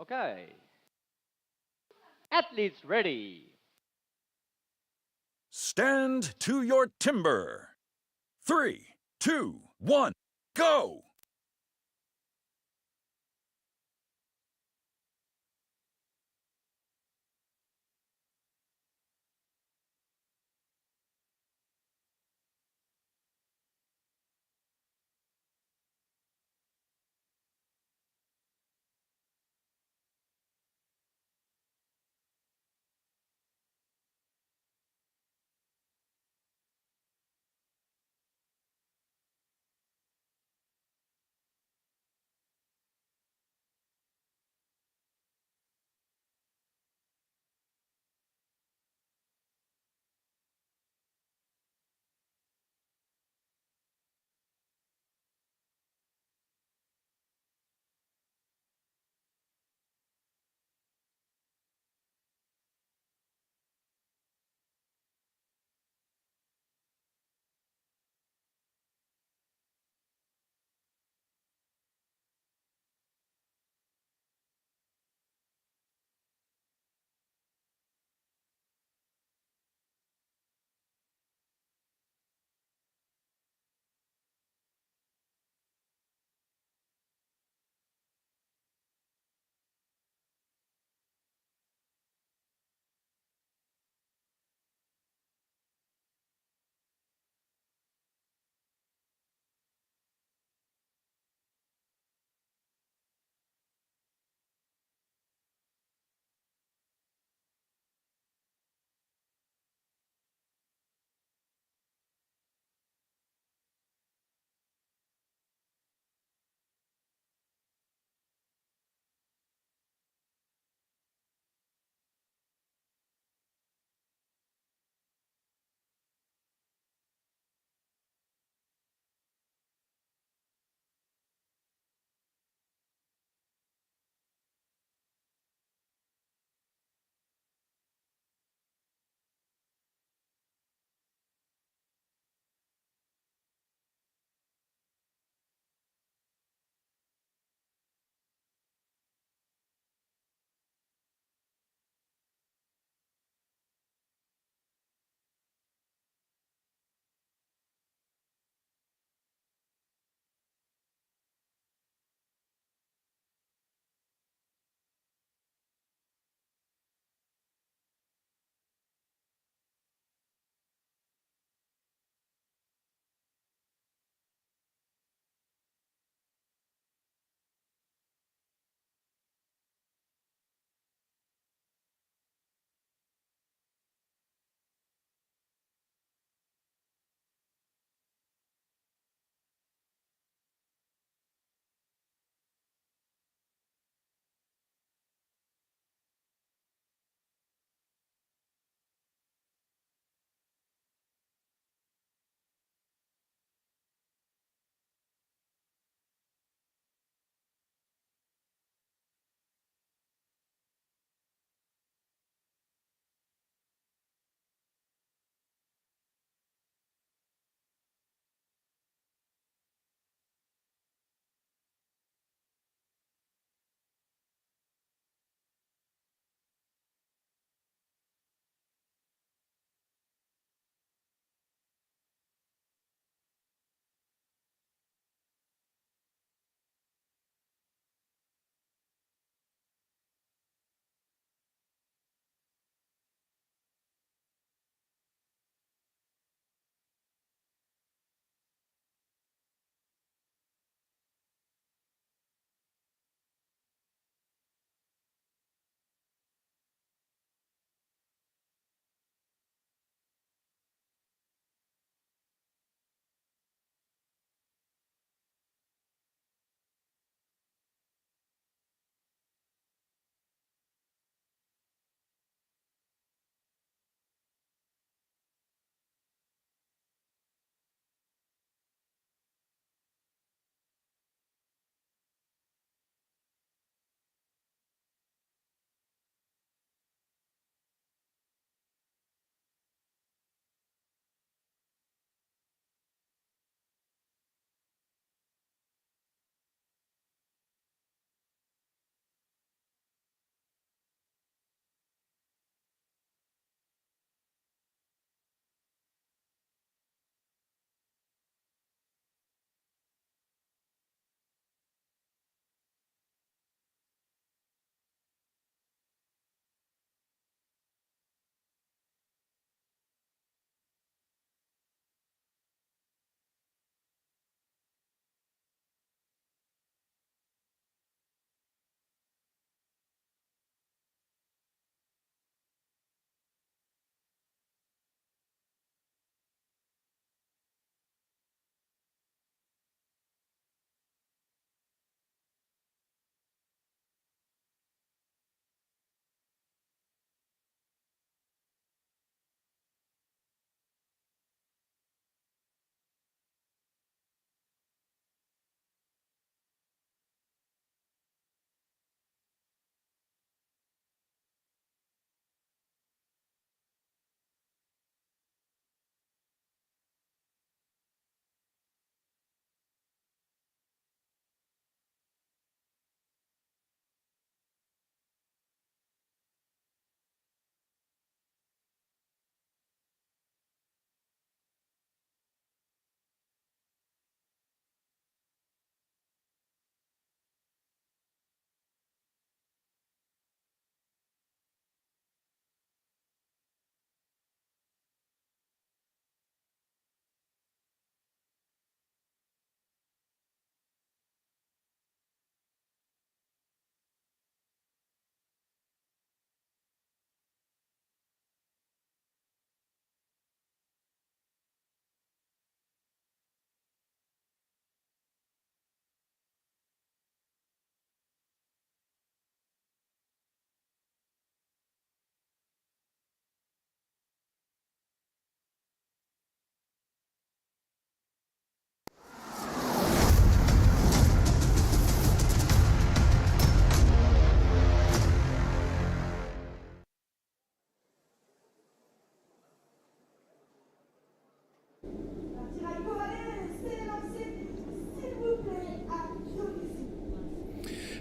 Okay. Athletes ready. Stand to your timber. 3, 2, 1, go!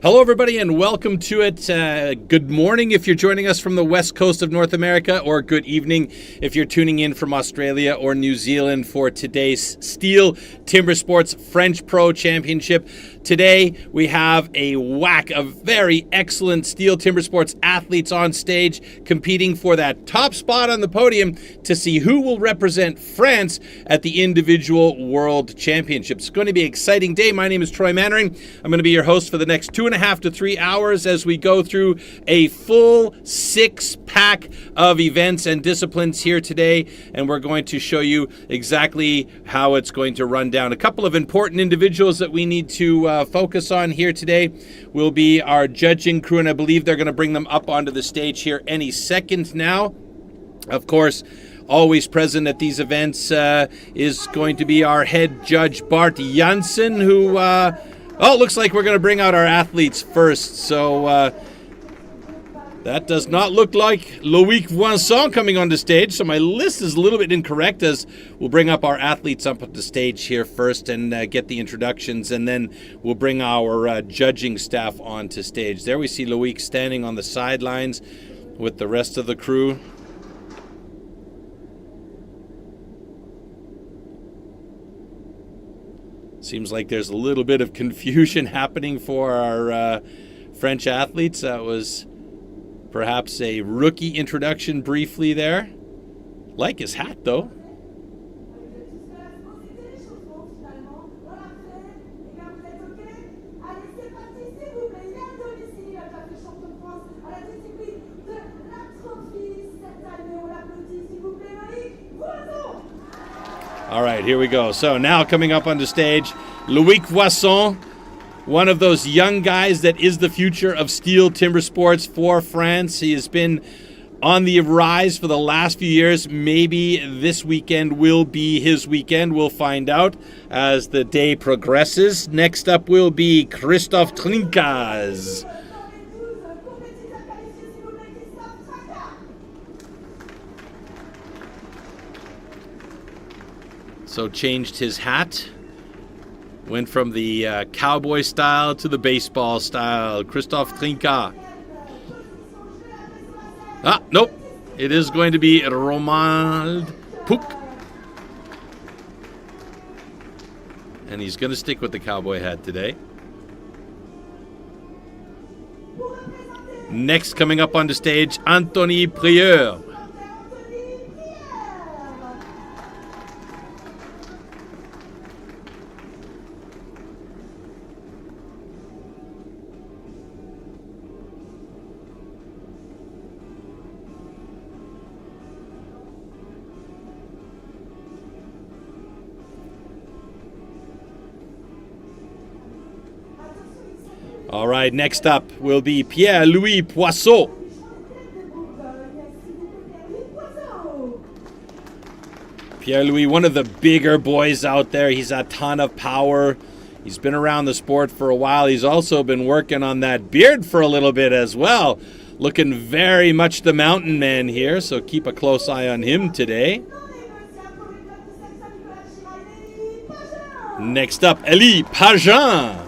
Hello, everybody, and welcome to it. Good morning if you're joining us from the west coast of North America, or good evening if you're tuning in from Australia or New Zealand for today's STIHL Timbersports French Pro Championship. Today, we have a whack of very excellent STIHL Timbersports athletes on stage competing for that top spot on the podium to see who will represent France at the individual World Championships. It's going to be an exciting day. My name is Troy Mannering. I'm going to be your host for the next 2.5 to 3 hours as we go through a full 6-pack of events and disciplines here today, and we're going to show you exactly how it's going to run down. A couple of important individuals that we need to focus on here today will be our judging crew, and I believe they're going to bring them up onto the stage here any second now. Of course, always present at these events is going to be our head judge, Bart Janssen, who looks like we're going to bring out our athletes first. So that does not look like Loïc Voisin coming on the stage. So my list is a little bit incorrect, as we'll bring up our athletes up on the stage here first and get the introductions, and then we'll bring our judging staff onto stage. There we see Loïc standing on the sidelines with the rest of the crew. Seems like there's a little bit of confusion happening for our French athletes. That was perhaps a rookie introduction briefly there. Like his hat, though. All right, here we go. So now coming up on the stage, Loïc Voisin, one of those young guys that is the future of STIHL Timbersports for France. He has been on the rise for the last few years. Maybe this weekend will be his weekend. We'll find out as the day progresses. Next up will be Christophe Trincaz. So changed his hat. Went from the cowboy style to the baseball style. Christophe Trincaz. Nope. It is going to be Romuald Puck. And he's going to stick with the cowboy hat today. Next, coming up on the stage, Anthony Prieur. All right, next up will be Pierre-Louis Poisson. Pierre-Louis, one of the bigger boys out there. He's a ton of power. He's been around the sport for a while. He's also been working on that beard for a little bit as well. Looking very much the mountain man here, so keep a close eye on him today. Next up, Elie Pageant.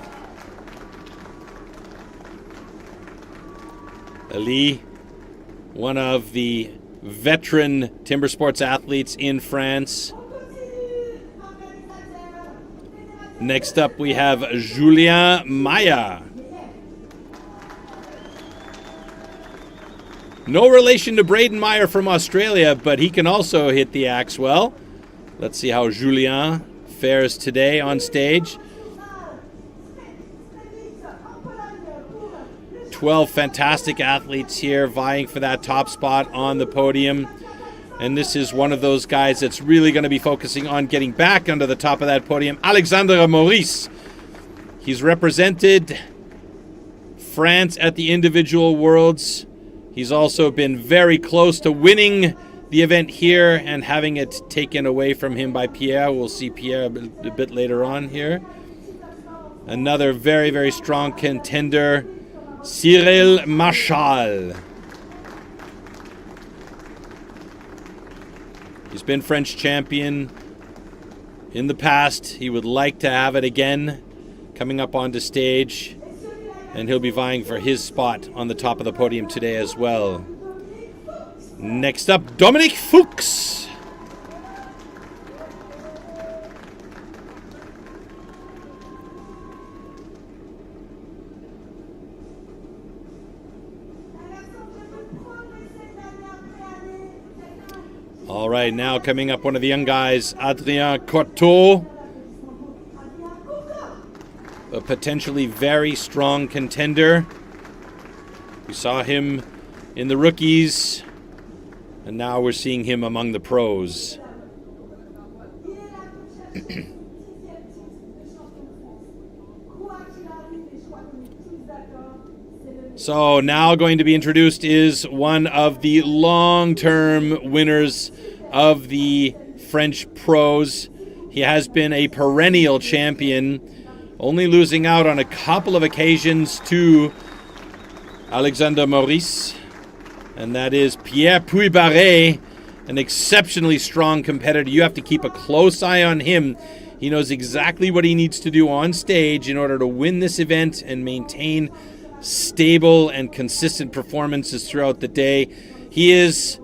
Elie, one of the veteran timber sports athletes in France. Next up, we have Julien Maya. No relation to Braden Meyer from Australia, but he can also hit the axe well. Let's see how Julien fares today on stage. 12 fantastic athletes here vying for that top spot on the podium. And this is one of those guys that's really going to be focusing on getting back under the top of that podium. Alexandre Maurice. He's represented France at the individual worlds. He's also been very close to winning the event here and having it taken away from him by Pierre. We'll see Pierre a bit later on here. Another very, very strong contender, Cyril Marchal. He's been French champion in the past. He would like to have it again. Coming up onto stage. and he'll be vying for his spot on the top of the podium today as well. Next up, Dominique Fuchs. All right, now coming up, one of the young guys, Adrien Courteau. A potentially very strong contender. We saw him in the rookies, and now we're seeing him among the pros. So now going to be introduced is one of the long-term winners of the French pros. He has been a perennial champion, only losing out on a couple of occasions to Alexander Maurice, and that is Pierre Puybaret, an exceptionally strong competitor. You have to keep a close eye on him. He knows exactly what he needs to do on stage in order to win this event and maintain stable and consistent performances throughout the day. He is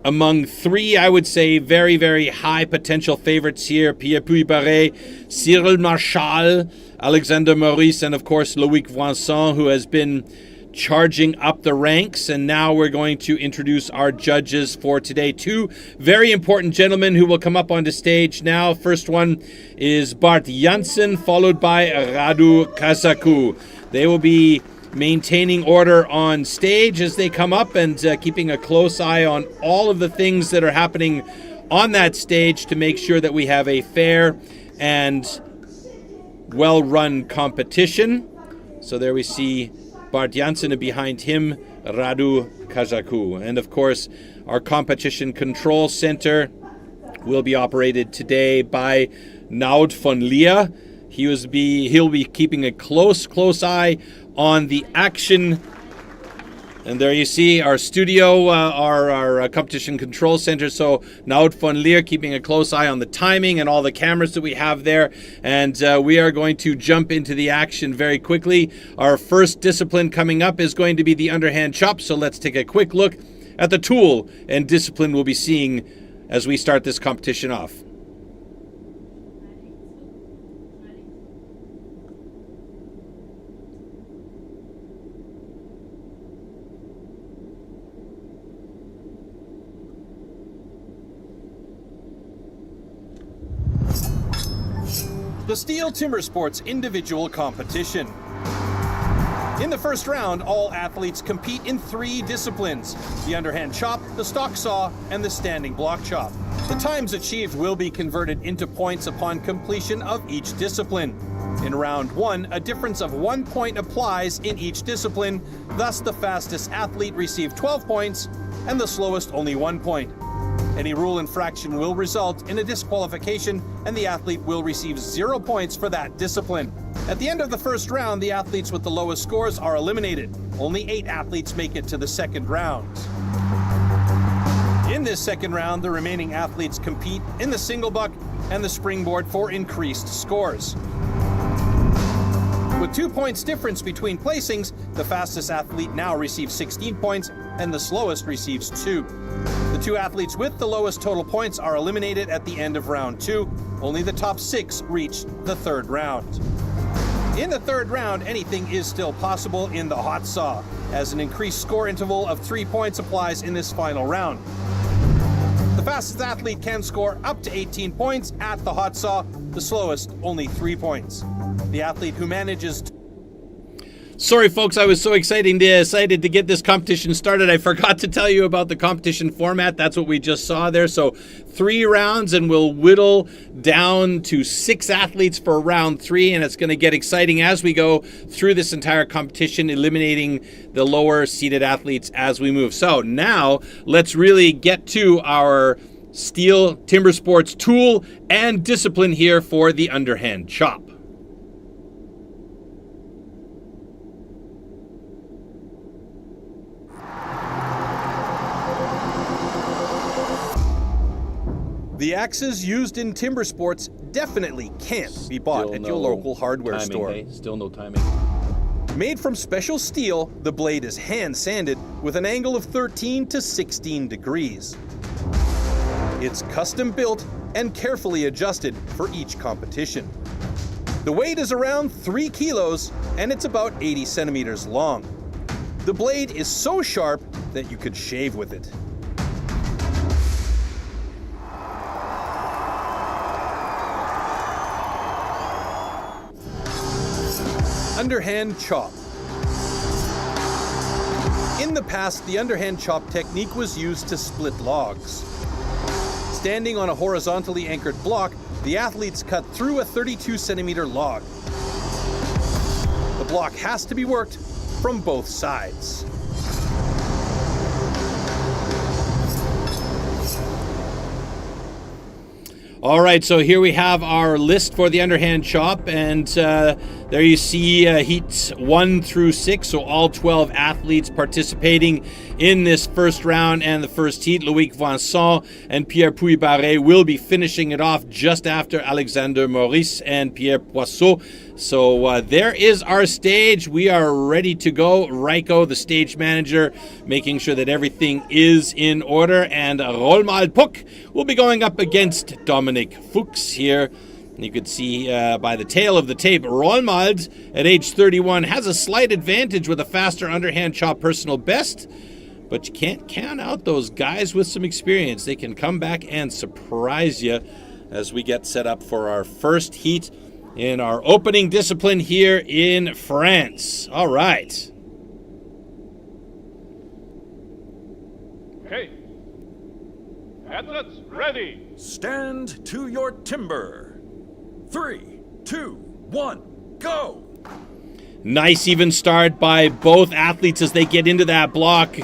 among three, I would say, very, very high potential favorites here. Pierre Puybaret, Cyril Marchal, Alexander Maurice, and of course Loïc Vincent, who has been charging up the ranks. And now we're going to introduce our judges for today. Two very important gentlemen who will come up onto stage now. First one is Bart Janssen, followed by Radu Kazaku. They will be maintaining order on stage as they come up and keeping a close eye on all of the things that are happening on that stage to make sure that we have a fair and well-run competition. So there we see Bart Janssen, and behind him Radu Kazaku. And of course our competition control center will be operated today by Naud von Leer. He'll be keeping a close eye on the action. And there you see our studio, our competition control center. So Naud von Leer keeping a close eye on the timing and all the cameras that we have there. And we are going to jump into the action very quickly. Our first discipline coming up is going to be the underhand chop. So let's take a quick look at the tool and discipline we'll be seeing as we start this competition off. The STIHL Timbersports individual competition. In the first round, all athletes compete in 3 disciplines: the underhand chop, the stock saw, and the standing block chop. The times achieved will be converted into points upon completion of each discipline. In round 1, a difference of 1 point applies in each discipline, thus the fastest athlete receives 12 points and the slowest only 1 point. Any rule infraction will result in a disqualification, and the athlete will receive 0 points for that discipline. At the end of the first round, the athletes with the lowest scores are eliminated. Only 8 athletes make it to the second round. In this second round, the remaining athletes compete in the single buck and the springboard for increased scores. With 2 points difference between placings, the fastest athlete now receives 16 points and the slowest receives 2. The 2 athletes with the lowest total points are eliminated at the end of round 2. Only the top 6 reach the third round. In the third round, anything is still possible in the hot saw, as an increased score interval of 3 points applies in this final round. The fastest athlete can score up to 18 points at the hot saw, the slowest only 3 points. The athlete who manages Sorry, folks, I was so excited to get this competition started. I forgot to tell you about the competition format. That's what we just saw there. So 3 rounds, and we'll whittle down to 6 athletes for round 3, and it's going to get exciting as we go through this entire competition, eliminating the lower seeded athletes as we move. So now let's really get to our STIHL Timbersports tool and discipline here for the underhand chop. The axes used in timber sports definitely can't be bought at your local hardware store. Still no timing. Made from special steel, the blade is hand-sanded with an angle of 13 to 16 degrees. It's custom built and carefully adjusted for each competition. The weight is around 3 kilos and it's about 80 centimeters long. The blade is so sharp that you could shave with it. Underhand chop. In the past, the underhand chop technique was used to split logs. Standing on a horizontally anchored block, the athletes cut through a 32 centimeter log. The block has to be worked from both sides. All right, so here we have our list for the underhand chop, and there you see heats 1 through 6, so all 12 athletes participating in this first round and the first heat. Loïc Vincent and Pierre Puybaret will be finishing it off just after Alexander Maurice and Pierre Poisseau. So there is our stage. We are ready to go. Raiko, the stage manager, making sure that everything is in order. And Romuald Puck will be going up against Dominic Fuchs here. You could see by the tail of the tape, Romuald, at age 31, has a slight advantage with a faster underhand chop personal best. But you can't count out those guys with some experience. They can come back and surprise you as we get set up for our first heat in our opening discipline here in France. All right. Okay. Athletes ready. Stand to your timber. 3, 2, 1, go! Nice even start by both athletes as they get into that block.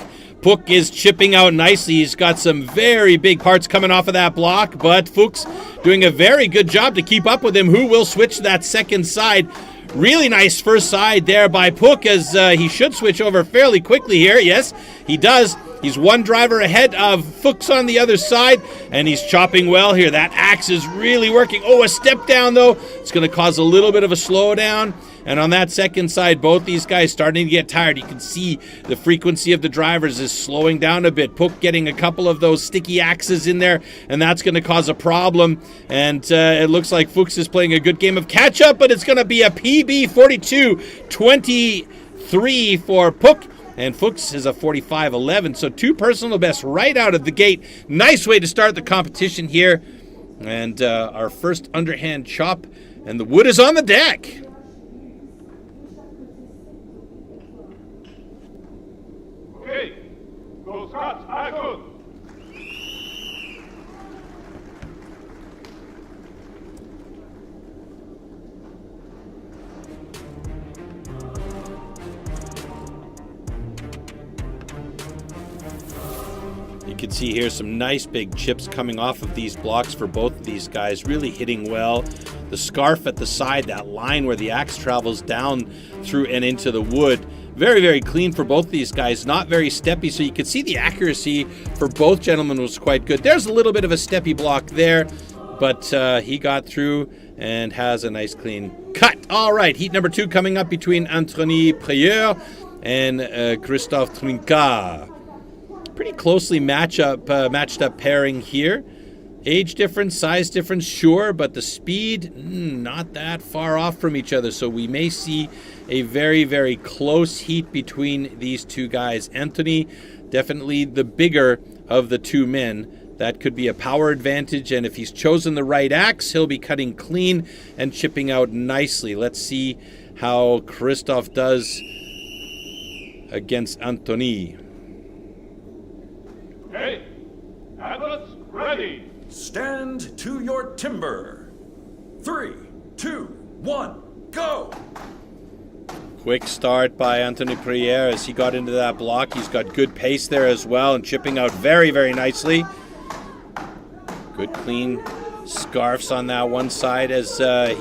Puck is chipping out nicely. He's got some very big parts coming off of that block, but Fuchs doing a very good job to keep up with him, who will switch to that second side. Really nice first side there by Puck, as he should switch over fairly quickly here. Yes, he does. He's one driver ahead of Fuchs on the other side, and he's chopping well here. That axe is really working. Oh, a step down, though. It's going to cause a little bit of a slowdown. And on that second side, both these guys starting to get tired. You can see the frequency of the drivers is slowing down a bit. Puck getting a couple of those sticky axes in there, and that's going to cause a problem. And it looks like Fuchs is playing a good game of catch-up, but it's going to be a PB 42-23 for Puck. And Fuchs is a 45-11, so 2 personal bests right out of the gate. Nice way to start the competition here. And our first underhand chop, and the wood is on the deck. Okay. Go Scots. Are good. You can see here some nice big chips coming off of these blocks for both of these guys, really hitting well. The scarf at the side, that line where the axe travels down through and into the wood, very, very clean for both these guys, not very steppy, so you can see the accuracy for both gentlemen was quite good. There's a little bit of a steppy block there, but he got through and has a nice clean cut. All right, heat number 2 coming up between Anthony Prieur and Christophe Trinca. Pretty closely matched up pairing here. Age difference, size difference, sure, but the speed, not that far off from each other. So we may see a very, very close heat between these two guys. Anthony, definitely the bigger of the two men. That could be a power advantage, and if he's chosen the right axe, he'll be cutting clean and chipping out nicely. Let's see how Christophe does against Anthony. Okay. Athletes ready. Stand to your timber. 3, 2, 1, go! Quick start by Anthony Prieur as he got into that block. He's got good pace there as well and chipping out very, very nicely. Good clean scarfs on that one side as I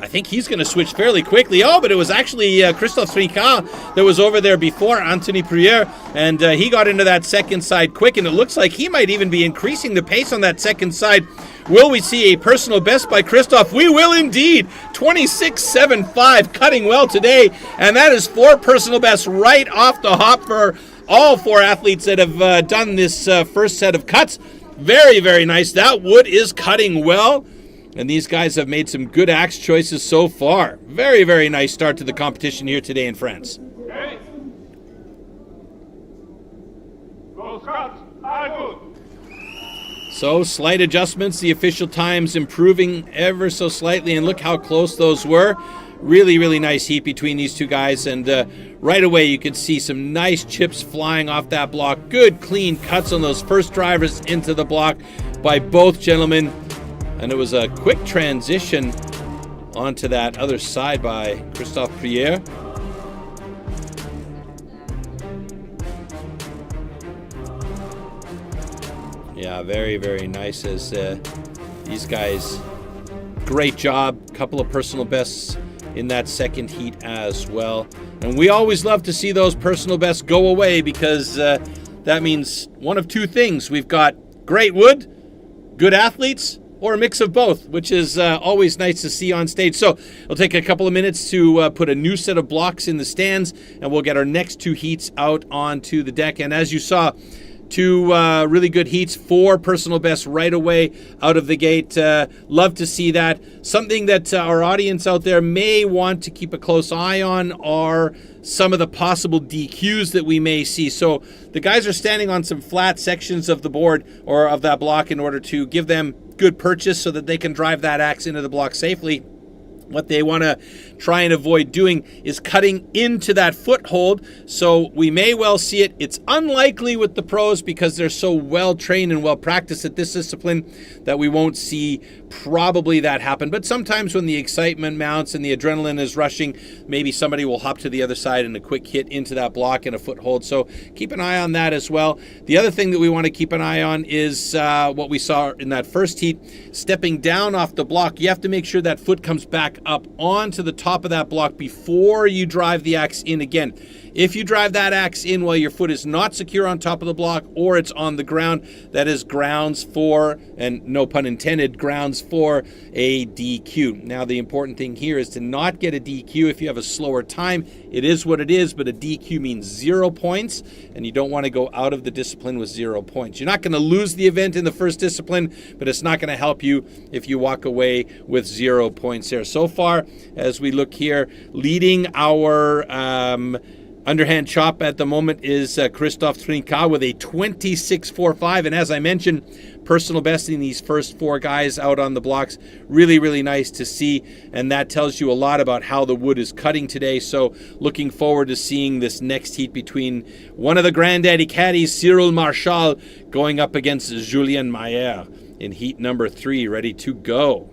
think he's going to switch fairly quickly. Oh, but it was actually Christophe Trinca that was over there before Anthony Prieur, and he got into that second side quick, and it looks like he might even be increasing the pace on that second side. Will we see a personal best by Christoph? We will indeed. 26.75, cutting well today. And that is 4 personal bests right off the hop for all 4 athletes that have done this first set of cuts. Very, very nice. That wood is cutting well. And these guys have made some good axe choices so far. Very, very nice start to the competition here today in France. Okay. Those cuts are good. So slight adjustments, the official times improving ever so slightly, and look how close those were. Really, really nice heat between these two guys, and right away you can see some nice chips flying off that block. Good clean cuts on those first drivers into the block by both gentlemen, and it was a quick transition onto that other side by Christophe Pierre. Yeah, very, very nice as these guys, great job. Couple of personal bests in that second heat as well. And we always love to see those personal bests go away because that means one of 2 things. We've got great wood, good athletes, or a mix of both, which is always nice to see on stage. So it'll take a couple of minutes to put a new set of blocks in the stands, and we'll get our next 2 heats out onto the deck. And as you saw, 2 really good heats, 4 personal bests right away out of the gate. Love to see that. Something that our audience out there may want to keep a close eye on are some of the possible DQs that we may see. So the guys are standing on some flat sections of the board or of that block in order to give them good purchase so that they can drive that axe into the block safely. What they want to try and avoid doing is cutting into that foothold, so we may well see it. It's unlikely with the pros because they're so well trained and well practiced at this discipline that we won't see probably that happen. But sometimes when the excitement mounts and the adrenaline is rushing, maybe somebody will hop to the other side and a quick hit into that block and a foothold. So keep an eye on that as well. The other thing that we want to keep an eye on is what we saw in that first heat, stepping down off the block. You have to make sure that foot comes back up onto the top of that block before you drive the axe in again. If you drive that axe in while your foot is not secure on top of the block or it's on the ground, that is grounds for, and no pun intended, grounds for a DQ. Now the important thing here is to not get a DQ if you have a slower time. It is what it is, but a DQ means 0 points, and you don't want to go out of the discipline with 0 points. You're not going to lose the event in the first discipline, but it's not going to help you if you walk away with 0 points there. So far, as we look here, leading our underhand chop at the moment is Christophe Trinquat with a 26.45, and as I mentioned, personal besting these first 4 guys out on the blocks. Really, really nice to see, and that tells you a lot about how the wood is cutting today. So looking forward to seeing this next heat between one of the granddaddy caddies, Cyril Marchal, going up against Julien Mayer in heat number 3, ready to go.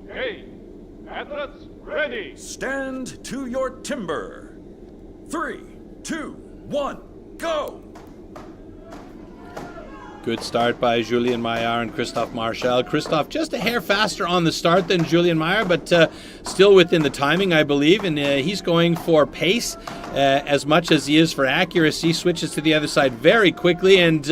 Okay. Athletes ready. Stand to your timber. 3, 2, 1, go! Good start by Julien Mayer and Christophe Marchal. Christophe just a hair faster on the start than Julien Mayer, but still within the timing, I believe. And he's going for pace as much as he is for accuracy. Switches to the other side very quickly, and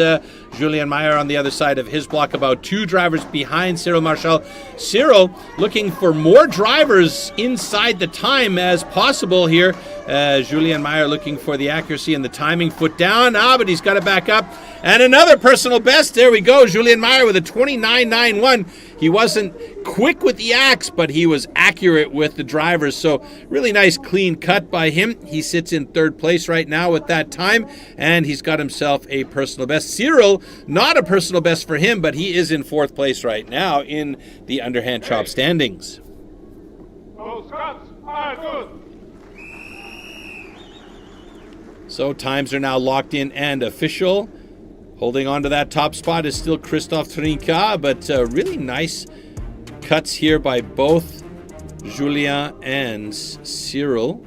Julien Mayer on the other side of his block, about 2 drivers behind Cyril Marchal. Cyril looking for more drivers inside the time as possible here. Julien Mayer looking for the accuracy and the timing. Foot down, but he's got it back up. And another personal best. There we go. Julien Mayer with a 29.91. He wasn't quick with the axe, but he was accurate with the drivers. So really nice clean cut by him. He sits in 3rd place right now with that time, and he's got himself a personal best. Cyril, not a personal best for him, but he is in 4th place right now in the underhand chop standings. Those cuts are good. So times are now locked in and official. Holding on to that top spot is still Christophe Trinquat, but really nice cuts here by both Julien and Cyril.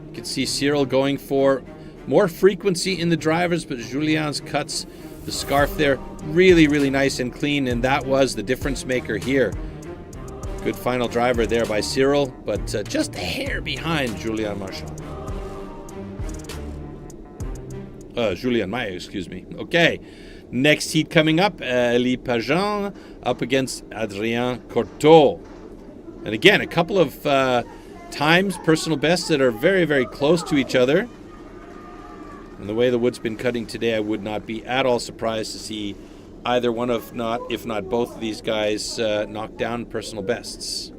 You can see Cyril going for more frequency in the drivers, but Julien's cuts, the scarf there, really, really nice and clean, and that was the difference maker here. Good final driver there by Cyril, but just a hair behind Julien Marchand. Julien Mayer, excuse me. Okay, next heat coming up, Elie Pageant up against Adrien Cortot. And again, a couple of times, personal bests that are very, very close to each other. And the way the wood's been cutting today, I would not be at all surprised to see either one of if not both of these guys knock down personal bests.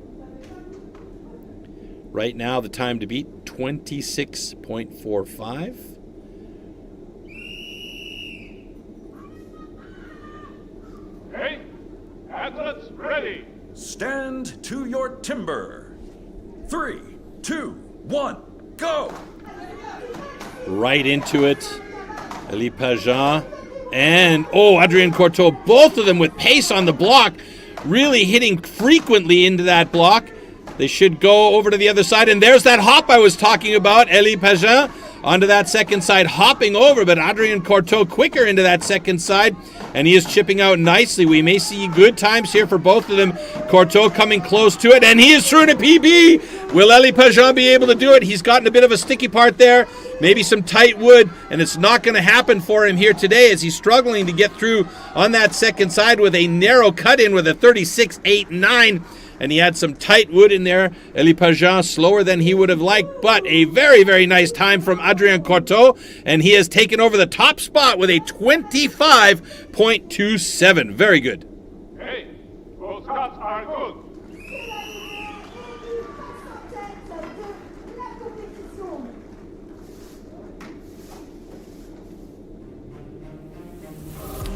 Right now, the time to beat, 26.45. Okay, athletes ready. Stand to your timber. 3, 2, 1, go! Right into it, Elie Pageant. And, Adrien Cortot, both of them with pace on the block, really hitting frequently into that block. They should go over to the other side, and there's that hop I was talking about. Elie Pageant onto that second side, hopping over, but Adrien Cortot quicker into that second side, and he is chipping out nicely. We may see good times here for both of them. Cortot coming close to it, and he is through in a PB. Will Elie Pageant be able to do it? He's gotten a bit of a sticky part there. Maybe some tight wood, and it's not going to happen for him here today as he's struggling to get through on that second side with a narrow cut in with a 36.89, and he had some tight wood in there. Elie Pageant slower than he would have liked, but a very, very nice time from Adrien Cortot, and he has taken over the top spot with a 25.27. Very good. Hey, those cuts are good.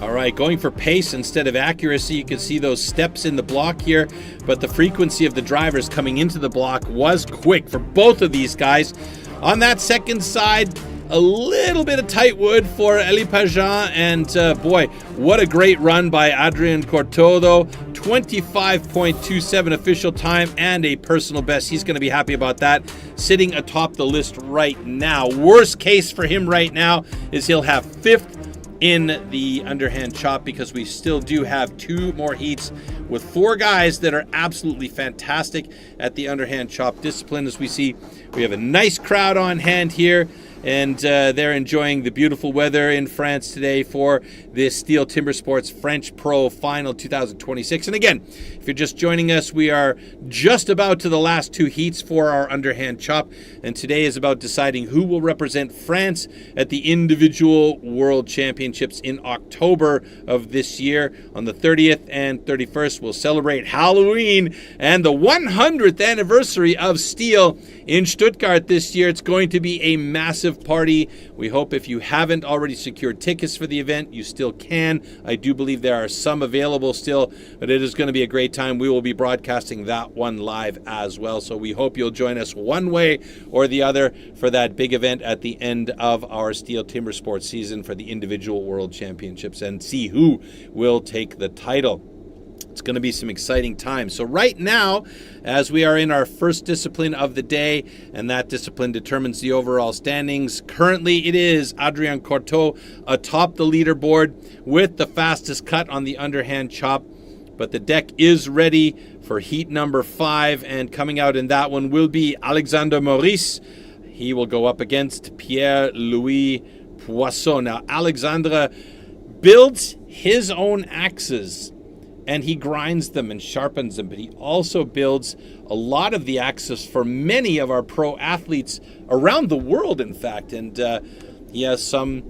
All right, going for pace instead of accuracy. You can see those steps in the block here, but the frequency of the drivers coming into the block was quick for both of these guys. On that second side, a little bit of tight wood for Elie Pageant, and boy, what a great run by Adrien Cortot, though. 25.27 official time and a personal best. He's going to be happy about that, sitting atop the list right now. Worst case for him right now is he'll have 5th in the underhand chop, because we still do have 2 more heats with 4 guys that are absolutely fantastic at the underhand chop discipline. As we see, we have a nice crowd on hand here, and they're enjoying the beautiful weather in France today for this STIHL Timbersports French Pro Final 2026. And again, if you're just joining us, we are just about to the last 2 heats for our underhand chop, and today is about deciding who will represent France at the individual World Championships in October of this year. On the 30th and 31st, we'll celebrate Halloween and the 100th anniversary of STIHL in Stuttgart this year. It's going to be a massive party. We hope if you haven't already secured tickets for the event, you still can. I do believe there are some available still, but it is going to be a great time. We will be broadcasting that one live as well, so we hope you'll join us one way or the other for that big event at the end of our STIHL Timbersports season for the individual World Championships, and see who will take the title. It's going to be some exciting times. So right now, as we are in our first discipline of the day, and that discipline determines the overall standings, currently it is Adrien Cortot atop the leaderboard with the fastest cut on the underhand chop. But the deck is ready for heat number 5, and coming out in that one will be Alexandre Maurice. He will go up against Pierre-Louis Poisson. Now, Alexandre builds his own axes, and he grinds them and sharpens them, but he also builds a lot of the axes for many of our pro athletes around the world, in fact. And he has some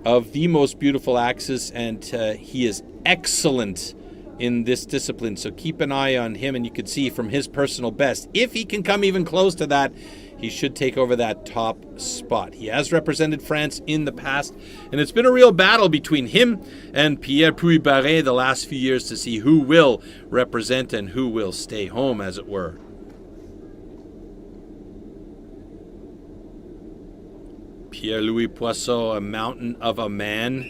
of the most beautiful axes, and he is excellent in this discipline. So keep an eye on him, and you can see from his personal best, if he can come even close to that, he should take over that top spot. He has represented France in the past, and it's been a real battle between him and Pierre Puybaret the last few years to see who will represent and who will stay home, as it were. Pierre-Louis Poisson, a mountain of a man,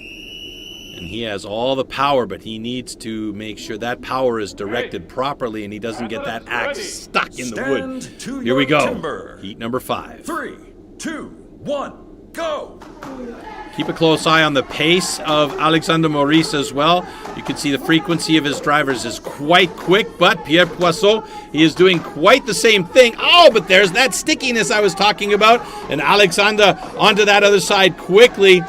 and he has all the power, but he needs to make sure that power is directed properly and he doesn't get that axe stuck in the wood. Here we go. Heat number 5. 3, 2, 1, go! Keep a close eye on the pace of Alexander Maurice as well. You can see the frequency of his drivers is quite quick, but Pierre Puybaret, he is doing quite the same thing. Oh, but there's that stickiness I was talking about. And Alexander onto that other side quickly.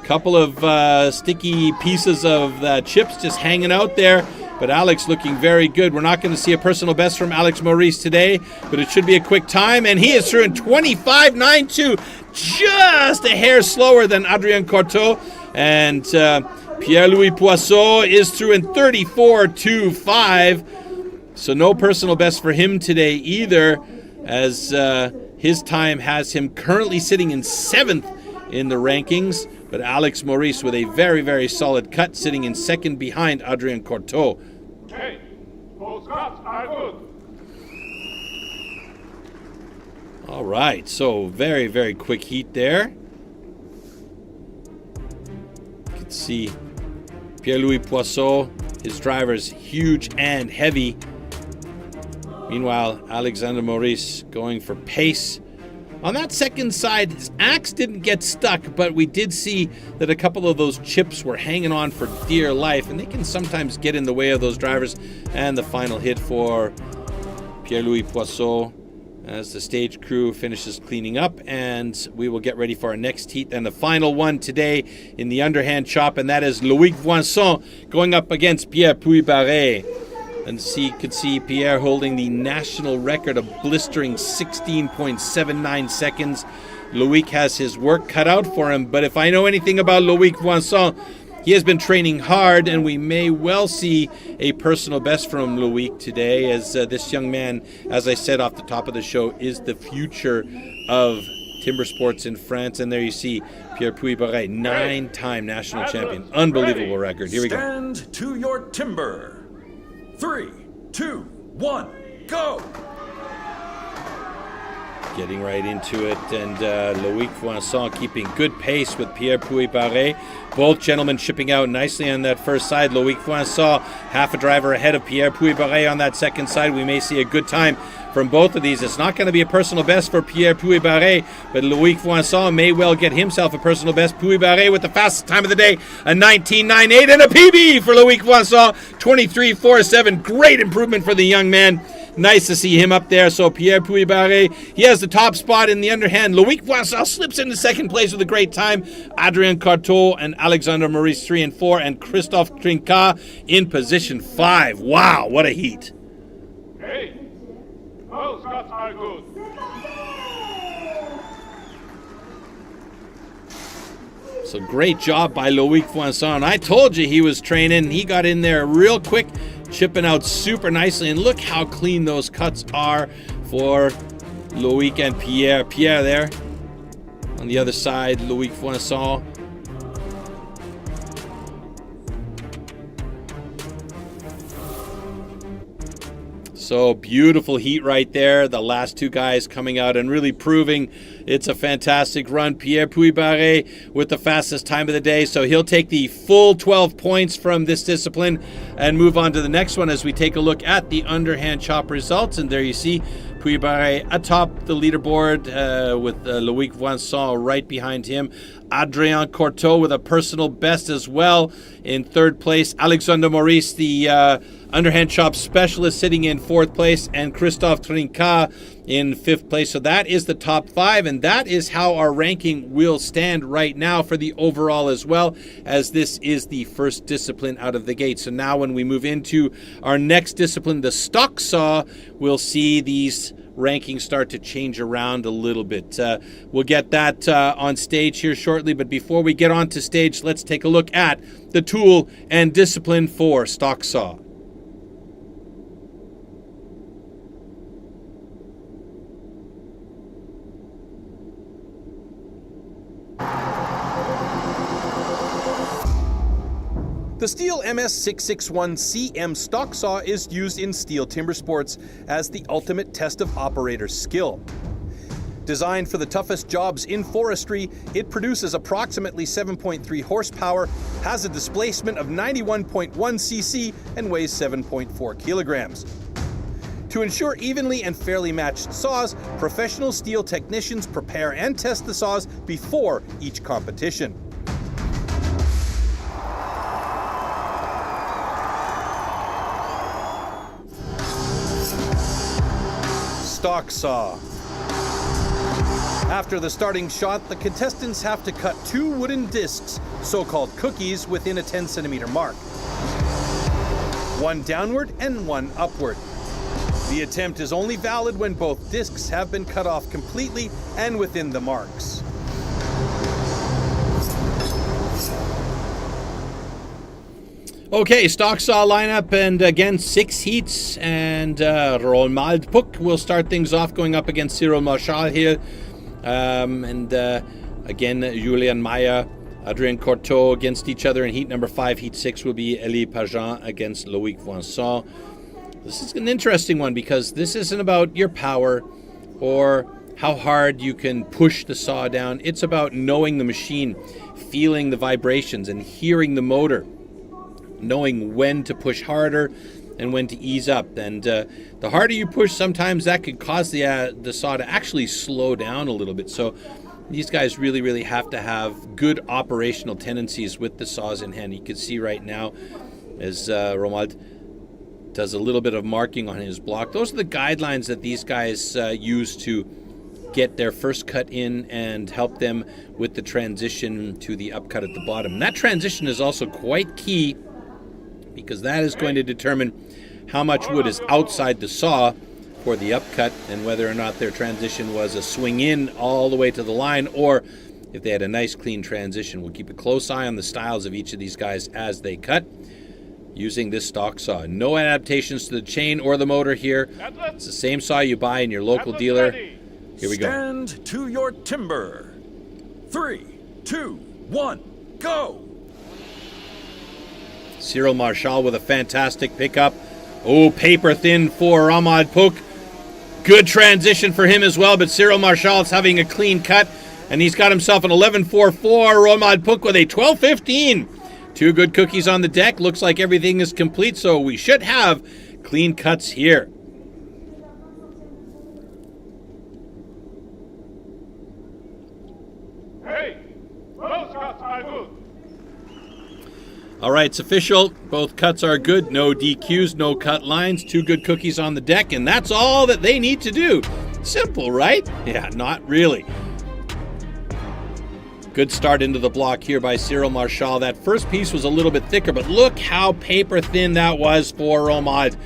Couple of sticky pieces of chips just hanging out there. But Alex looking very good. We're not going to see a personal best from Alex Maurice today, but it should be a quick time. And he is through in 25.92, just a hair slower than Adrien Cortot. And Pierre-Louis Poisson is through in 34.25. So no personal best for him today either, as his time has him currently sitting in 7th in the rankings. But Alex Maurice with a very, very solid cut, sitting in 2nd behind Adrien Cortot. Hey, both cuts are good. All right, so very, very quick heat there. You can see Pierre-Louis Poisson, his driver's huge and heavy. Meanwhile, Alexander Maurice going for pace. On that second side, his axe didn't get stuck, but we did see that a couple of those chips were hanging on for dear life, and they can sometimes get in the way of those drivers. And the final hit for Pierre-Louis Poisson as the stage crew finishes cleaning up, and we will get ready for our next heat and the final one today in the underhand chop, and that is Loïc Voinson going up against Pierre Puybaret. And you could see Pierre holding the national record of blistering 16.79 seconds. Loïc has his work cut out for him, but if I know anything about Loïc Voinson, he has been training hard, and we may well see a personal best from Loïc today, as this young man, as I said off the top of the show, is the future of timber sports in France. And there you see Pierre Puybaret, 9-time national champion. Unbelievable record. Here we go. Stand to your timber. 3, 2, 1, go! Getting right into it, and Loïc Voinson keeping good pace with Pierre Puybaret. Both gentlemen shipping out nicely on that first side. Loïc Voinson half a driver ahead of Pierre Puybaret on that second side. We may see a good time from both of these. It's not going to be a personal best for Pierre Puybaret, but Loïc Voinson may well get himself a personal best. Puybaret with the fastest time of the day, a 19.98, and a PB for Loïc Voinson, 23.47. Great improvement for the young man. Nice to see him up there. So Pierre Puybaret, he has the top spot in the underhand. Loïc Voinson slips into 2nd place with a great time. Adrien Cortot and Alexander Maurice 3 and 4, and Christophe Trinquart in position 5. Wow, what a heat. Hey, both cuts are good. So great job by Loïc Voinson. I told you he was training. He got in there real quick, chipping out super nicely. And look how clean those cuts are for Loïc and Pierre. Pierre there on the other side, Loïc Voinson. So beautiful heat right there. The last two guys coming out and really proving it's a fantastic run. Pierre Puybaret with the fastest time of the day. So he'll take the full 12 points from this discipline and move on to the next one as we take a look at the underhand chop results. And there you see Puybaret atop the leaderboard with Loïc Voinson right behind him. Adrien Cortot with a personal best as well in 3rd place. Alexander Maurice, the underhand chop specialist, sitting in 4th place, and Christophe Trinquart in 5th place. So that is the top 5, and that is how our ranking will stand right now for the overall as well, as this is the first discipline out of the gate. So now when we move into our next discipline, the stock saw, we'll see these rankings start to change around a little bit. We'll get that on stage here shortly, but before we get on to stage, let's take a look at the tool and discipline for stock saw. The STIHL MS661CM stock saw is used in STIHL Timbersports as the ultimate test of operator skill. Designed for the toughest jobs in forestry, it produces approximately 7.3 horsepower, has a displacement of 91.1 cc, and weighs 7.4 kilograms. To ensure evenly and fairly matched saws, professional STIHL technicians prepare and test the saws before each competition. stock saw. After the starting shot, the contestants have to cut 2 wooden discs, so-called cookies, within a 10-centimeter mark. 1 downward and 1 upward. The attempt is only valid when both discs have been cut off completely and within the marks. Okay, stock saw lineup, and again 6 heats, and Romuald Puck will start things off going up against Cyril Marchal here. Again, Julien Mayer, Adrien Cortot against each other in heat number 5. Heat 6 will be Elie Pageant against Loïc Vincent. This is an interesting one because this isn't about your power or how hard you can push the saw down. It's about knowing the machine, feeling the vibrations and hearing the motor, knowing when to push harder and when to ease up. And the harder you push, sometimes that could cause the saw to actually slow down a little bit. So these guys really, really have to have good operational tendencies with the saws in hand. You can see right now as Romuald does a little bit of marking on his block. Those are the guidelines that these guys use to get their first cut in and help them with the transition to the upcut at the bottom. And that transition is also quite key because that is going to determine how much wood is outside the saw for the upcut and whether or not their transition was a swing in all the way to the line or if they had a nice clean transition. We'll keep a close eye on the styles of each of these guys as they cut using this stock saw. No adaptations to the chain or the motor here. It's the same saw you buy in your local dealer. Here we go. Stand to your timber. 3, 2, 1, go! Cyril Marchal with a fantastic pickup. Oh, paper thin for Romuald Puck. Good transition for him as well, but Cyril Marchal is having a clean cut, and he's got himself an 11.44. Romuald Puck with a 12.15. 2 good cookies on the deck. Looks like everything is complete, so we should have clean cuts here. Hey, those cuts are good. All right, it's official. Both cuts are good. No DQs, no cut lines. 2 good cookies on the deck, and that's all that they need to do. Simple, right? Yeah, not really. Good start into the block here by Cyril Marchal. That first piece was a little bit thicker, but look how paper thin that was for Romuald.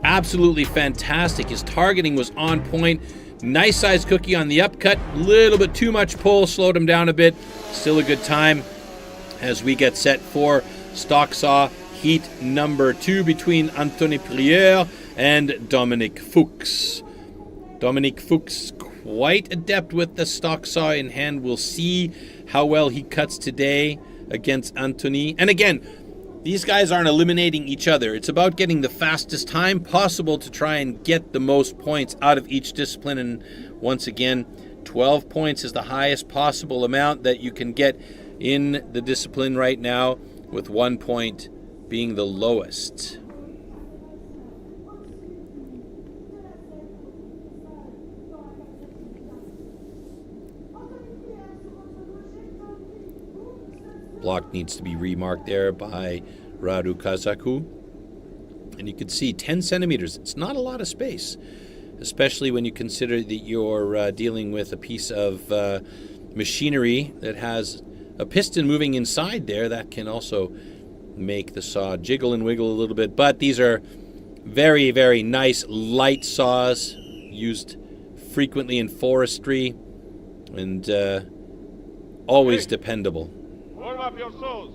Absolutely fantastic. His targeting was on point. Nice sized cookie on the upcut. Little bit too much pull, slowed him down a bit. Still a good time as we get set for stock saw heat number 2 between Anthony Prieur and Dominique Fuchs. Dominique Fuchs, quite adept with the stock saw in hand. We'll see how well he cuts today against Anthony. And again, these guys aren't eliminating each other. It's about getting the fastest time possible to try and get the most points out of each discipline. And once again, 12 points is the highest possible amount that you can get in the discipline right now, with 1 point being the lowest. Block needs to be remarked there by Radu Kazaku. And you can see 10 centimeters. It's not a lot of space, especially when you consider that you're dealing with a piece of machinery that has a piston moving inside there. That can also make the saw jiggle and wiggle a little bit. But these are very, very nice light saws used frequently in forestry and always dependable. Warm up your saws.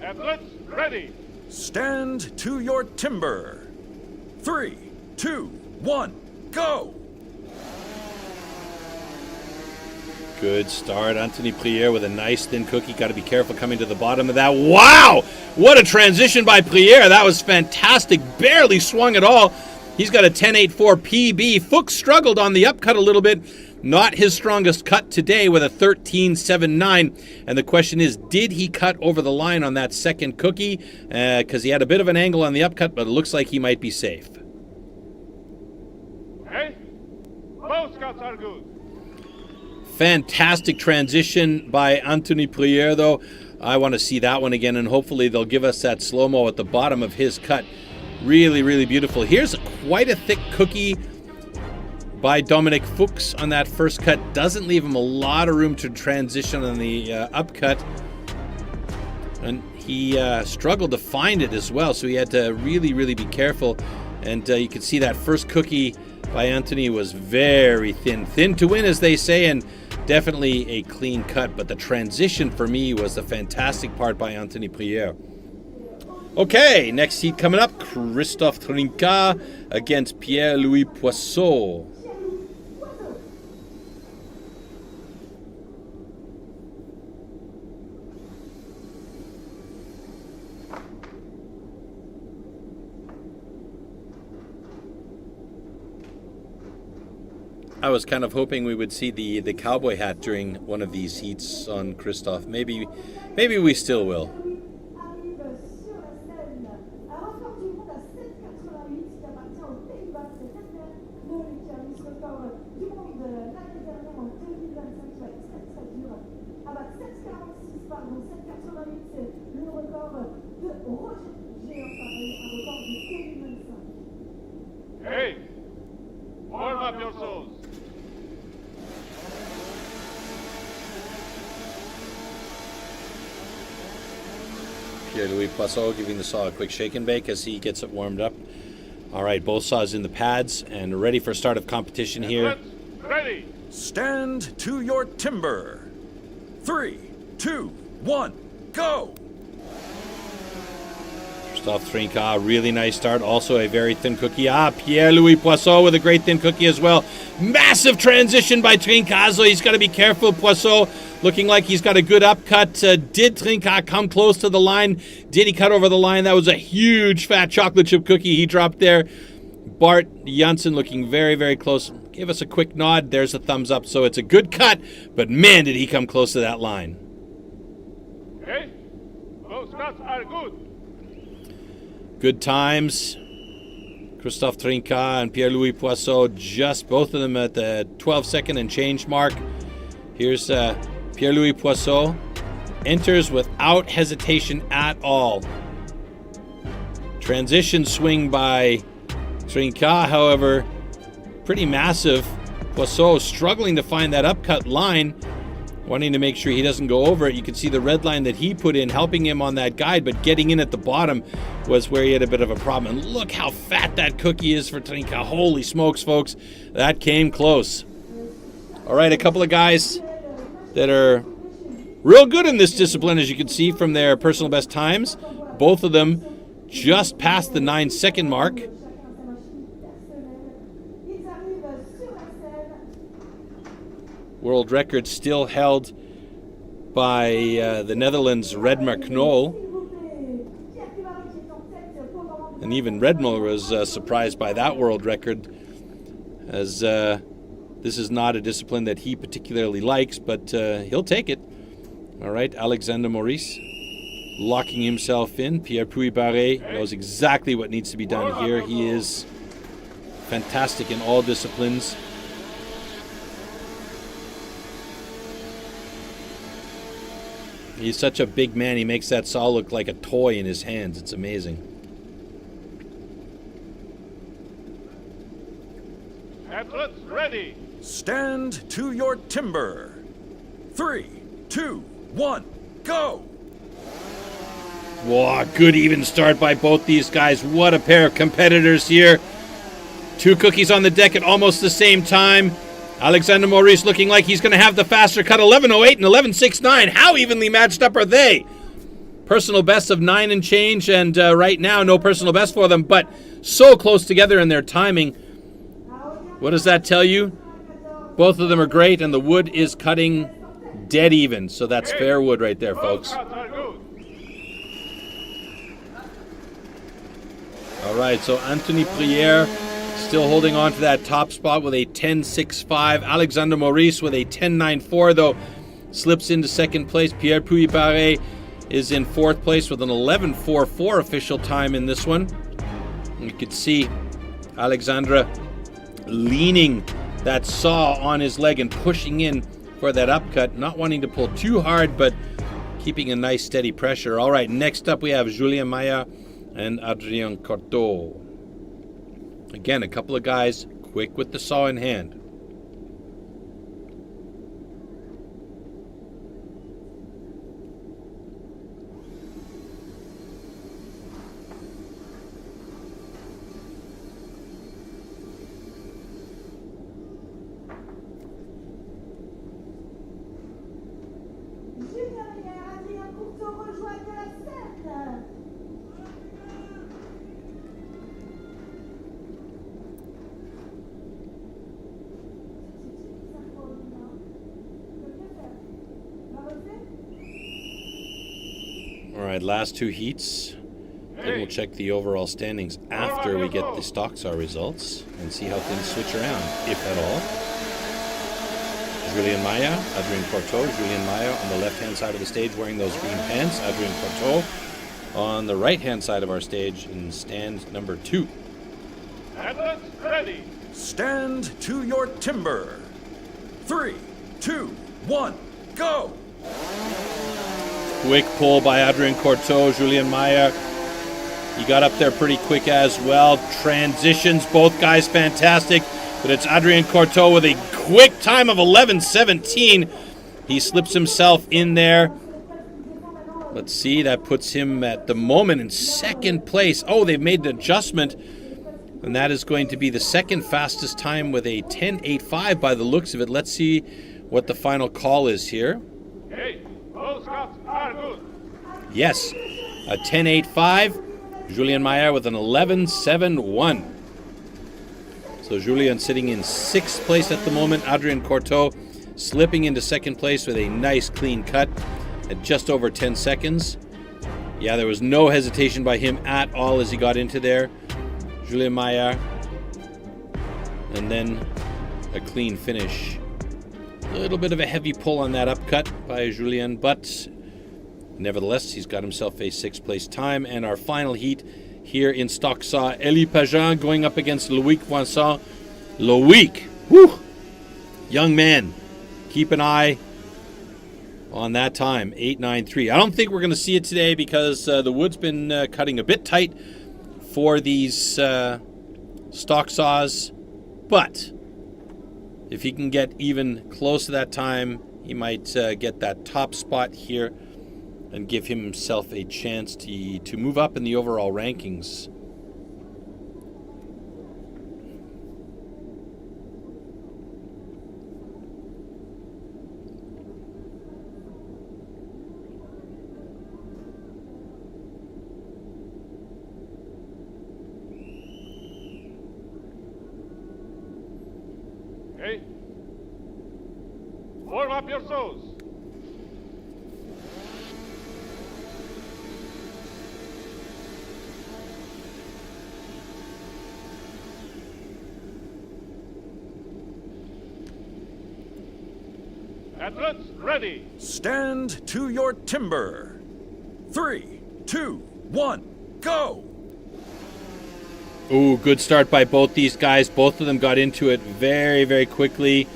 Athletes, ready. Stand to your timber. 3, 2, 1, go! Good start. Anthony Prieur with a nice thin cookie. Got to be careful coming to the bottom of that. Wow! What a transition by Prieur. That was fantastic. Barely swung at all. He's got a 10.84 PB. Fuchs struggled on the upcut a little bit. Not his strongest cut today with a 13.79. And the question is, did he cut over the line on that second cookie? Because he had a bit of an angle on the upcut, but it looks like he might be safe. Hey, Both cuts are good. Fantastic transition by Anthony Pierre, though. I want to see that one again, and hopefully they'll give us that slow-mo at the bottom of his cut. Really, really beautiful. Here's quite a thick cookie by Dominic Fuchs on that first cut. Doesn't leave him a lot of room to transition on the upcut. And he struggled to find it as well, so he had to really, really be careful. And you can see that first cookie by Anthony was very thin. Thin to win, as they say, and definitely a clean cut. But the transition for me was the fantastic part by Anthony Pierre. Okay, next heat coming up, Christophe Trinquart against Pierre-Louis Poisson. I was kind of hoping we would see the cowboy hat during one of these heats on Christophe. Maybe we still will. Hey, warm up your souls. Pierre-Louis Poisson giving the saw a quick shake and bake as he gets it warmed up. All right, both saws in the pads and ready for start of competition here. Ready. Stand to your timber. 3, 2, 1, go! Christophe Trinquart, really nice start. Also a very thin cookie. Pierre-Louis Poisson with a great thin cookie as well. Massive transition by Trinquart, so he's got to be careful. Poisson looking like he's got a good upcut. Did Trinquart come close to the line? Did he cut over the line? That was a huge fat chocolate chip cookie he dropped there. Bart Janssen looking very, very close. Give us a quick nod. There's a thumbs up. So it's a good cut, but man, did he come close to that line. Hey, both cuts are good. Good times. Christophe Trinquart and Pierre-Louis Poisson, just both of them at the 12-second and change mark. Here's Pierre-Louis Poisson. Enters without hesitation at all. Transition swing by Trinquart, however, pretty massive. Poisson struggling to find that upcut line, wanting to make sure he doesn't go over it. You can see the red line that he put in helping him on that guide, but getting in at the bottom was where he had a bit of a problem. And look how fat that cookie is for Trinquart. Holy smokes, folks. That came close. All right, a couple of guys that are real good in this discipline, as you can see from their personal best times. Both of them just past the 9-second mark. World record still held by the Netherlands' Redmer Knol. And even Redmer was surprised by that world record, as this is not a discipline that he particularly likes, but he'll take it. All right, Alexander Maurice locking himself in. Pierre Puybaret knows exactly what needs to be done here. He is fantastic in all disciplines. He's such a big man, he makes that saw look like a toy in his hands. It's amazing. Athletes ready. Stand to your timber. 3, 2, 1, go! Wow, good even start by both these guys. What a pair of competitors here. Two cookies on the deck at almost the same time. Alexander Maurice looking like he's going to have the faster cut. 11:08 and 11:69. How evenly matched up are they? Personal best of 9 and change, and right now no personal best for them, but so close together in their timing. What does that tell you? Both of them are great, and the wood is cutting dead even. So that's fair wood right there, folks. Both cuts are good. All right, so Anthony Pierre still holding on to that top spot with a 10.65. Alexander Maurice with a 10.94, though, slips into second place. Pierre Puybaret is in fourth place with an 11.44 official time in this one. You could see Alexandra leaning that saw on his leg and pushing in for that upcut. Not wanting to pull too hard, but keeping a nice steady pressure. All right, next up we have Julien Maya and Adrien Cortot. Again, a couple of guys quick with the saw in hand. All right, last two heats. Then we'll check the overall standings after we get the stock SAR results and see how things switch around, if at all. Julien Maya, Adrien Cortot. Julien Maya on the left-hand side of the stage wearing those green pants. Adrien Cortot on the right-hand side of our stage in stand number 2. Athletes ready. Stand to your timber. 3, 2, 1, go! Quick pull by Adrien Cortot. Julien Maya, he got up there pretty quick as well. Transitions, both guys fantastic. But it's Adrien Cortot with a quick time of 11:17. He slips himself in there. Let's see, that puts him at the moment in second place. Oh, they've made an adjustment. And that is going to be the second fastest time with a 10:85 by the looks of it. Let's see what the final call is here. Hey, those shots are good. Yes, a 10.85. Julien Maya with an 11.71. So Julien sitting in 6th place at the moment. Adrien Cortot slipping into 2nd place with a nice clean cut at just over 10 seconds. Yeah, there was no hesitation by him at all as he got into there. Julien Maya. And then a clean finish. A little bit of a heavy pull on that upcut by Julien, but nevertheless, he's got himself a 6th place time. And our final heat here in stock saw, Elie Pageant going up against Loïc Voisin. Loïc, whew, young man, keep an eye on that time, 8.93. I don't think we're going to see it today because the wood's been cutting a bit tight for these stock saws, but if he can get even close to that time, he might get that top spot here and give himself a chance to move up in the overall rankings. Okay. Warm up your saws. Athletes ready. Stand to your timber. 3, 2, 1, go! Ooh, good start by both these guys. Both of them got into it very, very quickly.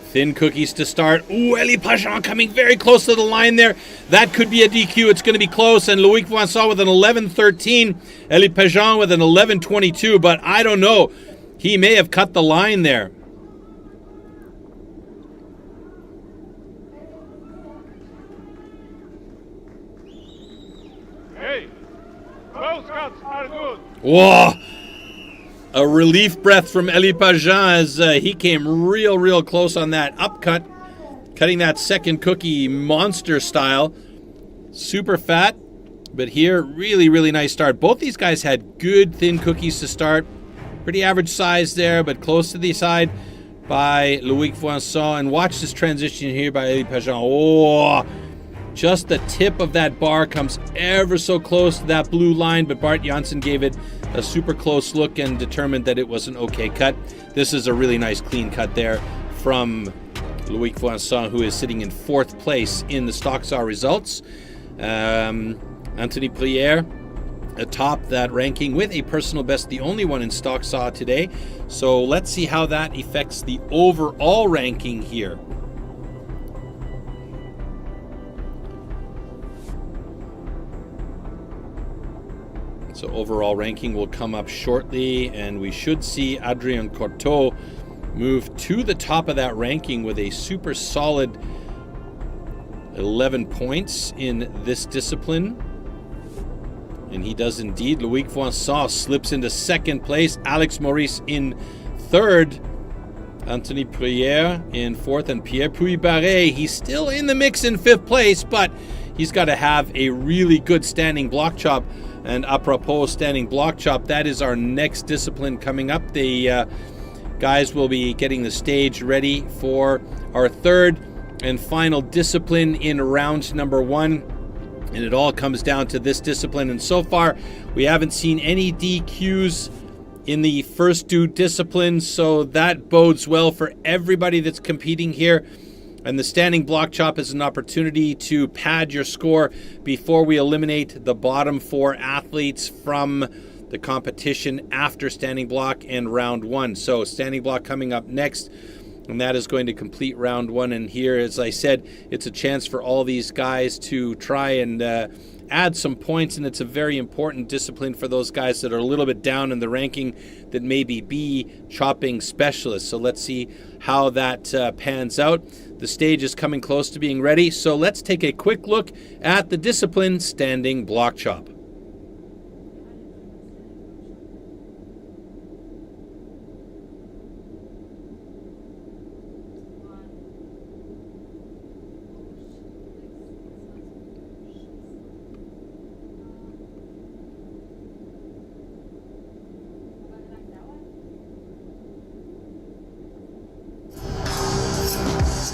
Thin cookies to start. Ooh, Elie Pageant coming very close to the line there. That could be a DQ. It's going to be close. And Loïc Voisin with an 11.13. Elie Pageant with an 11.22. But I don't know. He may have cut the line there. Hey, those shots are good. Whoa! A relief breath from Elie Pageant as he came real close on that upcut, cutting that second cookie monster style. Super fat, but here, really nice start. Both these guys had good thin cookies to start. Pretty average size there, but close to the side by Loïc Voisin. And watch this transition here by Elie Pageant. Oh! Just the tip of that bar comes ever so close to that blue line, but Bart Janssen gave it a super close look and determined that it was an okay cut. This is a really nice clean cut there from Loïc Voisin, who is sitting in 4th place in the stock saw results. Anthony Prière atop that ranking with a personal best, the only one in stock saw today. So let's see how that affects the overall ranking here. So overall ranking will come up shortly, and we should see Adrien Corteau move to the top of that ranking with a super solid 11 points in this discipline. And he does indeed. Loïc Voisin slips into second place. Alex Maurice in third. Anthony Prière in fourth. And Pierre Puybaret, he's still in the mix in fifth place, but he's got to have a really good standing block chop. And apropos standing block chop, that is our next discipline coming up. The guys will be getting the stage ready for our third and final discipline in round number 1. And it all comes down to this discipline. And so far, we haven't seen any DQs in the first 2 disciplines. So that bodes well for everybody that's competing here. And the standing block chop is an opportunity to pad your score before we eliminate the bottom 4 athletes from the competition after standing block and round 1. So standing block coming up next, and that is going to complete round 1. And here, as I said, it's a chance for all these guys to try and add some points, and it's a very important discipline for those guys that are a little bit down in the ranking that maybe be chopping specialists. So let's see how that pans out. The stage is coming close to being ready, so let's take a quick look at the discipline standing block chop.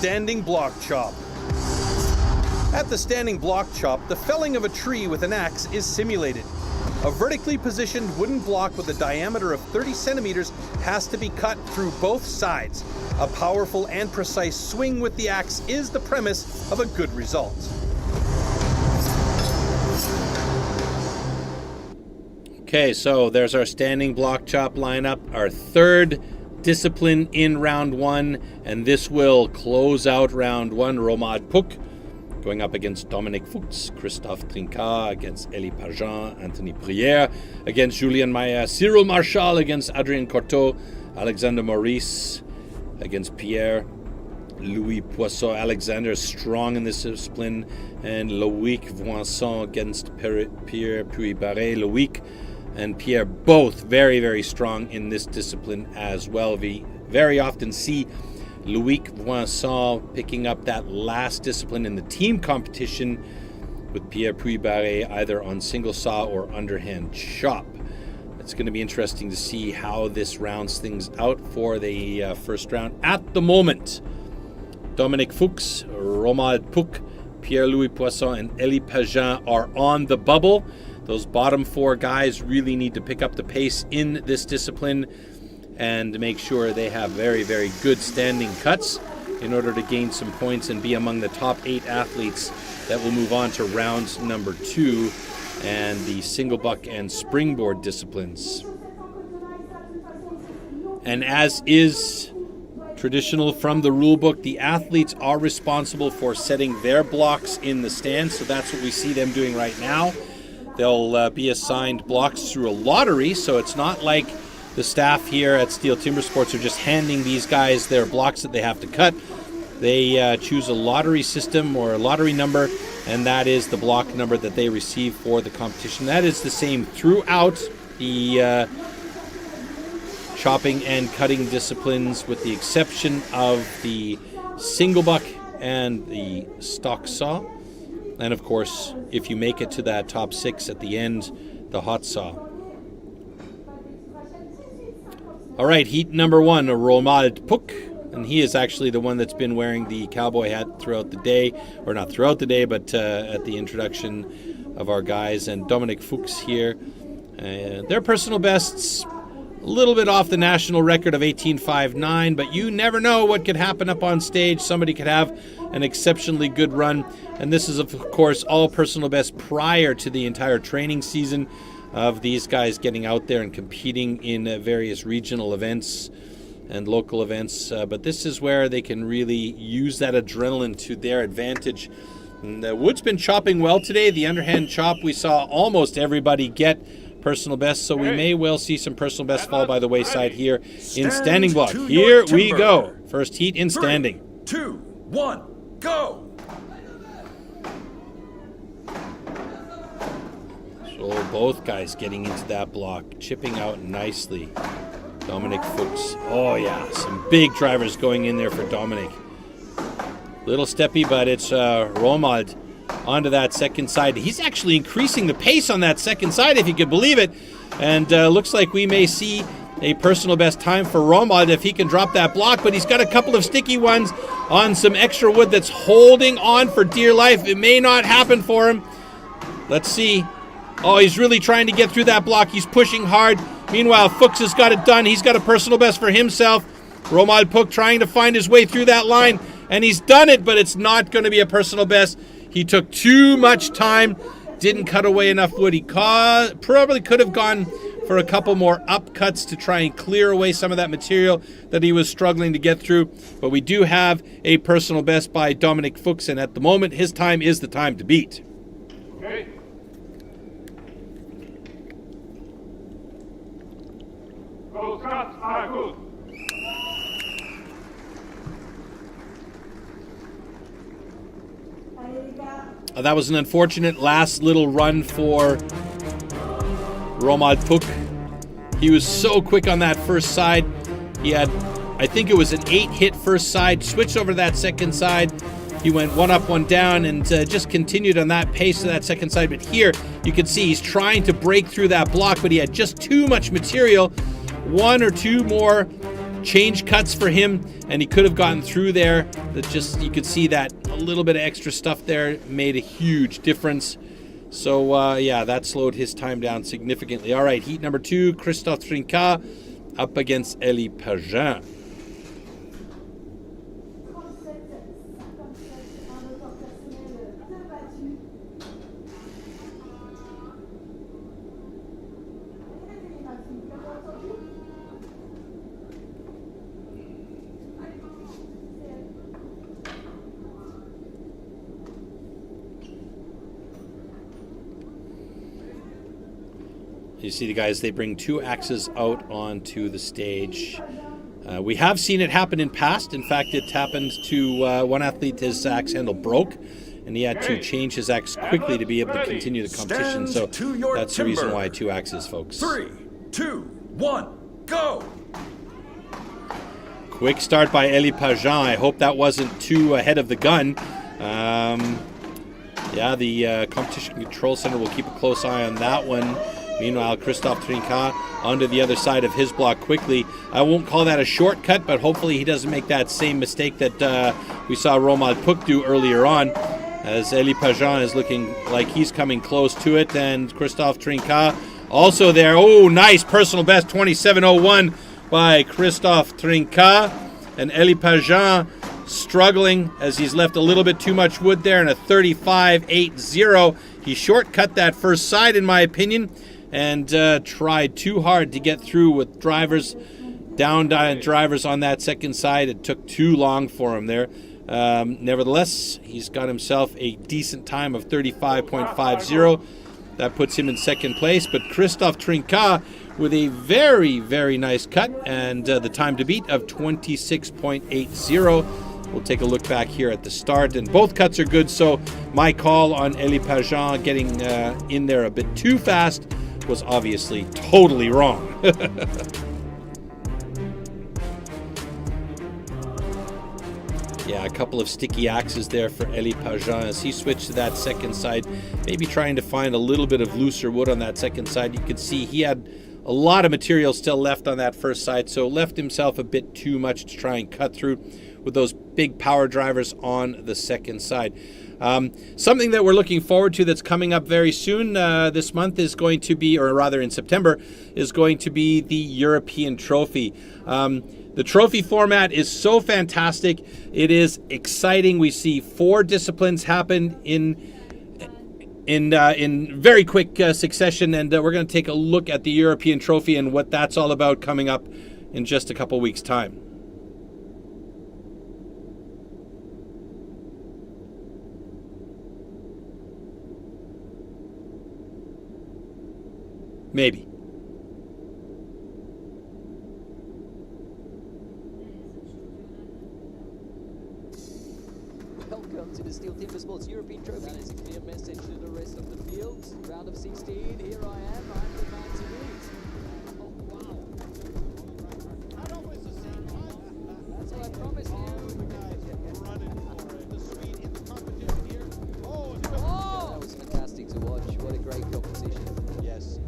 Standing block chop. At the standing block chop, the felling of a tree with an axe is simulated. A vertically positioned wooden block with a diameter of 30 centimeters has to be cut through both sides. A powerful and precise swing with the axe is the premise of a good result. Okay, so there's our standing block chop lineup, our third discipline in round 1, and this will close out round 1. Romad Puck going up against Dominic Fuchs, Christophe Trincat against Elie Pageant, Anthony Prière against Julien Mayer, Cyril Marchal against Adrien Corteau, Alexander Maurice against Pierre Louis Poisson. Alexander strong in this discipline, and Loïc Voisin against Pierre Puybaret. Loïc and Pierre both very, very strong in this discipline as well. We very often see Loïc Voisin picking up that last discipline in the team competition with Pierre Puybaret either on single saw or underhand chop. It's going to be interesting to see how this rounds things out for the first round. At the moment, Dominic Fuchs, Romald Puck, Pierre-Louis Poisson, and Elie Pageant are on the bubble. Those bottom 4 guys really need to pick up the pace in this discipline and make sure they have very, very good standing cuts in order to gain some points and be among the top 8 athletes that will move on to round number 2 and the single buck and springboard disciplines. And as is traditional from the rulebook, the athletes are responsible for setting their blocks in the stand, so that's what we see them doing right now. They'll be assigned blocks through a lottery, so it's not like the staff here at STIHL Timbersports are just handing these guys their blocks that they have to cut. They choose a lottery system or a lottery number, and that is the block number that they receive for the competition. That is the same throughout the chopping and cutting disciplines, with the exception of the single buck and the stock saw. And of course, if you make it to that top 6 at the end, the hot saw. All right, heat number 1, Romald Puck. And he is actually the one that's been wearing the cowboy hat throughout the day. Or not throughout the day, but at the introduction of our guys. And Dominic Fuchs here. Their personal bests, a little bit off the national record of 18.59, but you never know what could happen up on stage. Somebody could have an exceptionally good run. And this is, of course, all personal best prior to the entire training season. of these guys getting out there and competing in various regional events and local events. But this is where they can really use that adrenaline to their advantage. And Wood's been chopping well today. The underhand chop, we saw almost everybody get personal best, so we may well see some personal best fall by the wayside here in standing block. Here we go. First heat in standing. 3, 2, 1, go! So both guys getting into that block, chipping out nicely. Dominic Fuchs. Oh yeah, some big drivers going in there for Dominic. Little steppy, but it's Romuald onto that second side. He's actually increasing the pace on that second side, if you could believe it. And looks like we may see a personal best time for Romuald if he can drop that block. But he's got a couple of sticky ones on some extra wood that's holding on for dear life. It may not happen for him. Let's see. Oh, he's really trying to get through that block. He's pushing hard. Meanwhile, Fuchs has got it done. He's got a personal best for himself. Romuald Puk trying to find his way through that line. And he's done it, but it's not going to be a personal best. He took too much time. Didn't cut away enough wood. He probably could have gone for a couple more upcuts to try and clear away some of that material that he was struggling to get through. But we do have a personal best by Dominic Fuchs. And at the moment, his time is the time to beat. Okay. Those cuts are good. That was an unfortunate last little run for Romuald Puk. He was so quick on that first side. He had, I think it was an 8-hit first side, switched over to that second side. He went one up, one down, and just continued on that pace to that second side. But here, you can see he's trying to break through that block, but he had just too much material. One or two more change cuts for him, and he could have gotten through there. That just, you could see that a little bit of extra stuff there made a huge difference. So yeah, that slowed his time down significantly. All right, heat number 2, Christophe Trinquant up against Elie Pageant. You see the guys, they bring 2 axes out onto the stage. We have seen it happen in past. In fact, it happened to one athlete. His axe handle broke, and he had to change his axe quickly to be able to continue the competition. So that's the reason why 2 axes, folks. 3, 2, 1, go! Quick start by Elie Pageant. I hope that wasn't too ahead of the gun. Yeah, the Competition Control Center will keep a close eye on that one. Meanwhile, Christophe Trinquant onto the other side of his block quickly. I won't call that a shortcut, but hopefully he doesn't make that same mistake that we saw Romuald Puk do earlier on, as Elie Pageant is looking like he's coming close to it, and Christophe Trinquant also there. Oh, nice personal best, 27:01 by Christophe Trinquant, and Elie Pageant struggling as he's left a little bit too much wood there, and a 35.80. He shortcut that first side, in my opinion, and tried too hard to get through with drivers, down drivers on that second side. It took too long for him there. Nevertheless, he's got himself a decent time of 35.50. That puts him in second place, but Christophe Trinquant with a very, very nice cut, and the time to beat of 26.80. We'll take a look back here at the start, and both cuts are good, so my call on Elie Pageant getting in there a bit too fast was obviously totally wrong. Yeah, a couple of sticky axes there for Elie Pageant as he switched to that second side, maybe trying to find a little bit of looser wood on that second side. You could see he had a lot of material still left on that first side, so left himself a bit too much to try and cut through with those big power drivers on the second side. Something that we're looking forward to that's coming up very soon this month is going to be, or rather in September, is going to be the European Trophy. The trophy format is so fantastic. It is exciting. We see 4 disciplines happen in in very quick succession, and we're going to take a look at the European Trophy and what that's all about coming up in just a couple weeks' time. Maybe. Welcome to the STIHL Timbersports European Trophy. That is a clear message to the rest of the field. Round of 16, here I am, I'm the man to beat. Oh, wow. That's what I promised you. Oh, that was fantastic to watch. What a great competition. Yes.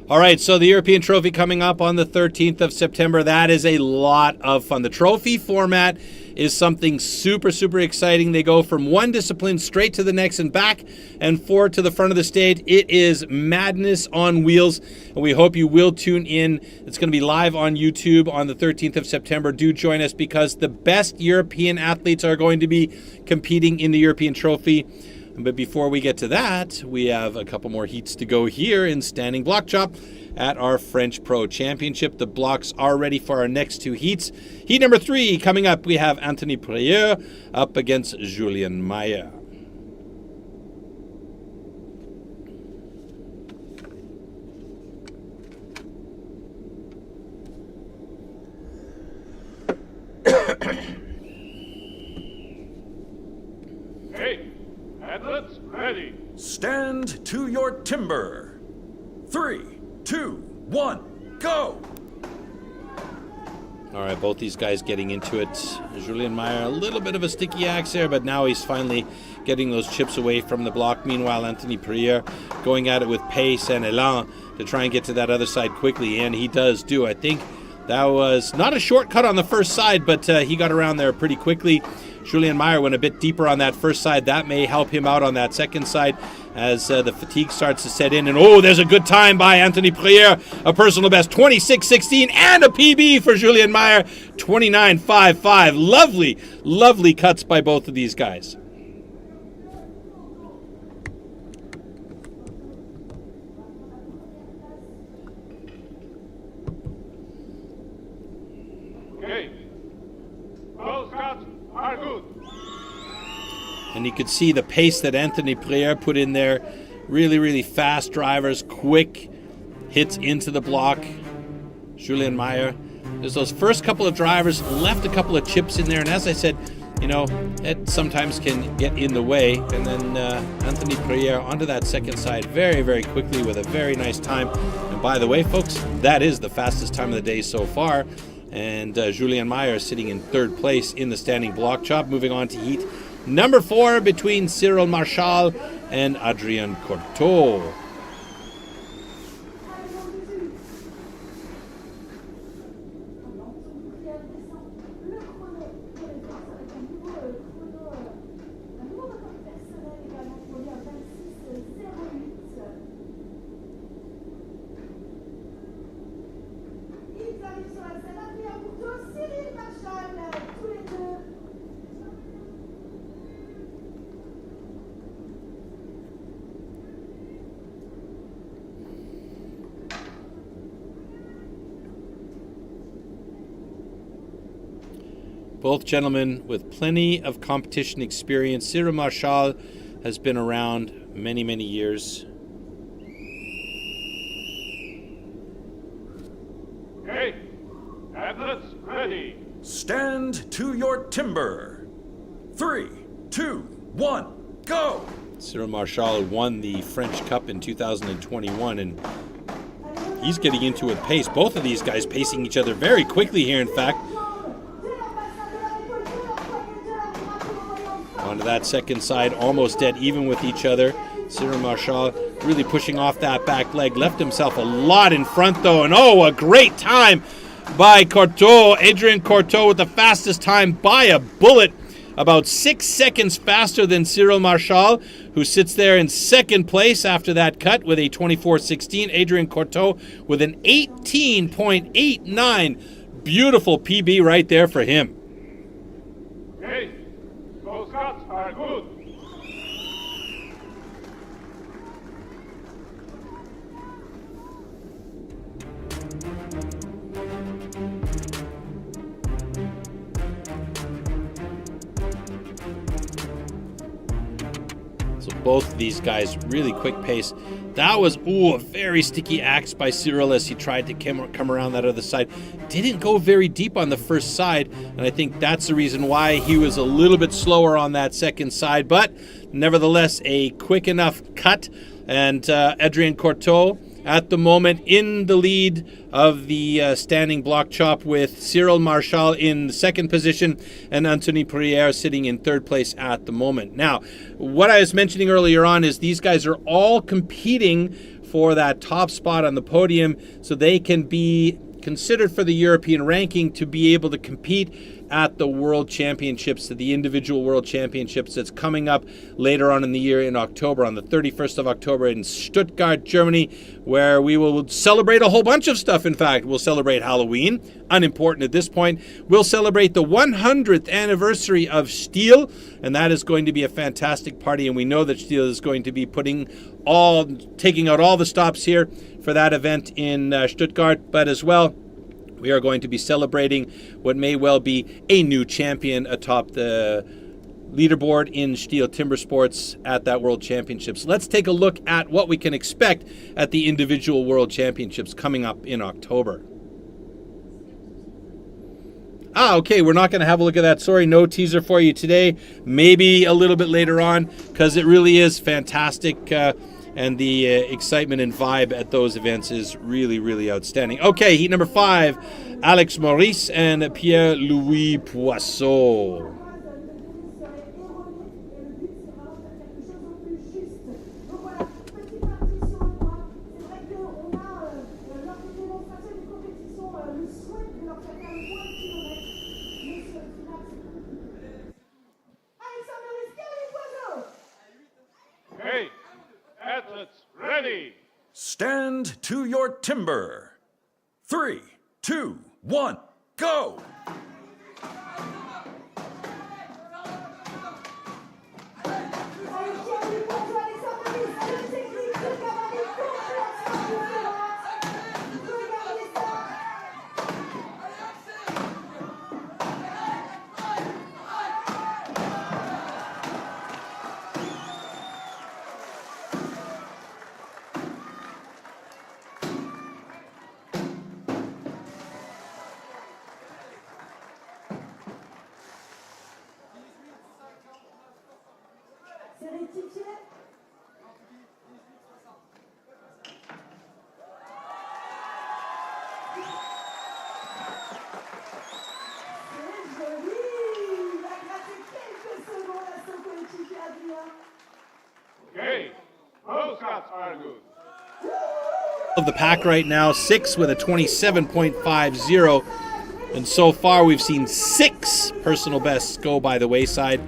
All right, so the European Trophy coming up on the 13th of September. That is a lot of fun. The trophy format is something super, super exciting. They go from one discipline straight to the next and back and forth to the front of the stage. It is madness on wheels, and we hope you will tune in. It's going to be live on YouTube on the 13th of September. Do join us because the best European athletes are going to be competing in the European Trophy. But before we get to that, we have a couple more heats to go here in standing block chop at our French Pro Championship. The blocks are ready for our next two heats. Heat number 3 coming up, we have Anthony Pierre up against Julien Meyer. Hey, athletes, ready. Stand to your timber. 3, 2, 1, go! All right, both these guys getting into it. Julien Meyer, a little bit of a sticky axe there, but now he's finally getting those chips away from the block. Meanwhile, Anthony Pierre going at it with pace and elan to try and get to that other side quickly, and he does do. I think that was not a shortcut on the first side, but he got around there pretty quickly. Julien Meyer went a bit deeper on that first side. That may help him out on that second side as the fatigue starts to set in. And oh, there's a good time by Anthony Pierre. A personal best, 26.16, and a PB for Julien Meyer, 29.55. Lovely, lovely cuts by both of these guys. Okay. Those cuts are good. And you could see the pace that Anthony Pierre put in there. Really, really fast drivers, quick hits into the block. Julien Meyer. There's those first couple of drivers, left a couple of chips in there. And as I said, you know, it sometimes can get in the way. And then Anthony Pierre onto that second side very, very quickly with a very nice time. And by the way, folks, that is the fastest time of the day so far. And Julien Meyer sitting in third place in the standing block chop. Moving on to heat number 4 between Cyril Marchal and Adrien Courteau. Both gentlemen with plenty of competition experience. Cyril Marchal has been around many, many years. Okay. Athletes, ready. Stand to your timber. 3, 2, 1, go! Cyril Marchal won the French Cup in 2021, and he's getting into it pace. Both of these guys pacing each other very quickly here, in fact. Onto that second side, almost dead even with each other. Cyril Marchal really pushing off that back leg. Left himself a lot in front, though. And oh, a great time by Courteau. Adrien Courteau with the fastest time by a bullet. About 6 seconds faster than Cyril Marchal, who sits there in second place after that cut with a 24.16. Adrien Courteau with an 18.89. Beautiful PB right there for him. Okay. both of these guys, really quick pace. That was, a very sticky axe by Cyril as he tried to come around that other side. Didn't go very deep on the first side, and I think that's the reason why he was a little bit slower on that second side, but nevertheless, a quick enough cut. And Adrien Courteau at the moment in the lead of the standing block chop, with Cyril Marchal in second position and Anthony Prière sitting in third place at the moment. Now, what I was mentioning earlier on is these guys are all competing for that top spot on the podium so they can be considered for the European ranking to be able to compete at the World Championships, the individual World Championships that's coming up later on in the year in October, on the 31st of October in Stuttgart, Germany, where we will celebrate a whole bunch of stuff. In fact, we'll celebrate Halloween, unimportant at this point. We'll celebrate the 100th anniversary of STIHL, and that is going to be a fantastic party, and we know that STIHL is going to be taking out all the stops here for that event in Stuttgart, but as well, we are going to be celebrating what may well be a new champion atop the leaderboard in STIHL Timbersports at that World Championships. Let's take a look at what we can expect at the individual World Championships coming up in October. Okay, we're not going to have a look at that. Sorry, no teaser for you today. Maybe a little bit later on, because it really is fantastic. And the excitement and vibe at those events is really, really outstanding. Okay, heat number 5, Alex Maurice and Pierre-Louis Poisson. Okay, athletes ready. Stand to your timber. 3, 2, 1, go! Okay, both shots are good. Of the pack right now, 6 with a 27.50, and so far we've seen 6 personal bests go by the wayside.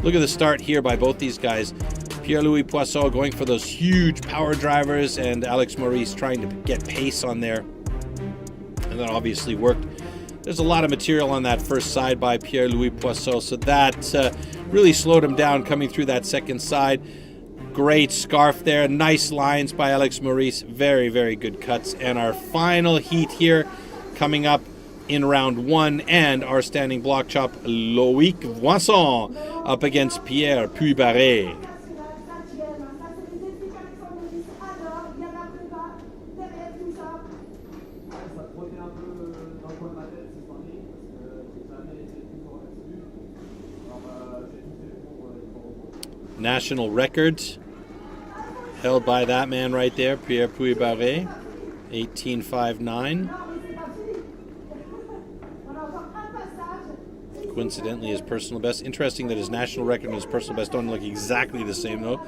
Look at the start here by both these guys. Pierre-Louis Poisson going for those huge power drivers, and Alex Maurice trying to get pace on there, and that obviously worked. There's a lot of material on that first side by Pierre-Louis Poisson, so that really slowed him down coming through that second side. Great scarf there, nice lines by Alex Maurice, very, very good cuts. And our final heat here coming up in round 1, and our standing block chop, Loïc Voisson up against Pierre Puybaret. National records held by that man right there, Pierre Puybaret, 18.59. Coincidentally, his personal best. Interesting that his national record and his personal best don't look exactly the same, though.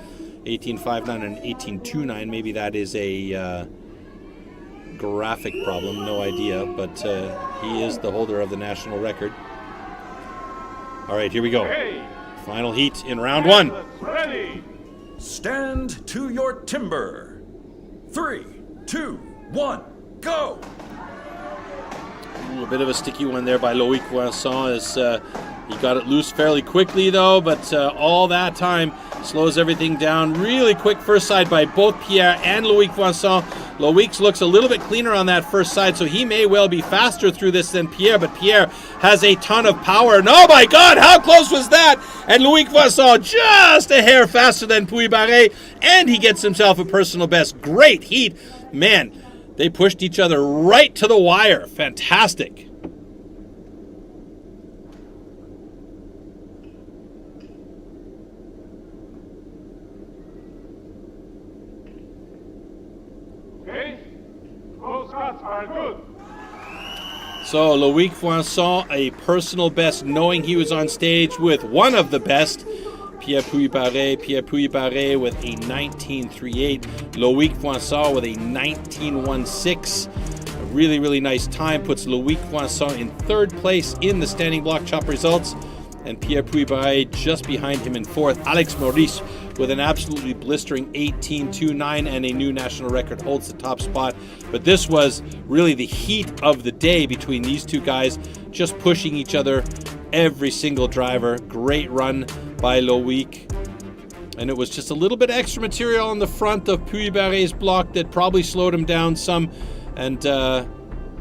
18.59 and 18.29. Maybe that is a graphic problem, no idea, but he is the holder of the national record. All right, here we go. Final heat in round 1. Ready. Stand to your timber. 3, 2, 1, go! A bit of a sticky one there by Loïc Voisson as He got it loose fairly quickly though, but all that time slows everything down. Really quick first side by both Pierre and Loic Voisin. Loic's looks a little bit cleaner on that first side, so he may well be faster through this than Pierre, but Pierre has a ton of power. And oh my God, how close was that? And Loic Voisin just a hair faster than Puybaret, and he gets himself a personal best. Great heat. Man, they pushed each other right to the wire. Fantastic. Okay? Those cuts are good. So Loic Voisin, a personal best, knowing he was on stage with one of the best, Pierre Puybaret. Pierre Puybaret with a 19.38. Loic Voisin with a 19.16. A really, really nice time. Puts Loic Voisin in third place in the standing block chop results. And Pierre Puybaret just behind him in fourth. Alex Maurice with an absolutely blistering 18.29 and a new national record holds the top spot. But this was really the heat of the day between these two guys, just pushing each other every single driver. Great run by Loic. And it was just a little bit extra material on the front of Puybaret's block that probably slowed him down some. And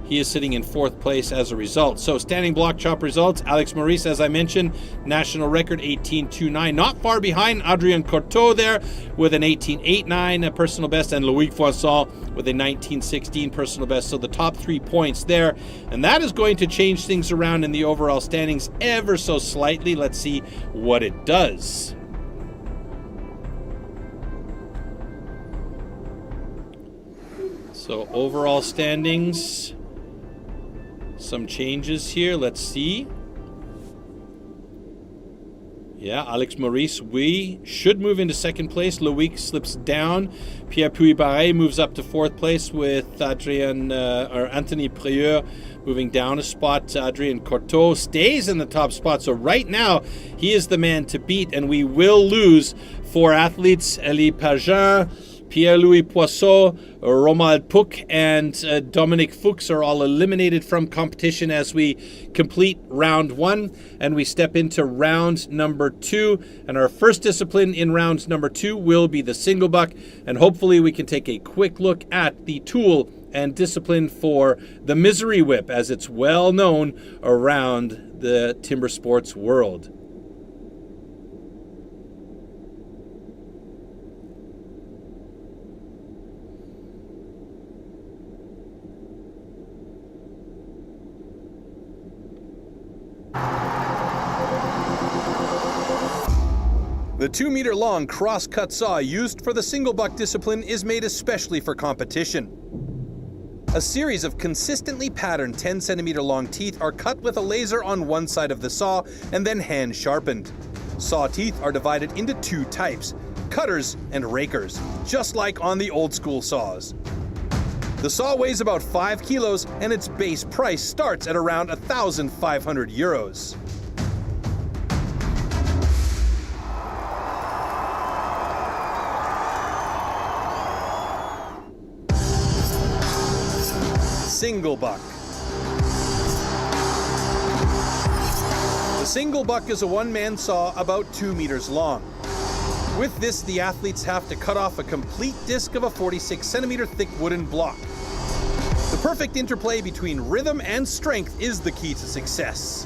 he is sitting in fourth place as a result. So standing block chop results, Alex Maurice, as I mentioned, national record 18.29. Not far behind Adrien Corteau there with an 18.89 personal best, and Loic Voisin with a 19.16 personal best. So the top 3 points there. And that is going to change things around in the overall standings ever so slightly. Let's see what it does. So overall standings, some changes here. Let's see. Yeah, Alex Maurice, we should move into second place. Loic slips down. Pierre Puybaret moves up to fourth place with Anthony Prieur moving down a spot. Adrien Corteau stays in the top spot. So right now, he is the man to beat, and we will lose 4 athletes. Elie Pagin, Pierre-Louis Poisson, Romuald Puck, and Dominic Fuchs are all eliminated from competition as we complete round 1 and we step into round number 2. And our first discipline in round number 2 will be the single buck. And hopefully we can take a quick look at the tool and discipline for the misery whip, as it's well known around the timber sports world. The 2-meter-long cross-cut saw used for the single buck discipline is made especially for competition. A series of consistently patterned 10-centimeter-long teeth are cut with a laser on one side of the saw and then hand-sharpened. Saw teeth are divided into 2 types, cutters and rakers, just like on the old-school saws. The saw weighs about 5 kilos and its base price starts at around 1,500 euros. Single buck. The single buck is a one-man saw about 2 meters long. With this, the athletes have to cut off a complete disc of a 46-centimeter thick wooden block. The perfect interplay between rhythm and strength is the key to success.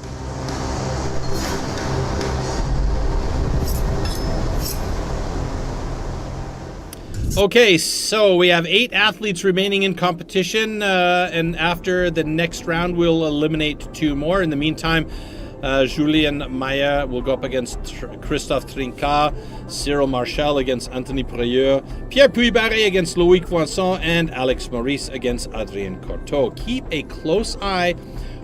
Okay, so we have 8 athletes remaining in competition, and after the next round, we'll eliminate 2 more. In the meantime, Julien Mayer will go up against Christophe Trincard, Cyril Marchal against Anthony Prieur, Pierre Puybaret against Loic Voisin, and Alex Maurice against Adrien Corteau. Keep a close eye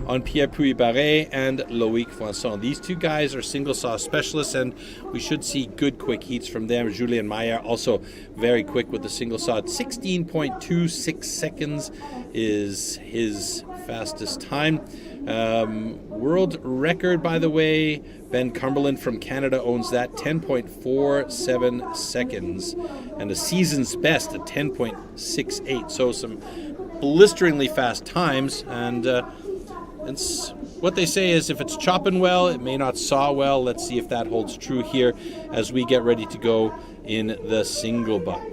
on Pierre Puybaret and Loic Voisin. These 2 guys are single saw specialists, and we should see good quick heats from them. Julien Mayer also very quick with the single saw. 16.26 seconds is his fastest time. World record, by the way, Ben Cumberland from Canada owns that, 10.47 seconds, and a season's best at 10.68. So some blisteringly fast times, and what they say is if it's chopping well, it may not saw well. Let's see if that holds true here as we get ready to go in the single buck.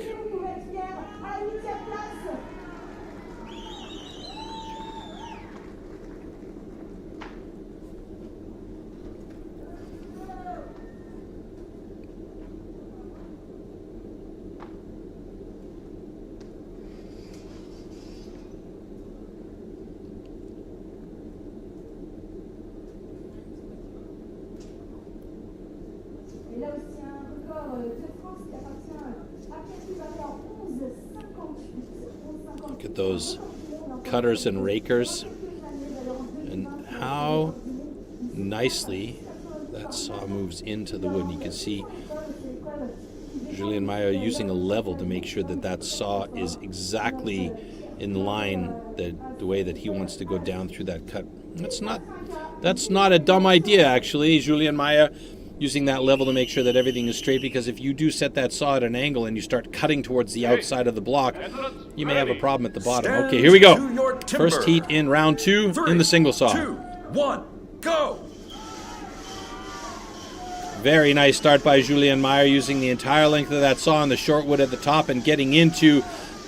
Look at those cutters and rakers and how nicely that saw moves into the wood. And you can see Julien Mayer using a level to make sure that that saw is exactly in line the way that he wants to go down through that cut. That's not a dumb idea, actually. Julien Mayer using that level to make sure that everything is straight, because if you do set that saw at an angle and you start cutting towards the outside of the block, you may have a problem at the bottom. Okay, here we go. First heat in round 2 in the single saw. 2, 1, go! Very nice start by Julien Mayer, using the entire length of that saw on the short wood at the top and getting into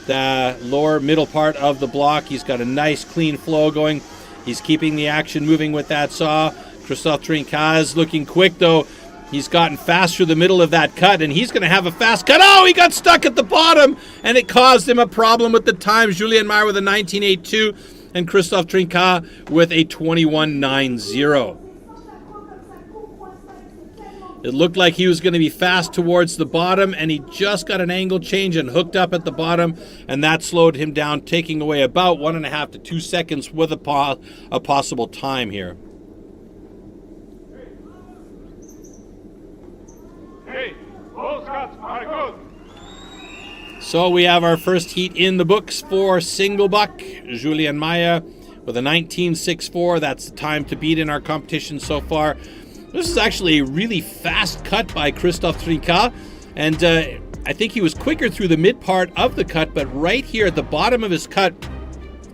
the lower middle part of the block. He's got a nice clean flow going. He's keeping the action moving with that saw. Christophe Trinquant is looking quick, though. He's gotten fast through the middle of that cut, and he's going to have a fast cut. Oh, he got stuck at the bottom, and it caused him a problem with the time. Julien Mayer with a 19.82 and Christophe Trinquant with a 21.90. It looked like he was going to be fast towards the bottom, and he just got an angle change and hooked up at the bottom, and that slowed him down, taking away about 1.5 to 2 seconds with a possible time here. Hey, both cuts are good. So we have our first heat in the books for single buck. Julien Mayer with a 19.64. That's the time to beat in our competition so far. This is actually a really fast cut by Christophe Trinquant, and I think he was quicker through the mid part of the cut, but right here at the bottom of his cut,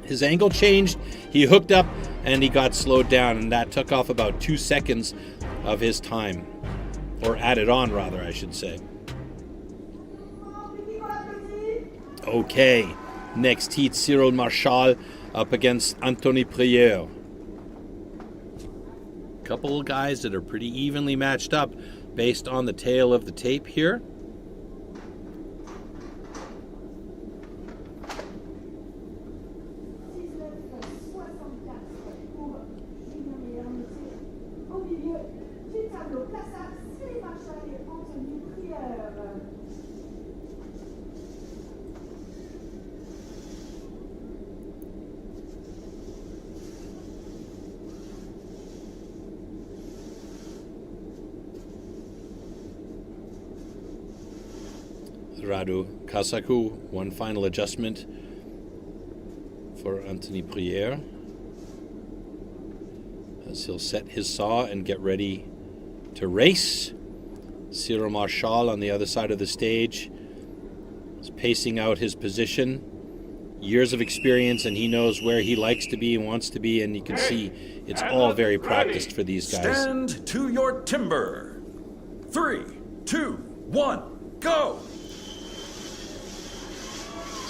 his angle changed, he hooked up, and he got slowed down, and that took off about 2 seconds of his time. Or added on, rather, I should say. Okay, next heat, Cyril Marchal up against Anthony Prieur. Couple of guys that are pretty evenly matched up based on the tail of the tape here. Radu Kasaku, one final adjustment for Anthony Prieur as he'll set his saw and get ready to race. Cyril Marchal on the other side of the stage is pacing out his position. Years of experience, and he knows where he likes to be and wants to be, and you can see it's all very practiced for these guys. Stand to your timber. 3, 2, 1, go!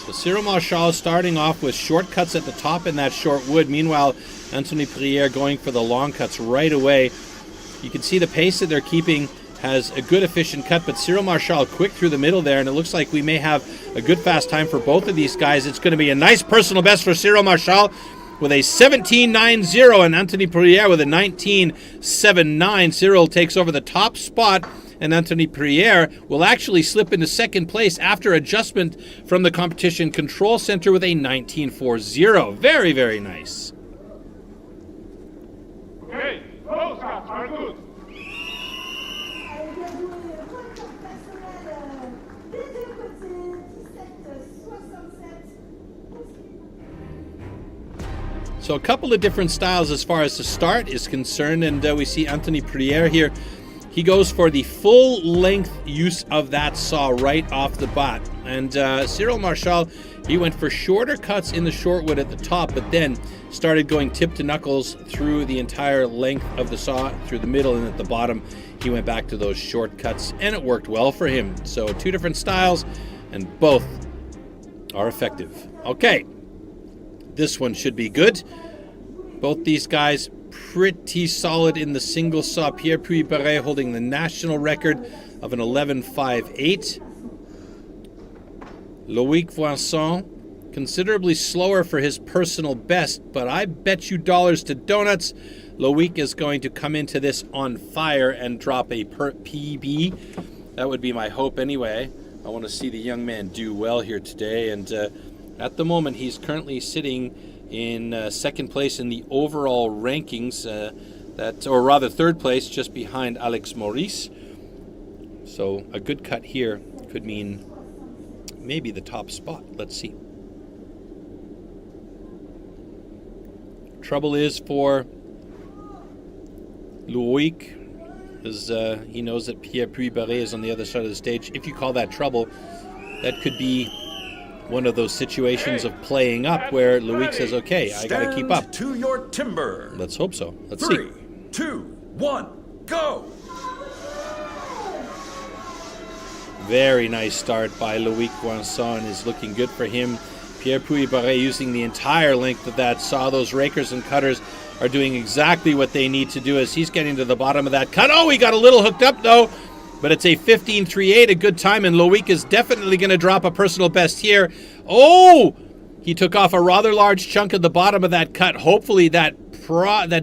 So Cyril Marchal starting off with short cuts at the top in that short wood. Meanwhile, Anthony Prieur going for the long cuts right away. You can see the pace that they're keeping has a good efficient cut, but Cyril Marchal quick through the middle there, and it looks like we may have a good fast time for both of these guys. It's going to be a nice personal best for Cyril Marchal with a 17.90 and Anthony Prieur with a 19.79. Cyril takes over the top spot, and Anthony Prieur will actually slip into second place after adjustment from the Competition Control Center with a 19.40. Very, very nice. Okay, both cuts are good. So a couple of different styles as far as the start is concerned, and we see Anthony Prieur here he goes for the full length use of that saw right off the bat. And Cyril Marchal, he went for shorter cuts in the short wood at the top, but then started going tip to knuckles through the entire length of the saw, through the middle, and at the bottom he went back to those short cuts, and it worked well for him. So 2 different styles, and both are effective. Okay, this one should be good. Both these guys pretty solid in the single saw. Pierre Puybaret holding the national record of an 11.58. Loïc Voisin, considerably slower for his personal best, but I bet you dollars to donuts Loïc is going to come into this on fire and drop a PB. That would be my hope anyway. I want to see the young man do well here today, and at the moment he's currently sitting in second place in the overall rankings, or rather third place, just behind Alex Maurice. So a good cut here could mean maybe the top spot. Let's see. Trouble is for Loïc, as he knows that Pierre Puybaret is on the other side of the stage. If you call that trouble, that could be one of those situations of playing up where Loïc says, okay, I got to keep up. To your timber. Let's hope so. Let's see. 3, 2, 1, go. Very nice start by Loïc Voisin, is looking good for him. Pierre Puybaret using the entire length of that saw. Those rakers and cutters are doing exactly what they need to do as he's getting to the bottom of that cut. Oh, he got a little hooked up though, but it's a 15.38, a good time, and Loïc is definitely going to drop a personal best here. Oh, he took off a rather large chunk at the bottom of that cut. Hopefully that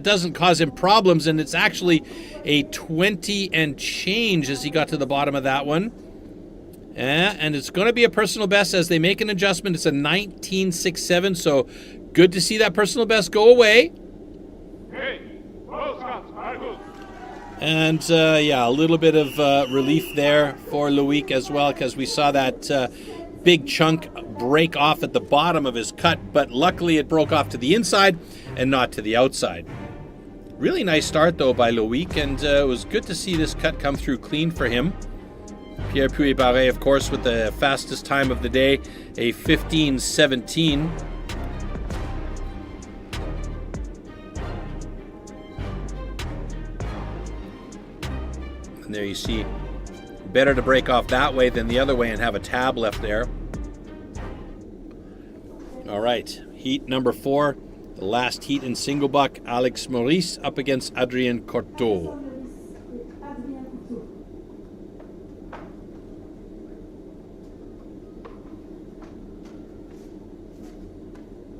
doesn't cause him problems, and it's actually a 20 and change as he got to the bottom of that one. And it's going to be a personal best as they make an adjustment. It's a 19.67, so good to see that personal best go away. And yeah, a little bit of relief there for Loïc as well, because we saw that big chunk break off at the bottom of his cut, but luckily it broke off to the inside and not to the outside. Really nice start though by Loïc, and it was good to see this cut come through clean for him. Pierre Puybaret, of course, with the fastest time of the day, a 15.17. And there you see, better to break off that way than the other way and have a tab left there. All right, heat number 4, the last heat in single buck. Alex Maurice up against Adrien Corteau.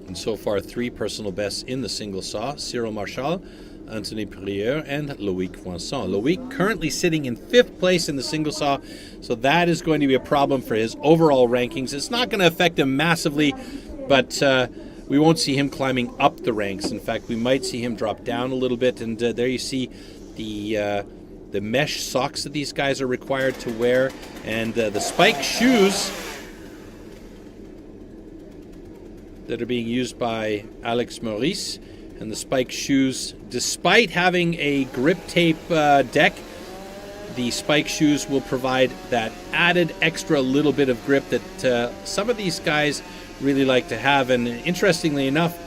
And so far, 3 personal bests in the single saw: Cyril Marchal, Anthony Prieur, and Loïc Voisin. Loïc currently sitting in 5th place in the single saw, so that is going to be a problem for his overall rankings. It's not going to affect him massively, but we won't see him climbing up the ranks. In fact, we might see him drop down a little bit, and there you see the mesh socks that these guys are required to wear, and the spike shoes that are being used by Alex Maurice. And the spike shoes, despite having a grip tape deck, the spike shoes will provide that added extra little bit of grip that some of these guys really like to have. And interestingly enough,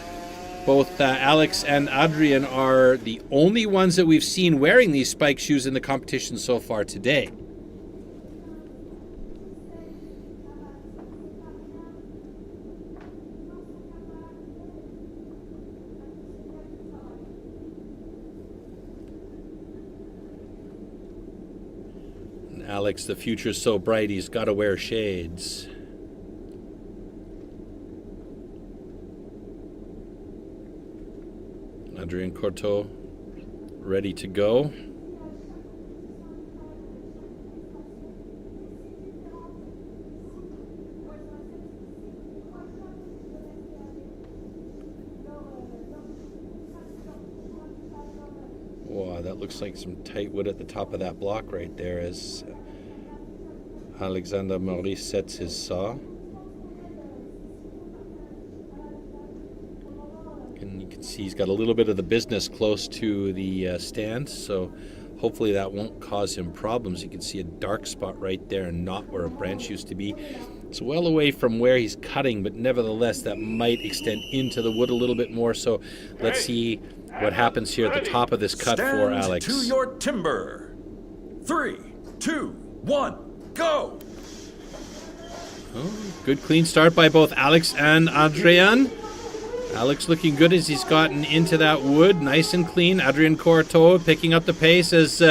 both Alex and Adrien are the only ones that we've seen wearing these spike shoes in the competition so far today. Alex, the future's so bright, he's got to wear shades. Adrien Corteau ready to go. Wow, that looks like some tight wood at the top of that block right there as Alexander Maurice sets his saw. And you can see he's got a little bit of the business close to the stand, so hopefully that won't cause him problems. You can see a dark spot right there and not where a branch used to be. It's well away from where he's cutting, but nevertheless that might extend into the wood a little bit more. So let's see what happens here at the top of this cut for Alex. Stand to your timber. 3, 2, 1, go! Oh, good clean start by both Alex and Adrien. Alex looking good as he's gotten into that wood, nice and clean. Adrien Courteau picking up the pace as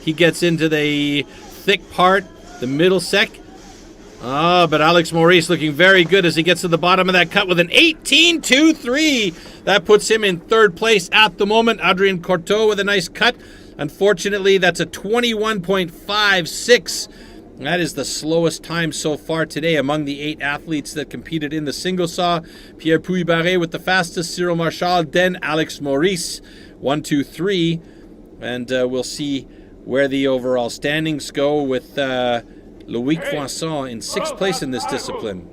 he gets into the thick part, the middle sec. But Alex Maurice looking very good as he gets to the bottom of that cut with an 18.23. That puts him in third place at the moment. Adrien Courteau with a nice cut. Unfortunately, that's a 21.56. That is the slowest time so far today among the 8 athletes that competed in the single saw. Pierre Puybaret with the fastest, Cyril Marchal, then Alex Maurice, 1, 2, 3. And we'll see where the overall standings go with Loïc Voisin in 6th place in this discipline.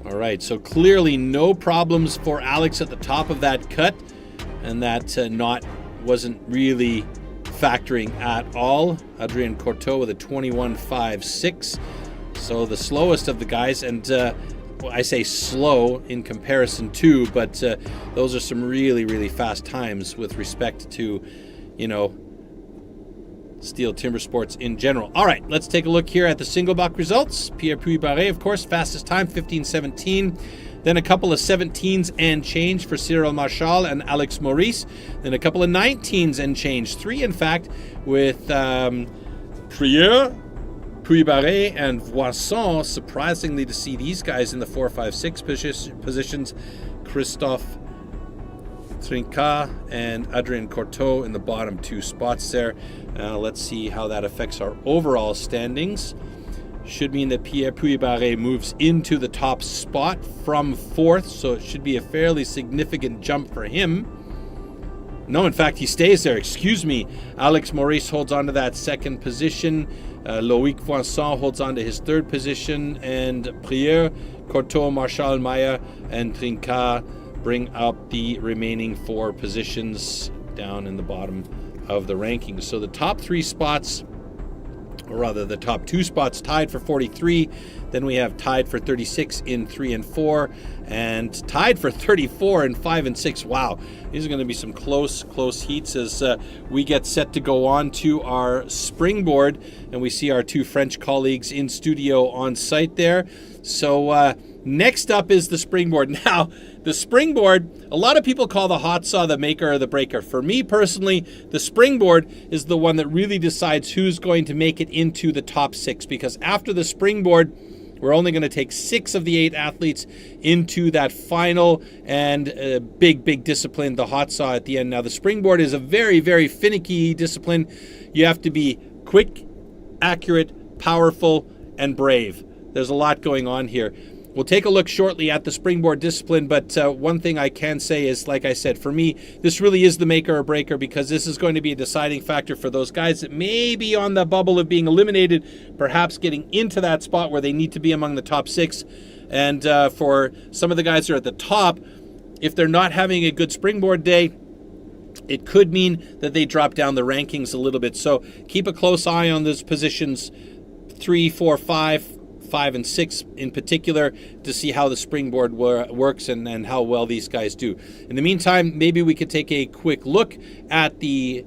All right, so clearly no problems for Alex at the top of that cut, and that wasn't really factoring at all. Adrien Courteau with a 21.56, so the slowest of the guys, and I say slow in comparison to, but those are some really, really fast times with respect to, STIHL Timbersports in general. All right, let's take a look here at the single buck results. Pierre Puybaret, of course, fastest time, 15:17. Then a couple of 17s and change for Cyril Marchal and Alex Maurice. Then a couple of 19s and change. 3, in fact, with Pierre Puybaret and Voisin. Surprisingly to see these guys in the 4, 5, 6 positions. Christophe Trinca and Adrien Courteau in the bottom 2 spots there. Let's see how that affects our overall standings. Should mean that Pierre Puybaret moves into the top spot from 4th, so it should be a fairly significant jump for him. No, in fact, he stays there. Excuse me. Alex Maurice holds on to that 2nd position. Loïc Voisin holds on to his 3rd position. And Pierre, Courteau, Marchal, Maya, and Trinca bring up the remaining 4 positions down in the bottom of the rankings. So the top 3 spots, or rather the top 2 spots, tied for 43. Then we have tied for 36 in 3 and 4, and tied for 34 in 5 and 6. Wow, these are going to be some close heats as we get set to go on to our springboard, and we see our 2 French colleagues in studio on site there. So next up is the springboard. Now, the springboard, a lot of people call the hot saw the maker or the breaker. For me personally, the springboard is the one that really decides who's going to make it into the top 6, because after the springboard, we're only going to take 6 of the 8 athletes into that final and big discipline, the hot saw at the end. Now, the springboard is a very, very finicky discipline. You have to be quick, accurate, powerful, and brave. There's a lot going on here. We'll take a look shortly at the springboard discipline, but one thing I can say is, like I said, for me, this really is the maker or breaker, because this is going to be a deciding factor for those guys that may be on the bubble of being eliminated, perhaps getting into that spot where they need to be among the top 6. And for some of the guys that are at the top, if they're not having a good springboard day, it could mean that they drop down the rankings a little bit. So keep a close eye on those positions 3, 4, 5 and 6 in particular, to see how the springboard works and how well these guys do. In the meantime, maybe we could take a quick look at the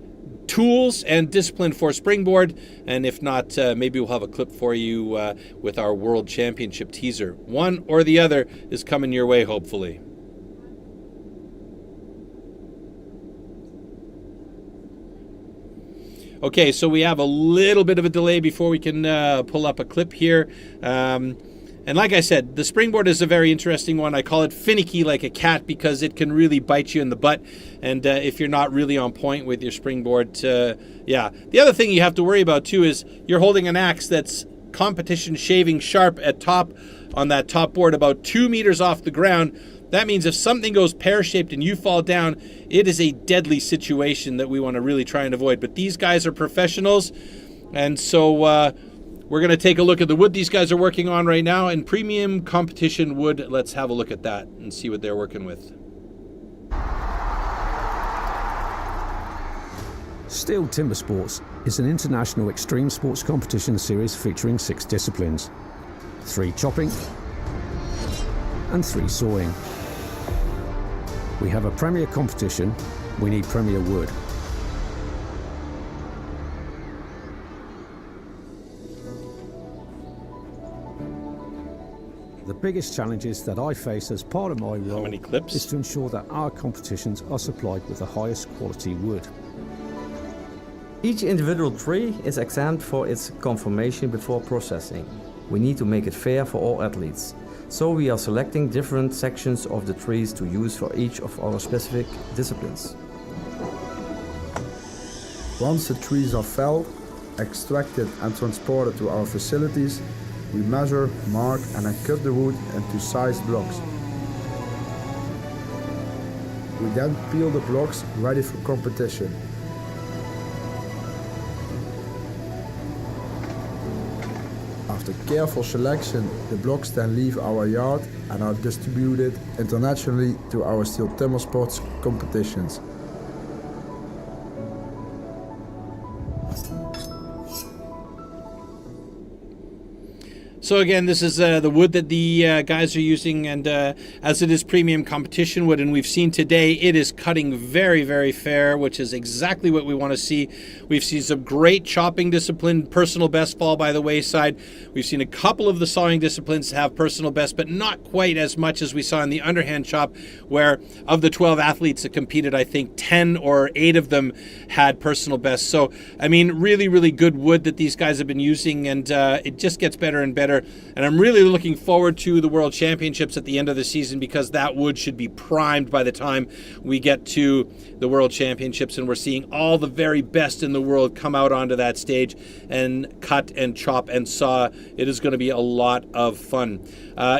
tools and discipline for springboard, and if not, maybe we'll have a clip for you with our World Championship teaser. One or the other is coming your way, hopefully. Okay, so we have a little bit of a delay before we can pull up a clip here. And like I said, the springboard is a very interesting one. I call it finicky like a cat because it can really bite you in the butt. And if you're not really on point with your springboard, yeah. The other thing you have to worry about too is you're holding an axe that's competition shaving sharp at top on that top board about 2 meters off the ground. That means if something goes pear-shaped and you fall down, it is a deadly situation that we want to really try and avoid. But these guys are professionals, and so We're going to take a look at the wood these guys are working on right now, and premium competition wood. Let's have a look at that and see what they're working with. STIHL Timbersports is an international extreme sports competition series featuring 6 disciplines: 3 chopping and 3 sawing. We have a premier competition, we need premier wood. The biggest challenges that I face as part of my role is to ensure that our competitions are supplied with the highest quality wood. Each individual tree is examined for its conformation before processing. We need to make it fair for all athletes. So we are selecting different sections of the trees to use for each of our specific disciplines. Once the trees are felled, extracted and transported to our facilities, we measure, mark and then cut the wood into sized blocks. We then peel the blocks ready for competition. After careful selection, the blocks then leave our yard and are distributed internationally to our STIHL Timbersports competitions. So again, this is the wood that the guys are using, and as it is premium competition wood, and we've seen today, it is cutting very, very fair, which is exactly what we want to see. We've seen some great chopping discipline, personal best fall by the wayside. We've seen a couple of the sawing disciplines have personal best, but not quite as much as we saw in the underhand chop, where of the 12 athletes that competed, I think 10 or 8 of them had personal best. So, I mean, really, really good wood that these guys have been using, and it just gets better and better. And I'm really looking forward to the World Championships at the end of the season, because that wood should be primed by the time we get to the World Championships, and we're seeing all the very best in the world come out onto that stage and cut and chop and saw. It is going to be a lot of fun.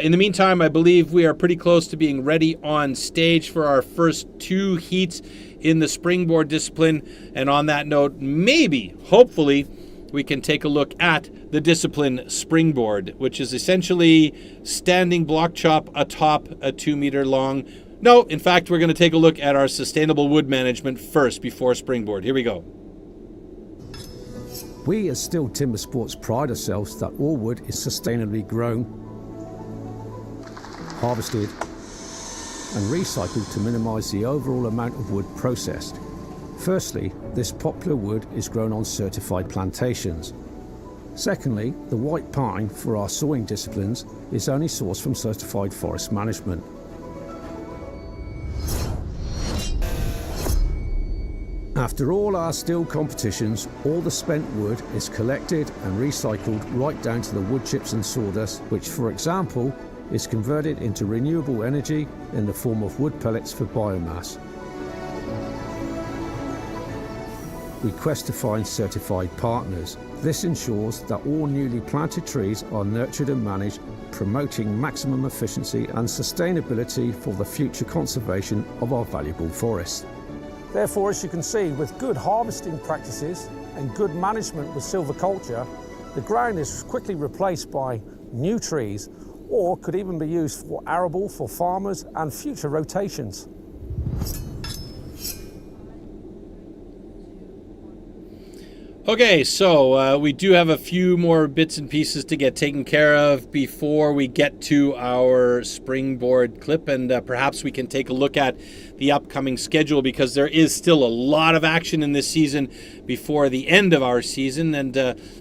In the meantime, I believe we are pretty close to being ready on stage for our first 2 heats in the springboard discipline. And on that note, maybe, hopefully, we can take a look at the discipline springboard, which is essentially standing block chop atop a 2-meter long. No, in fact, we're going to take a look at our sustainable wood management first before springboard. Here we go. We as STIHL Timbersports pride ourselves that all wood is sustainably grown, harvested and recycled to minimise the overall amount of wood processed. Firstly, this poplar wood is grown on certified plantations. Secondly, the white pine for our sawing disciplines is only sourced from certified forest management. After all our STIHL competitions, all the spent wood is collected and recycled right down to the wood chips and sawdust, which, for example, is converted into renewable energy in the form of wood pellets for biomass. We quest to find certified partners. This ensures that all newly planted trees are nurtured and managed, promoting maximum efficiency and sustainability for the future conservation of our valuable forests. Therefore, as you can see, with good harvesting practices and good management with silviculture, the ground is quickly replaced by new trees, or could even be used for arable for farmers and future rotations. Okay, so we do have a few more bits and pieces to get taken care of before we get to our springboard clip, and perhaps we can take a look at the upcoming schedule, because there is still a lot of action in this season before the end of our season, and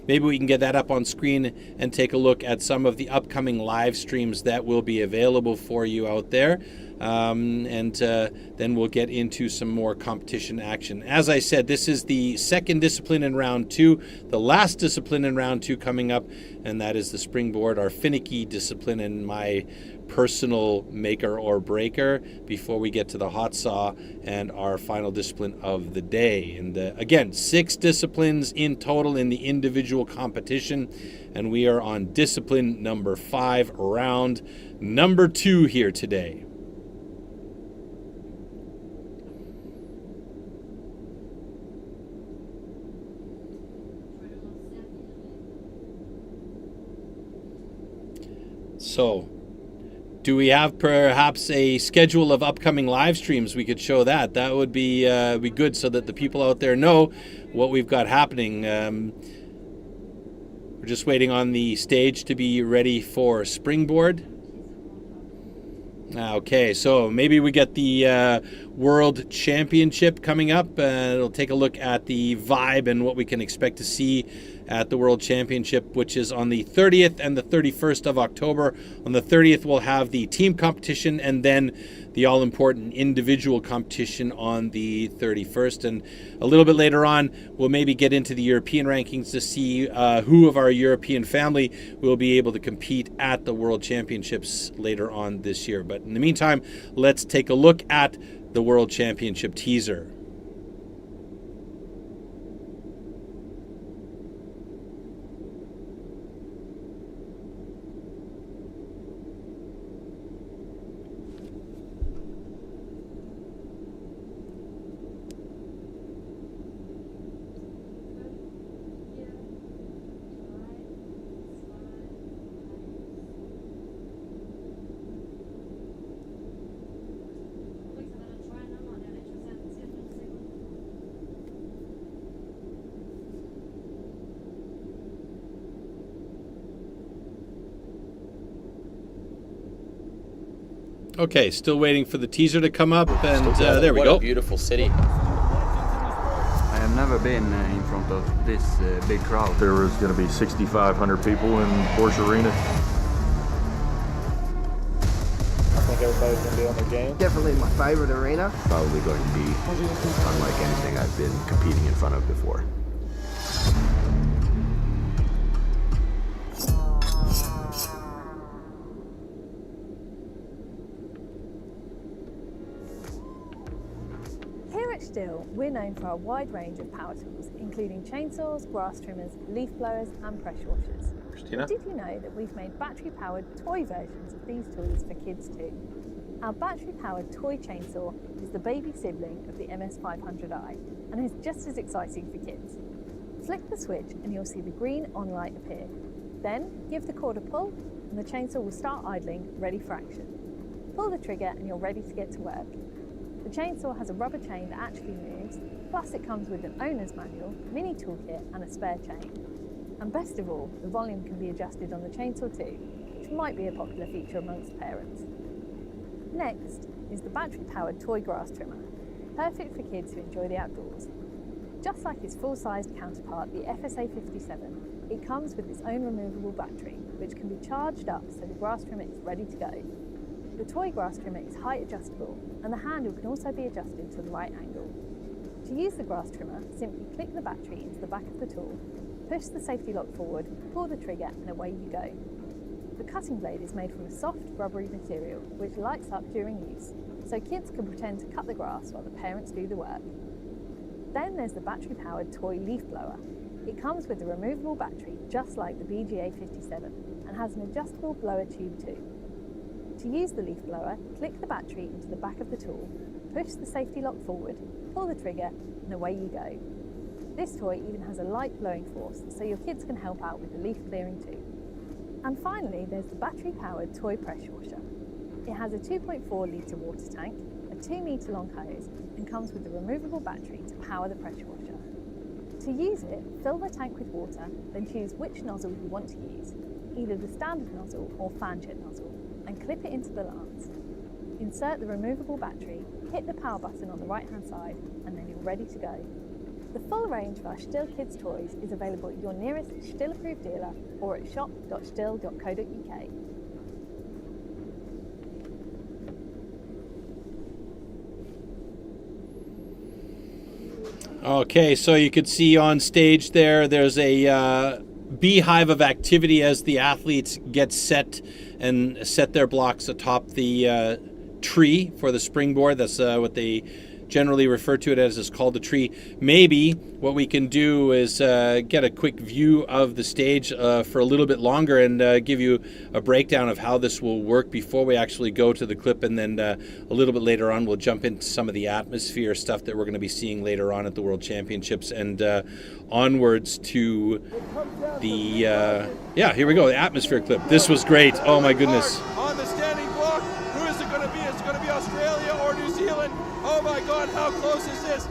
maybe we can get that up on screen and take a look at some of the upcoming live streams that will be available for you out there. Then we'll get into some more competition action. As I said, this is the second discipline in round 2, the last discipline in round 2 coming up, and that is the springboard, our finicky discipline and my personal maker or breaker, before we get to the hot saw and our final discipline of the day. And again, 6 disciplines in total in the individual competition, and we are on discipline number 5, round number 2 here today. So, do we have perhaps a schedule of upcoming live streams? We could show that. That would be good, so that the people out there know what we've got happening. We're just waiting on the stage to be ready for springboard. Okay, so maybe we get the World Championship coming up. It'll take a look at the vibe and what we can expect to see at the World Championship, which is on the 30th and the 31st of October. On the 30th, we'll have the team competition, and then the all-important individual competition on the 31st. And a little bit later on, we'll maybe get into the European rankings to see who of our European family will be able to compete at the World Championships later on this year. But in the meantime, let's take a look at the World Championship teaser. Okay, still waiting for the teaser to come up, and there we go. What a beautiful city. I have never been in front of this big crowd. There was going to be 6,500 people in Porsche Arena. I think everybody's going to be on their game. Definitely my favorite arena. Probably going to be unlike anything I've been competing in front of before. STIHL, we're known for our wide range of power tools, including chainsaws, grass trimmers, leaf blowers and pressure washers. Christina? Did you know that we've made battery-powered toy versions of these tools for kids too? Our battery-powered toy chainsaw is the baby sibling of the MS500i and is just as exciting for kids. Flick the switch and you'll see the green on light appear. Then give the cord a pull and the chainsaw will start idling, ready for action. Pull the trigger and you're ready to get to work. The chainsaw has a rubber chain that actually moves, plus it comes with an owner's manual, mini toolkit and a spare chain. And best of all, the volume can be adjusted on the chainsaw too, which might be a popular feature amongst parents. Next is the battery-powered toy grass trimmer, perfect for kids who enjoy the outdoors. Just like its full-sized counterpart, the FSA57, it comes with its own removable battery, which can be charged up so the grass trimmer is ready to go. The toy grass trimmer is height adjustable, and the handle can also be adjusted to the right angle. To use the grass trimmer, simply click the battery into the back of the tool, push the safety lock forward, pull the trigger and away you go. The cutting blade is made from a soft, rubbery material which lights up during use, so kids can pretend to cut the grass while the parents do the work. Then there's the battery-powered toy leaf blower. It comes with a removable battery just like the BGA57 and has an adjustable blower tube too. To use the leaf blower, click the battery into the back of the tool, push the safety lock forward, pull the trigger and away you go. This toy even has a light blowing force so your kids can help out with the leaf clearing too. And finally, there's the battery-powered toy pressure washer. It has a 2.4 litre water tank, a 2 metre long hose and comes with a removable battery to power the pressure washer. To use it, fill the tank with water, then choose which nozzle you want to use, either the standard nozzle or fan jet nozzle, and clip it into the lance. Insert the removable battery, hit the power button on the right hand side and then you're ready to go. The full range of our STIHL Kids toys is available at your nearest STIHL approved dealer or at shop.stihl.co.uk. Okay, so you could see on stage there's a beehive of activity as the athletes get set and set their blocks atop the tree for the springboard. That's what they generally refer to it as is called the tree. Maybe what we can do is get a quick view of the stage for a little bit longer and give you a breakdown of how this will work before we actually go to the clip, and then a little bit later on we'll jump into some of the atmosphere stuff that we're going to be seeing later on at the World Championships, and onwards to the here we go, the atmosphere clip. This was great. Oh my goodness. On the standing block, who is it going to be? Is it going to be Australia or New Zealand? Oh my God, how close is this?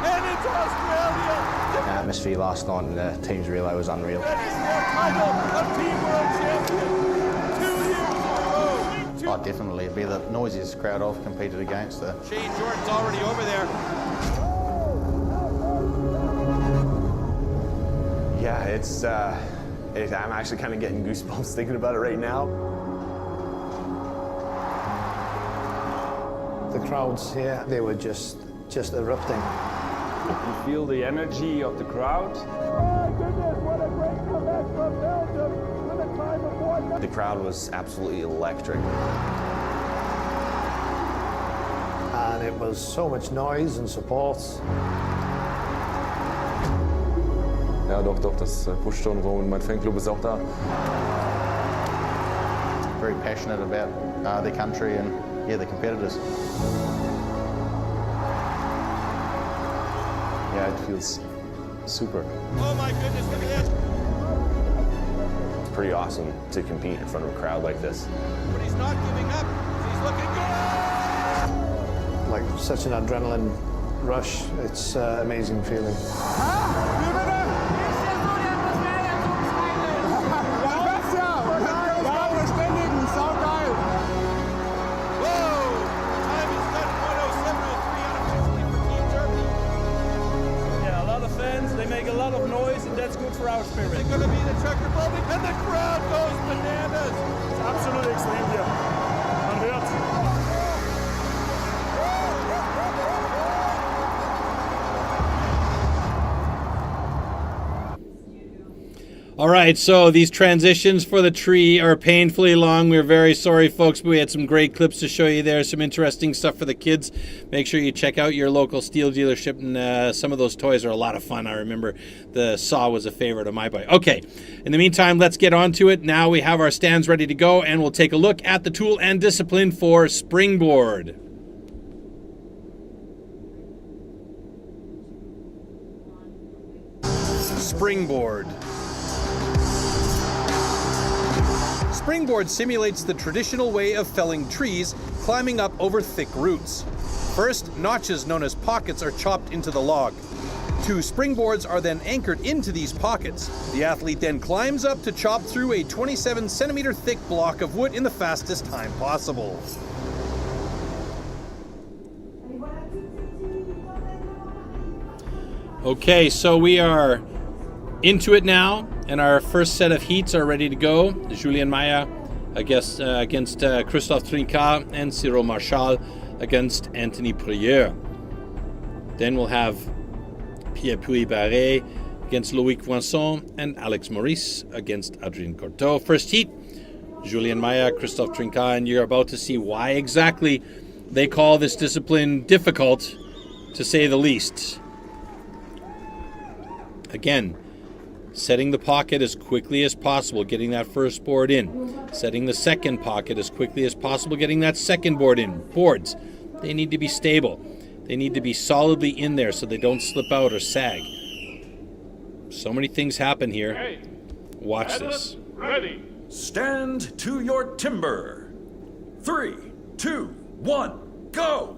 And it's Australia! The atmosphere last night in the team's relay was unreal. That is their title of Team World Champion 2 years in a row. Oh, definitely. It'd be the noisiest crowd I've competed against. Shane Jordan's already over there. Yeah, I'm actually kind of getting goosebumps thinking about it right now. The crowds here, they were just erupting. You feel the energy of the crowd. Oh my goodness, what a great comeback from Belgium with a time of 1. The crowd was absolutely electric. And it was so much noise and support. Ja, doch, das pusht schon rum. Mein Fanclub ist auch da. Very passionate about their country and, the competitors. Yeah, it feels super. Oh my goodness, look at this. It's pretty awesome to compete in front of a crowd like this. But he's not giving up. He's looking good. Like such an adrenaline rush. It's an amazing feeling. Make a lot of noise, and that's good for our spirit. It's going to be the Czech Republic, and the crowd goes bananas. It's absolutely extreme here. Man hört. All right, so these transitions for the tree are painfully long. We're very sorry, folks, but we had some great clips to show you there, some interesting stuff for the kids. Make sure you check out your local STIHL dealership, and some of those toys are a lot of fun. I remember the saw was a favorite of my bike. Okay, in the meantime, let's get on to it. Now we have our stands ready to go, and we'll take a look at the tool and discipline for springboard. Springboard. Springboard simulates the traditional way of felling trees, climbing up over thick roots. First, notches known as pockets are chopped into the log. 2 springboards are then anchored into these pockets. The athlete then climbs up to chop through a 27 centimeter thick block of wood in the fastest time possible. Okay, so we are into it now, and our first set of heats are ready to go. Julien Mayer against Christophe Trinquart, and Cyril Marchal against Anthony Prieur. Then we'll have Pierre Puybaret against Loïc Voinson, and Alex Maurice against Adrien Corteau. First heat, Julien Mayer, Christophe Trinquart, and you're about to see why exactly they call this discipline difficult, to say the least. Again, setting the pocket as quickly as possible, getting that first board in. Setting the second pocket as quickly as possible, getting that second board in. Boards, they need to be stable. They need to be solidly in there so they don't slip out or sag. So many things happen here. Watch this. Ready. Stand to your timber. 3, 2, 1, go!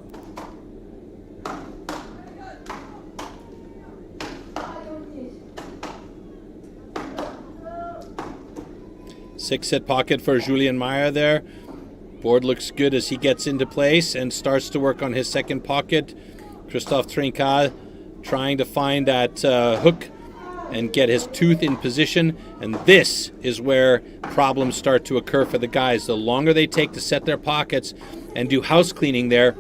Six set pocket for Julien Mayer there. Board looks good as he gets into place and starts to work on his second pocket. Christophe Trinquart trying to find that hook and get his tooth in position. And this is where problems start to occur for the guys. The longer they take to set their pockets and do house cleaning there,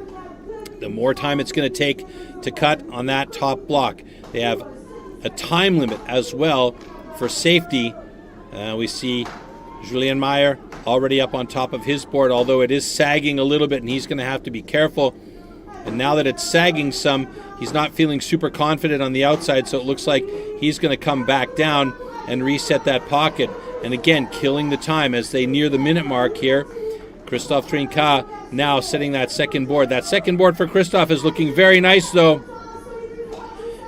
the more time it's going to take to cut on that top block. They have a time limit as well for safety. We see Julien Mayer already up on top of his board, although it is sagging a little bit, and he's going to have to be careful. And now that it's sagging some, he's not feeling super confident on the outside, so it looks like he's going to come back down and reset that pocket. And again, killing the time as they near the minute mark here. Christophe Trinquant now setting that second board. That second board for Christophe is looking very nice, though.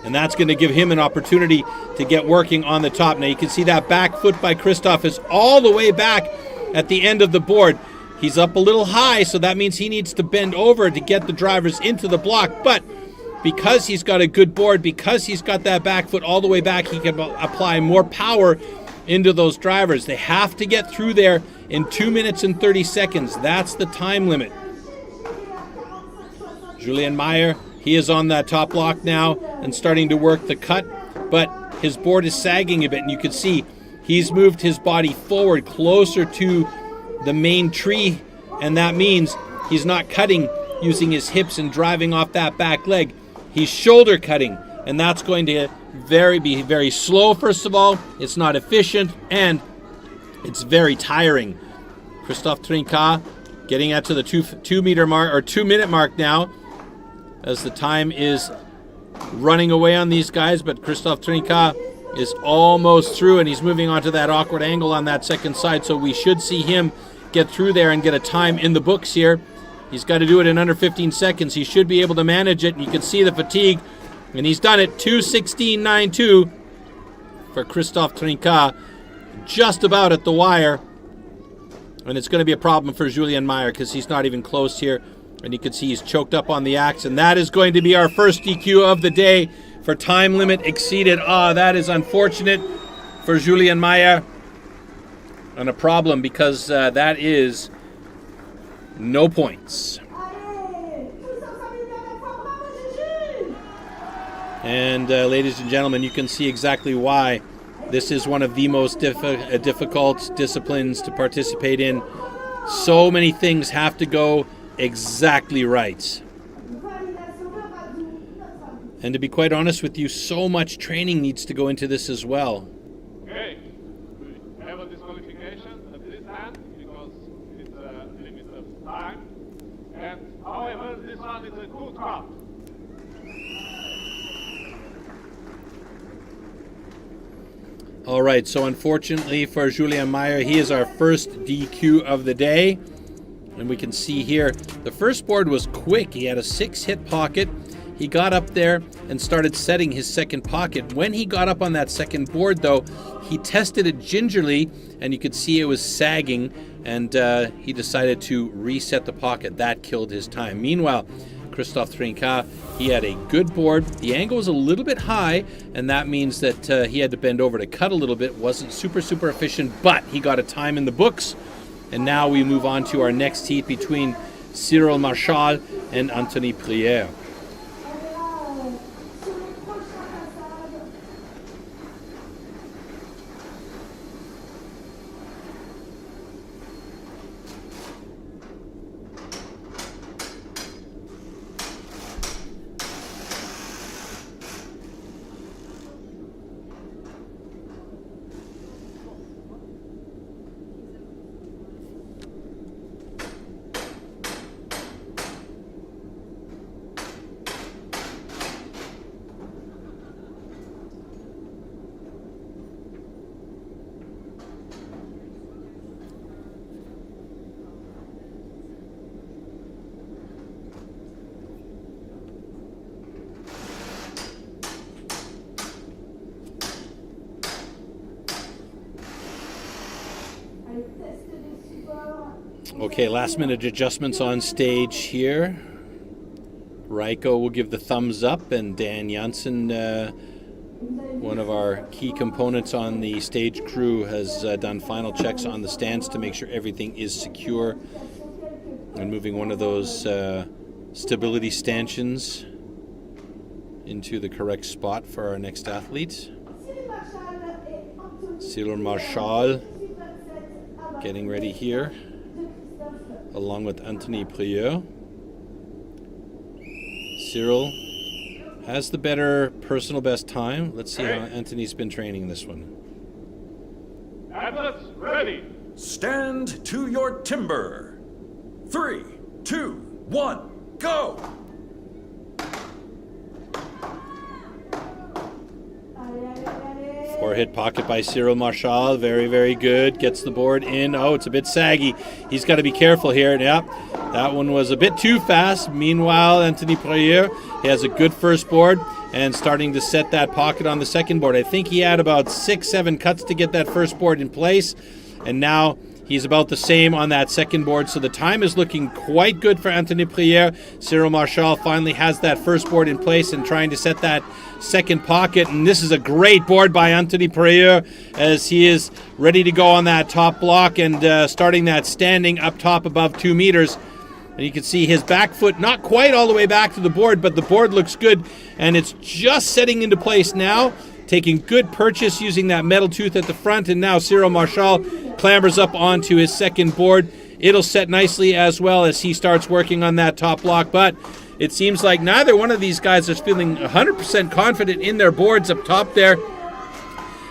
And that's going to give him an opportunity to get working on the top. Now you can see that back foot by Christophe is all the way back at the end of the board. He's up a little high, so that means he needs to bend over to get the drivers into the block. But because he's got a good board, because he's got that back foot all the way back, he can apply more power into those drivers. They have to get through there in 2 minutes and 30 seconds. That's the time limit. Julien Meyer, he is on that top block now and starting to work the cut, but his board is sagging a bit, and you can see he's moved his body forward closer to the main tree, and that means he's not cutting using his hips and driving off that back leg. He's shoulder cutting, and that's going to be very slow. First of all, it's not efficient, and it's very tiring. Christophe Trinquant getting out to the 2 minute mark now, as the time is running away on these guys, but Christophe Trinquant is almost through, and he's moving onto that awkward angle on that second side, so we should see him get through there and get a time in the books here. He's got to do it in under 15 seconds. He should be able to manage it, and you can see the fatigue, and he's done it. 2:16.92 for Christophe Trinquant, just about at the wire, and it's going to be a problem for Julien Meyer because he's not even close here, and you can see he's choked up on the axe, and that is going to be our first DQ of the day for time limit exceeded. That is unfortunate for Julien Meyer, and a problem because that is no points. And ladies and gentlemen, you can see exactly why this is one of the most difficult disciplines to participate in. So many things have to go exactly right. And to be quite honest with you, so much training needs to go into this as well. Okay, we have a disqualification at this hand because it's a limit of time. And however, this one is a good cut. All right, so unfortunately for Julien Meyer, he is our first DQ of the day. And we can see here, the first board was quick. He had a 6-hit pocket. He got up there and started setting his second pocket. When he got up on that second board, though, he tested it gingerly, and you could see it was sagging, and he decided to reset the pocket. That killed his time. Meanwhile, Christophe Trinquant, he had a good board. The angle was a little bit high, and that means that he had to bend over to cut a little bit. Wasn't super efficient, but he got a time in the books. And now we move on to our next heat between Cyril Marchal and Anthony Prieur. Okay, last minute adjustments on stage here. Raiko will give the thumbs up, and Dan Janssen, one of our key components on the stage crew, has done final checks on the stands to make sure everything is secure, and moving one of those stability stanchions into the correct spot for our next athlete. Cyril Marchal getting ready here, along with Anthony Prieur. Cyril has the better personal best time. Let's see how Anthony's been training this one. Athletes ready. Stand to your timber. 3, 2, 1, go! Four-hit pocket by Cyril Marchal. Very, very good. Gets the board in. Oh, it's a bit saggy. He's got to be careful here. Yep. That one was a bit too fast. Meanwhile, Anthony Prieur, he has a good first board and starting to set that pocket on the second board. I think he had about 6-7 cuts to get that first board in place. And now he's about the same on that second board. So the time is looking quite good for Anthony Prieur. Cyril Marchal finally has that first board in place and trying to set that second pocket. And this is a great board by Anthony Prieur as he is ready to go on that top block and starting that standing up top above 2 meters. And you can see his back foot not quite all the way back to the board, but the board looks good. And it's just setting into place now. Taking good purchase using that metal tooth at the front. And now Cyril Marchal clambers up onto his second board. It'll set nicely as well as he starts working on that top block. But it seems like neither one of these guys is feeling 100% confident in their boards up top there,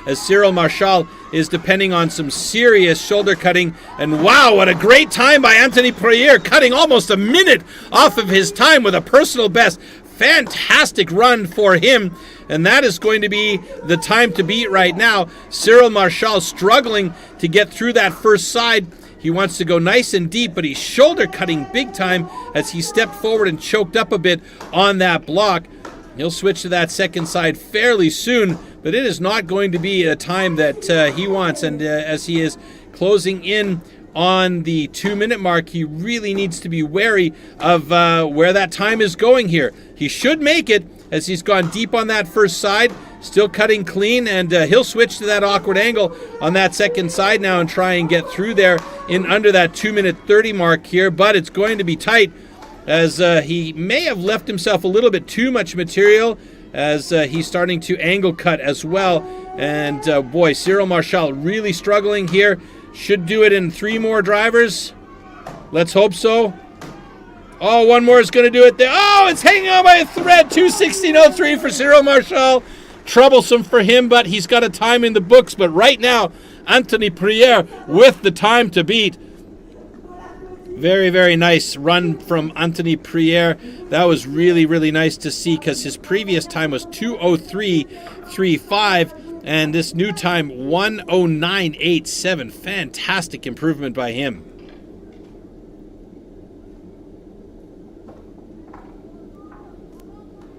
as Cyril Marchal is depending on some serious shoulder cutting. And wow, what a great time by Anthony Prieur, cutting almost a minute off of his time with a personal best. Fantastic run for him, and that is going to be the time to beat right now. Cyril Marchal struggling to get through that first side. He wants to go nice and deep, but he's shoulder cutting big time as he stepped forward and choked up a bit on that block. He'll switch to that second side fairly soon, but it is not going to be a time that he wants. And as he is closing in on the 2-minute mark, he really needs to be wary of where that time is going here. He should make it as he's gone deep on that first side, still cutting clean, and he'll switch to that awkward angle on that second side now and try and get through there in under that 2-minute 30 mark here, but it's going to be tight as he may have left himself a little bit too much material as he's starting to angle cut as well. And boy, Cyril Marchal really struggling here. Should do it in 3 more drivers. Let's hope so. Oh, one more is going to do it there. Oh, it's hanging on by a thread. 2:16.03 for Cyril Marchal. Troublesome for him, but he's got a time in the books. But right now, Anthony Prieur with the time to beat. Very, very nice run from Anthony Prieur. That was really, really nice to see because his previous time was 2:03.35. And this new time, 1:09.87. Fantastic improvement by him.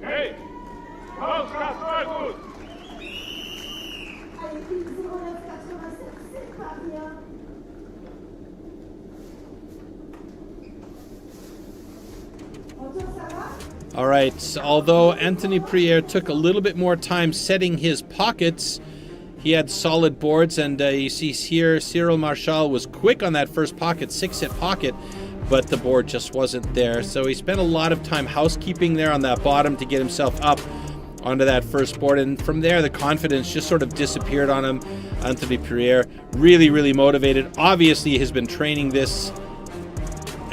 Hey! Close, very good! All right, although Anthony Prieur took a little bit more time setting his pockets, he had solid boards, and you see here Cyril Marchal was quick on that first pocket, 6-hit pocket, but the board just wasn't there. So he spent a lot of time housekeeping there on that bottom to get himself up onto that first board, and from there the confidence just sort of disappeared on him. Anthony Prieur really, really motivated. Obviously he has been training this,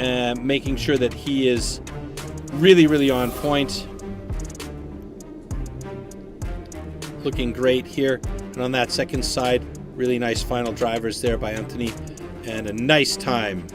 making sure that he is really, really on point. Looking great here. And on that second side, really nice final drivers there by Anthony. And a nice time.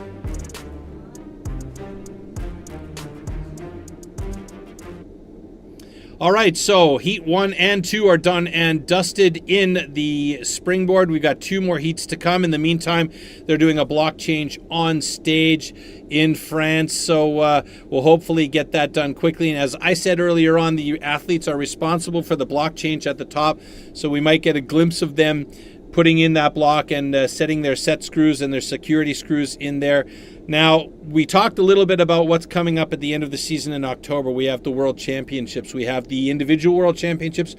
All right, so heat 1 and 2 are done and dusted in the springboard. We've got 2 more heats to come. In the meantime, they're doing a block change on stage in France. So we'll hopefully get that done quickly. And as I said earlier on, the athletes are responsible for the block change at the top. So we might get a glimpse of them putting in that block and setting their set screws and their security screws in there. Now, we talked a little bit about what's coming up at the end of the season in October. We have the World Championships. We have the individual World Championships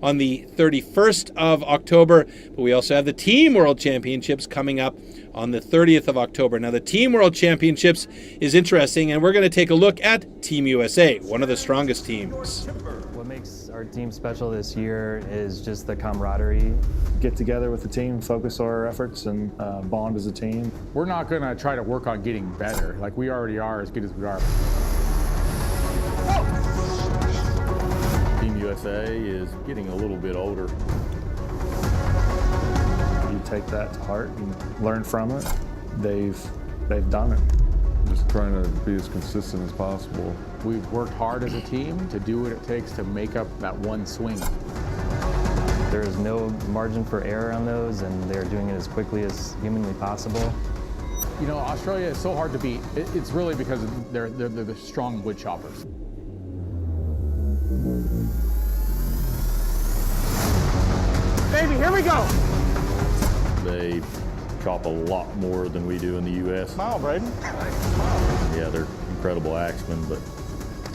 on the 31st of October, but we also have the Team World Championships coming up on the 30th of October. Now, the Team World Championships is interesting, and we're going to take a look at Team USA, one of the strongest teams. What makes our team special this year is just the camaraderie. Get together with the team, focus our efforts, and bond as a team. We're not going to try to work on getting better. Like, we already are as good as we are. Team USA is getting a little bit older. You take that to heart and learn from it, they've done it. Just trying to be as consistent as possible. We've worked hard as a team to do what it takes to make up that one swing. There's no margin for error on those, and they're doing it as quickly as humanly possible. You know, Australia is so hard to beat. It's really because they're the strong wood choppers. Baby, here we go. They chop a lot more than we do in the U.S. Smile, Braden. Yeah, they're incredible axemen, but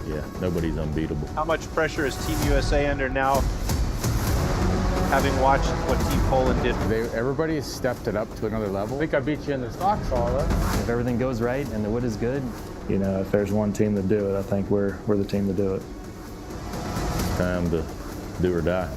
yeah, nobody's unbeatable. How much pressure is Team USA under now, having watched what Team Poland did? Everybody has stepped it up to another level. I think I beat you in the stock saw, though. If everything goes right and the wood is good, You know, if there's one team to do it, I think we're the team to do it. It's time to do or die.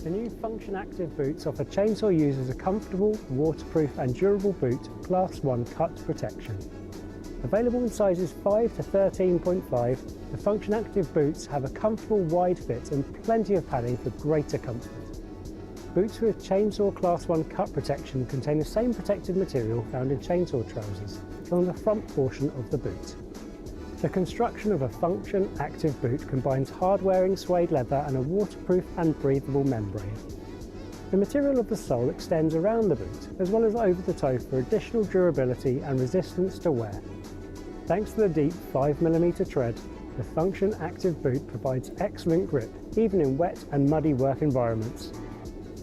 The new Function Active boots offer chainsaw users a comfortable, waterproof and durable boot, Class 1 cut protection. Available in sizes 5 to 13.5, the Function Active boots have a comfortable wide fit and plenty of padding for greater comfort. Boots with Chainsaw Class 1 cut protection contain the same protective material found in chainsaw trousers on the front portion of the boot. The construction of a Function Active boot combines hard-wearing suede leather and a waterproof and breathable membrane. The material of the sole extends around the boot, as well as over the toe for additional durability and resistance to wear. Thanks to the deep 5mm tread, the Function Active boot provides excellent grip, even in wet and muddy work environments.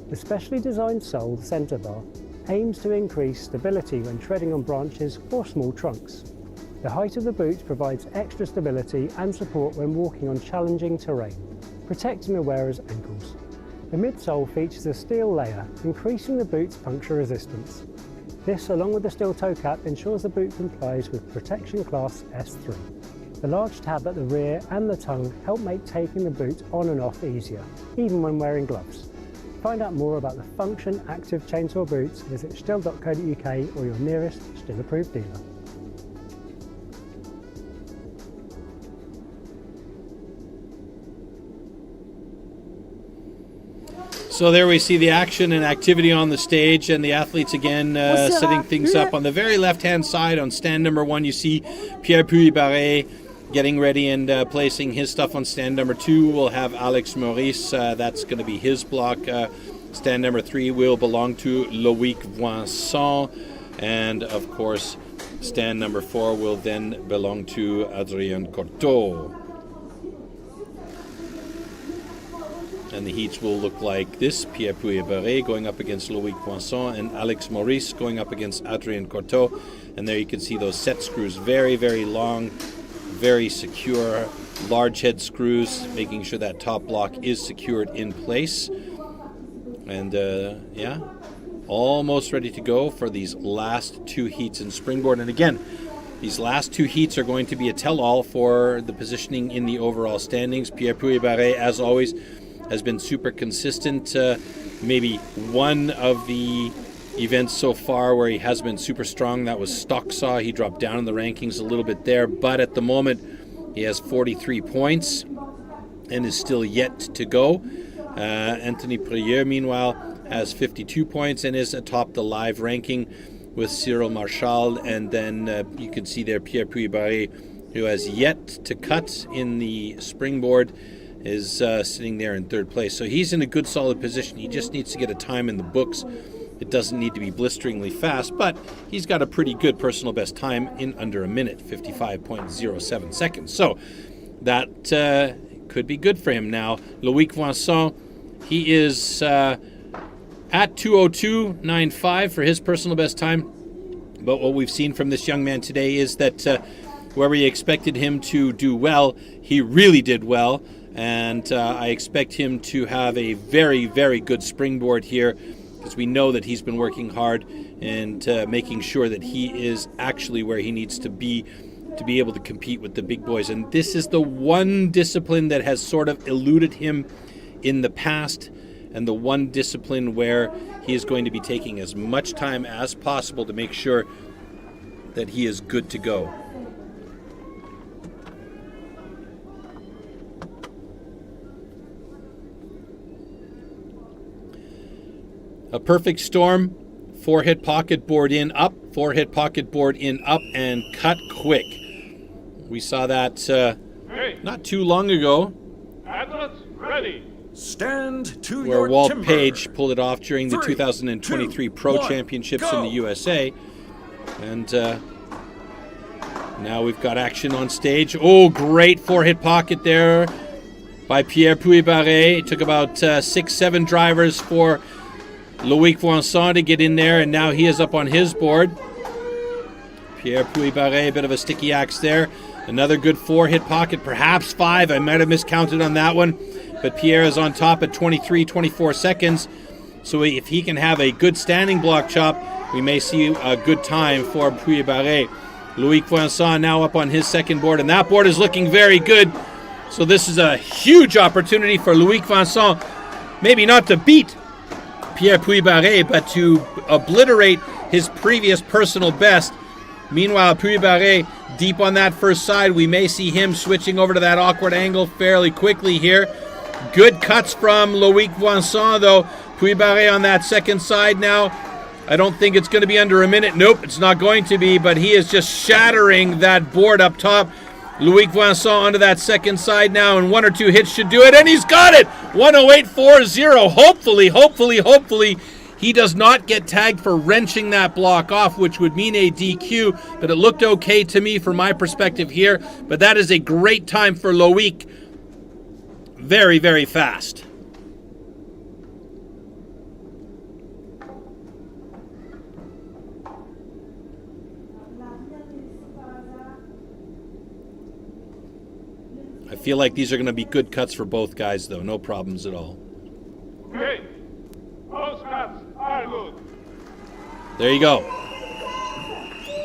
The specially designed sole centre bar aims to increase stability when treading on branches or small trunks. The height of the boot provides extra stability and support when walking on challenging terrain, protecting the wearer's ankles. The midsole features a steel layer, increasing the boot's puncture resistance. This, along with the steel toe cap, ensures the boot complies with Protection Class S3. The large tab at the rear and the tongue help make taking the boot on and off easier, even when wearing gloves. Find out more about the Function Active chainsaw boots, visit stihl.co.uk or your nearest STIHL approved dealer. So there we see the action and activity on the stage, and the athletes again setting things up. On the very left-hand side, on stand number 1, you see Pierre Puybaret getting ready and placing his stuff on stand number 2. We'll have Alex Maurice. That's going to be his block. Stand number 3 will belong to Loïc Voisin. And, of course, stand number 4 will then belong to Adrien Cortot. And the heats will look like this: Pierre Puybaret going up against Loïc Voisin and Alex Maurice going up against Adrien Cortot. And there you can see those set screws, very, very long, very secure, large head screws, making sure that top block is secured in place. And yeah, almost ready to go for these last 2 heats in springboard. And again, these last 2 heats are going to be a tell-all for the positioning in the overall standings. Pierre Puybaret, as always, has been super consistent. Maybe one of the events so far where he has been super strong, that was stock saw. He dropped down in the rankings a little bit there, but at the moment he has 43 points and is still yet to go. Anthony Prieur, meanwhile, has 52 points and is atop the live ranking with Cyril Marchal. And then you can see there Pierre Puybaret, who has yet to cut in the springboard, is sitting there in 3rd place. So he's in a good, solid position. He just needs to get a time in the books. It doesn't need to be blisteringly fast, but he's got a pretty good personal best time in under a minute, 55.07 seconds. So that could be good for him now. Loïc Voisin, he is at 2:02.95 for his personal best time. But what we've seen from this young man today is that where we expected him to do well, he really did well. And I expect him to have a very, very good springboard here, because we know that he's been working hard and making sure that he is actually where he needs to be able to compete with the big boys. And this is the one discipline that has sort of eluded him in the past, and the one discipline where he is going to be taking as much time as possible to make sure that he is good to go. A perfect storm. 4-hit pocket board in, up. 4-hit pocket board in, up, and cut quick. We saw that not too long ago. Athletes ready. Stand to where your Walt timber. Page pulled it off during the 3, 2023 2, Pro 1, Championships go. in the USA. And now we've got action on stage. Oh, great 4-hit pocket there by Pierre Puybaret. It took about 6-7 drivers for Loïc Voisin to get in there, and now he is up on his board. Pierre Puybaret, a bit of a sticky axe there. Another good 4-hit pocket, perhaps 5. I might have miscounted on that one. But Pierre is on top at 24 seconds. So if he can have a good standing block chop, we may see a good time for Puybaret. Loïc Voisin now up on his second board, and that board is looking very good. So this is a huge opportunity for Loïc Voisin, maybe not to beat Pierre Puybaret, but to obliterate his previous personal best. Meanwhile, Puybaret deep on that first side. We may see him switching over to that awkward angle fairly quickly here. Good cuts from Loïc Voisin, though. Puybaret on that second side now. I don't think it's going to be under a minute. Nope, it's not going to be, but he is just shattering that board up top. Loïc Voisin onto that second side now, and 1 or 2 hits should do it, and he's got it! 108.40. Hopefully, he does not get tagged for wrenching that block off, which would mean a DQ, but it looked okay to me from my perspective here. But that is a great time for Loïc. Very, very fast. I feel like these are going to be good cuts for both guys, though. No problems at all. Okay. Both cuts are good. There you go.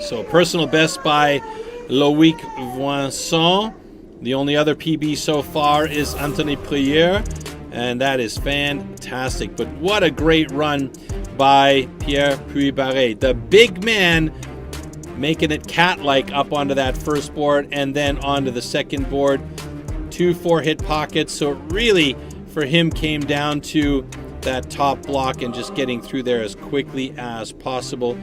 So personal best by Loïc Voisin. The only other PB so far is Anthony Prieur, and that is fantastic. But what a great run by Pierre Puybaret. The big man making it cat-like up onto that first board and then onto the second board. 2 4-hit pockets, so it really for him came down to that top block and just getting through there as quickly as possible.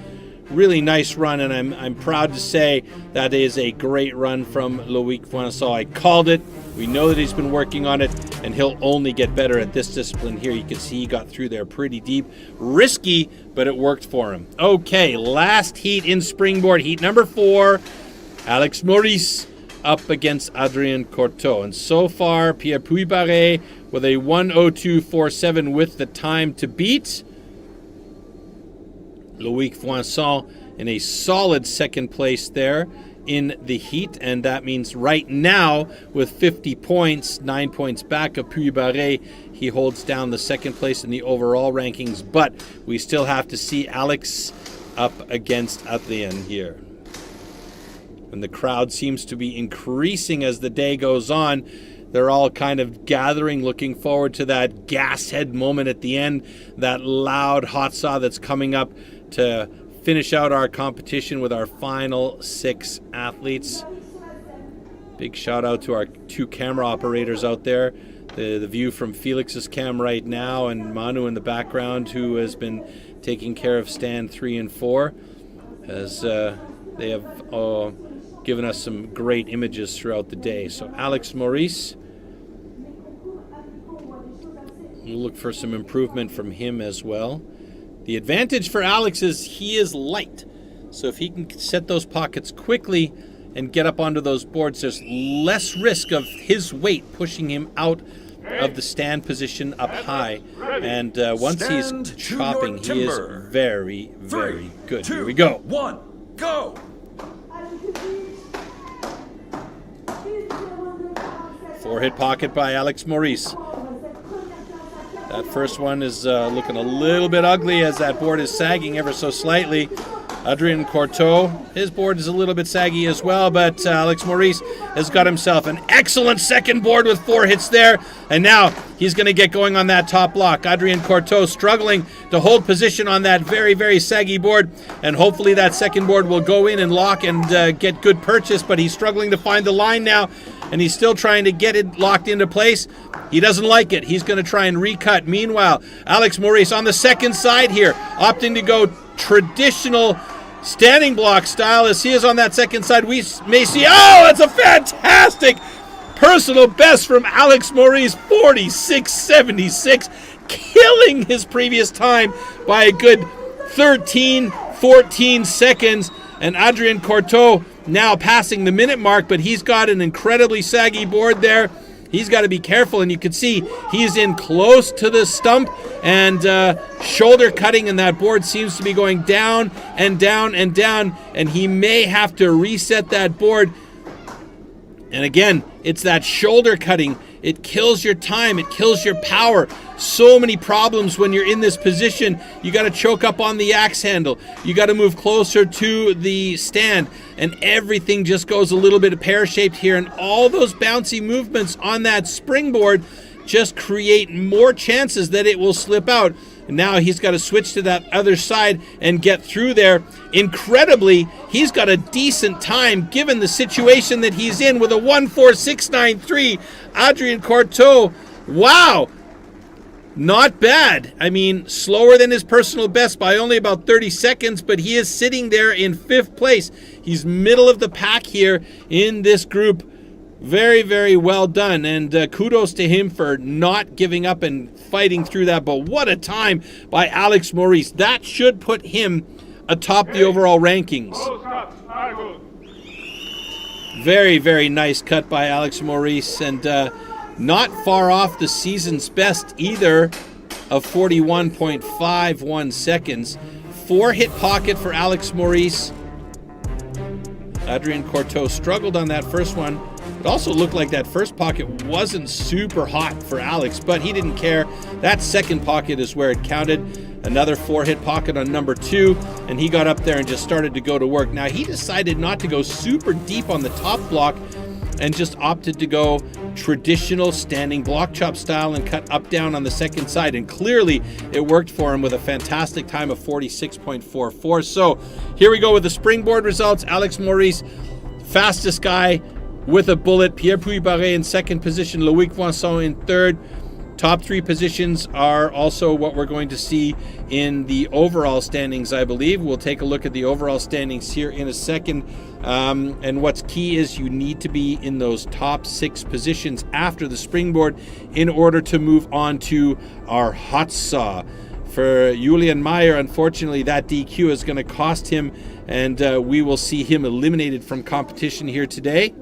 Really nice run, and I'm proud to say that is a great run from Loïc Voisin. I called it. We know that he's been working on it, and he'll only get better at this discipline here. You can see he got through there pretty deep. Risky, but it worked for him. Okay, last heat in springboard, heat number 4. Alex Maurice up against Adrien Courteau. And so far, Pierre Puybaret with a 1:02.47 with the time to beat. Loïc Voisin in a solid second place there in the heat, and that means right now with 50 points, 9 points back of Puybaret, he holds down the second place in the overall rankings, but we still have to see Alex up against Adrien here. And the crowd seems to be increasing as the day goes on. They're all kind of gathering, looking forward to that gas head moment at the end, that loud hot saw that's coming up to finish out our competition with our final 6 athletes. Big shout out to our 2 camera operators out there. The view from Felix's cam right now, and Manu in the background, who has been taking care of stand 3 and 4, as they have given us some great images throughout the day. So Alex Maurice, we'll look for some improvement from him as well. The advantage for Alex is he is light. So if he can set those pockets quickly and get up onto those boards, there's less risk of his weight pushing him out of the stand position up high. And once he's chopping, he is very, very good. Here we go. 1, go! 4-hit pocket by Alex Maurice. That first one is looking a little bit ugly as that board is sagging ever so slightly. Adrien Courteau, his board is a little bit saggy as well, but Alex Maurice has got himself an excellent second board with 4 hits there, and now he's going to get going on that top block. Adrien Courteau struggling to hold position on that very, very saggy board, and hopefully that second board will go in and lock and get good purchase, but he's struggling to find the line now, and he's still trying to get it locked into place. He doesn't like it. He's going to try and recut. Meanwhile, Alex Maurice on the second side here, opting to go traditional standing block style. As he is on that second side, we may see, oh, that's a fantastic personal best from Alex Maurice, 46.76, killing his previous time by a good 13, 14 seconds. And Adrien Courteau now passing the minute mark, but he's got an incredibly saggy board there. He's got to be careful, and you can see he's in close to the stump and shoulder cutting, and that board seems to be going down and down and down, and he may have to reset that board. And again, it's that shoulder cutting. It kills your time. It kills your power. So many problems when you're in this position. You got to choke up on the axe handle. You got to move closer to the stand. And everything just goes a little bit pear-shaped here. And all those bouncy movements on that springboard just create more chances that it will slip out. And now he's got to switch to that other side and get through there. Incredibly, he's got a decent time given the situation that he's in with a 1.4693. Adrien Courteau, wow, not bad. I mean, slower than his personal best by only about 30 seconds, but he is sitting there in 5th place. He's middle of the pack here in this group. Very, very well done, and kudos to him for not giving up and fighting through that. But what a time by Alex Maurice. That should put him atop the overall rankings. Very, very nice cut by Alex Maurice, and not far off the season's best either of 41.51 seconds. 4-hit pocket for Alex Maurice. Adrien Courteau struggled on that first one. It also looked like that first pocket wasn't super hot for Alex, but he didn't care. That second pocket is where it counted. Another 4-hit pocket on number 2, and he got up there and just started to go to work. Now, he decided not to go super deep on the top block and just opted to go traditional standing block chop style and cut up down on the second side. And clearly it worked for him with a fantastic time of 46.44. So here we go with the springboard results. Alex Maurice, fastest guy with a bullet. Pierre Puybaret in second position. Loïc Voinson in third. Top 3 positions are also what we're going to see in the overall standings, I believe. We'll take a look at the overall standings here in a second. And what's key is you need to be in those top 6 positions after the springboard in order to move on to our hot saw. For Julian Meyer, unfortunately, that DQ is going to cost him, and we will see him eliminated from competition here today.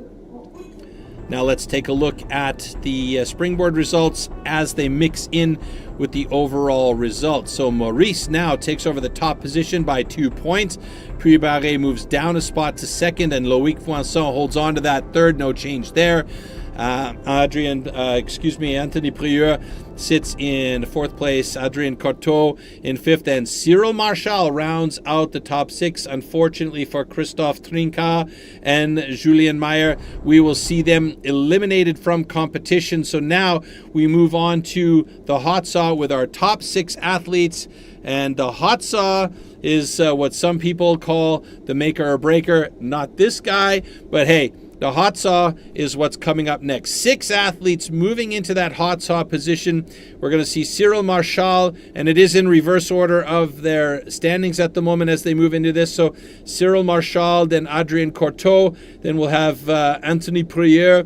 Now let's take a look at the springboard results as they mix in with the overall results. So Maurice now takes over the top position by 2 points. Puybaret moves down a spot to second, and Loïc Voinson holds on to that third. No change there. Anthony Prieur sits in 4th place, Adrien Courteau in 5th, and Cyril Marchal rounds out the top 6. Unfortunately for Christophe Trincard and Julien Meyer, we will see them eliminated from competition. So now we move on to the hot saw with our top 6 athletes, and the hot saw is what some people call the maker or breaker. Not this guy, but hey, the hot saw is what's coming up next. 6 athletes moving into that hot saw position. We're going to see Cyril Marchal, and it is in reverse order of their standings at the moment as they move into this. So Cyril Marchal, then Adrien Courteau, then we'll have Anthony Prieur,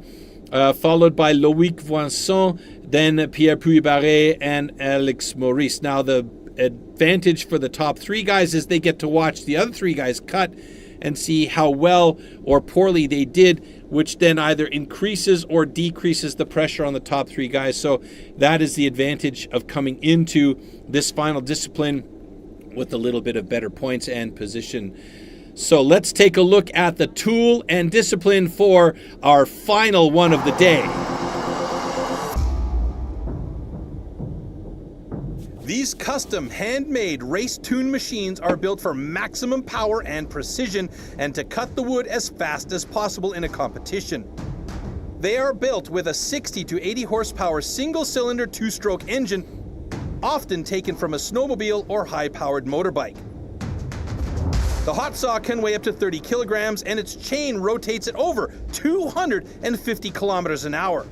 followed by Loïc Voinson, then Pierre Puybaret and Alex Maurice. Now the advantage for the top 3 guys is they get to watch the other 3 guys cut and see how well or poorly they did, which then either increases or decreases the pressure on the top 3 guys. So that is the advantage of coming into this final discipline with a little bit of better points and position. So let's take a look at the tool and discipline for our final one of the day. These custom handmade race-tuned machines are built for maximum power and precision and to cut the wood as fast as possible in a competition. They are built with a 60 to 80 horsepower single-cylinder 2-stroke engine, often taken from a snowmobile or high-powered motorbike. The hot saw can weigh up to 30 kilograms and its chain rotates at over 250 kilometers an hour.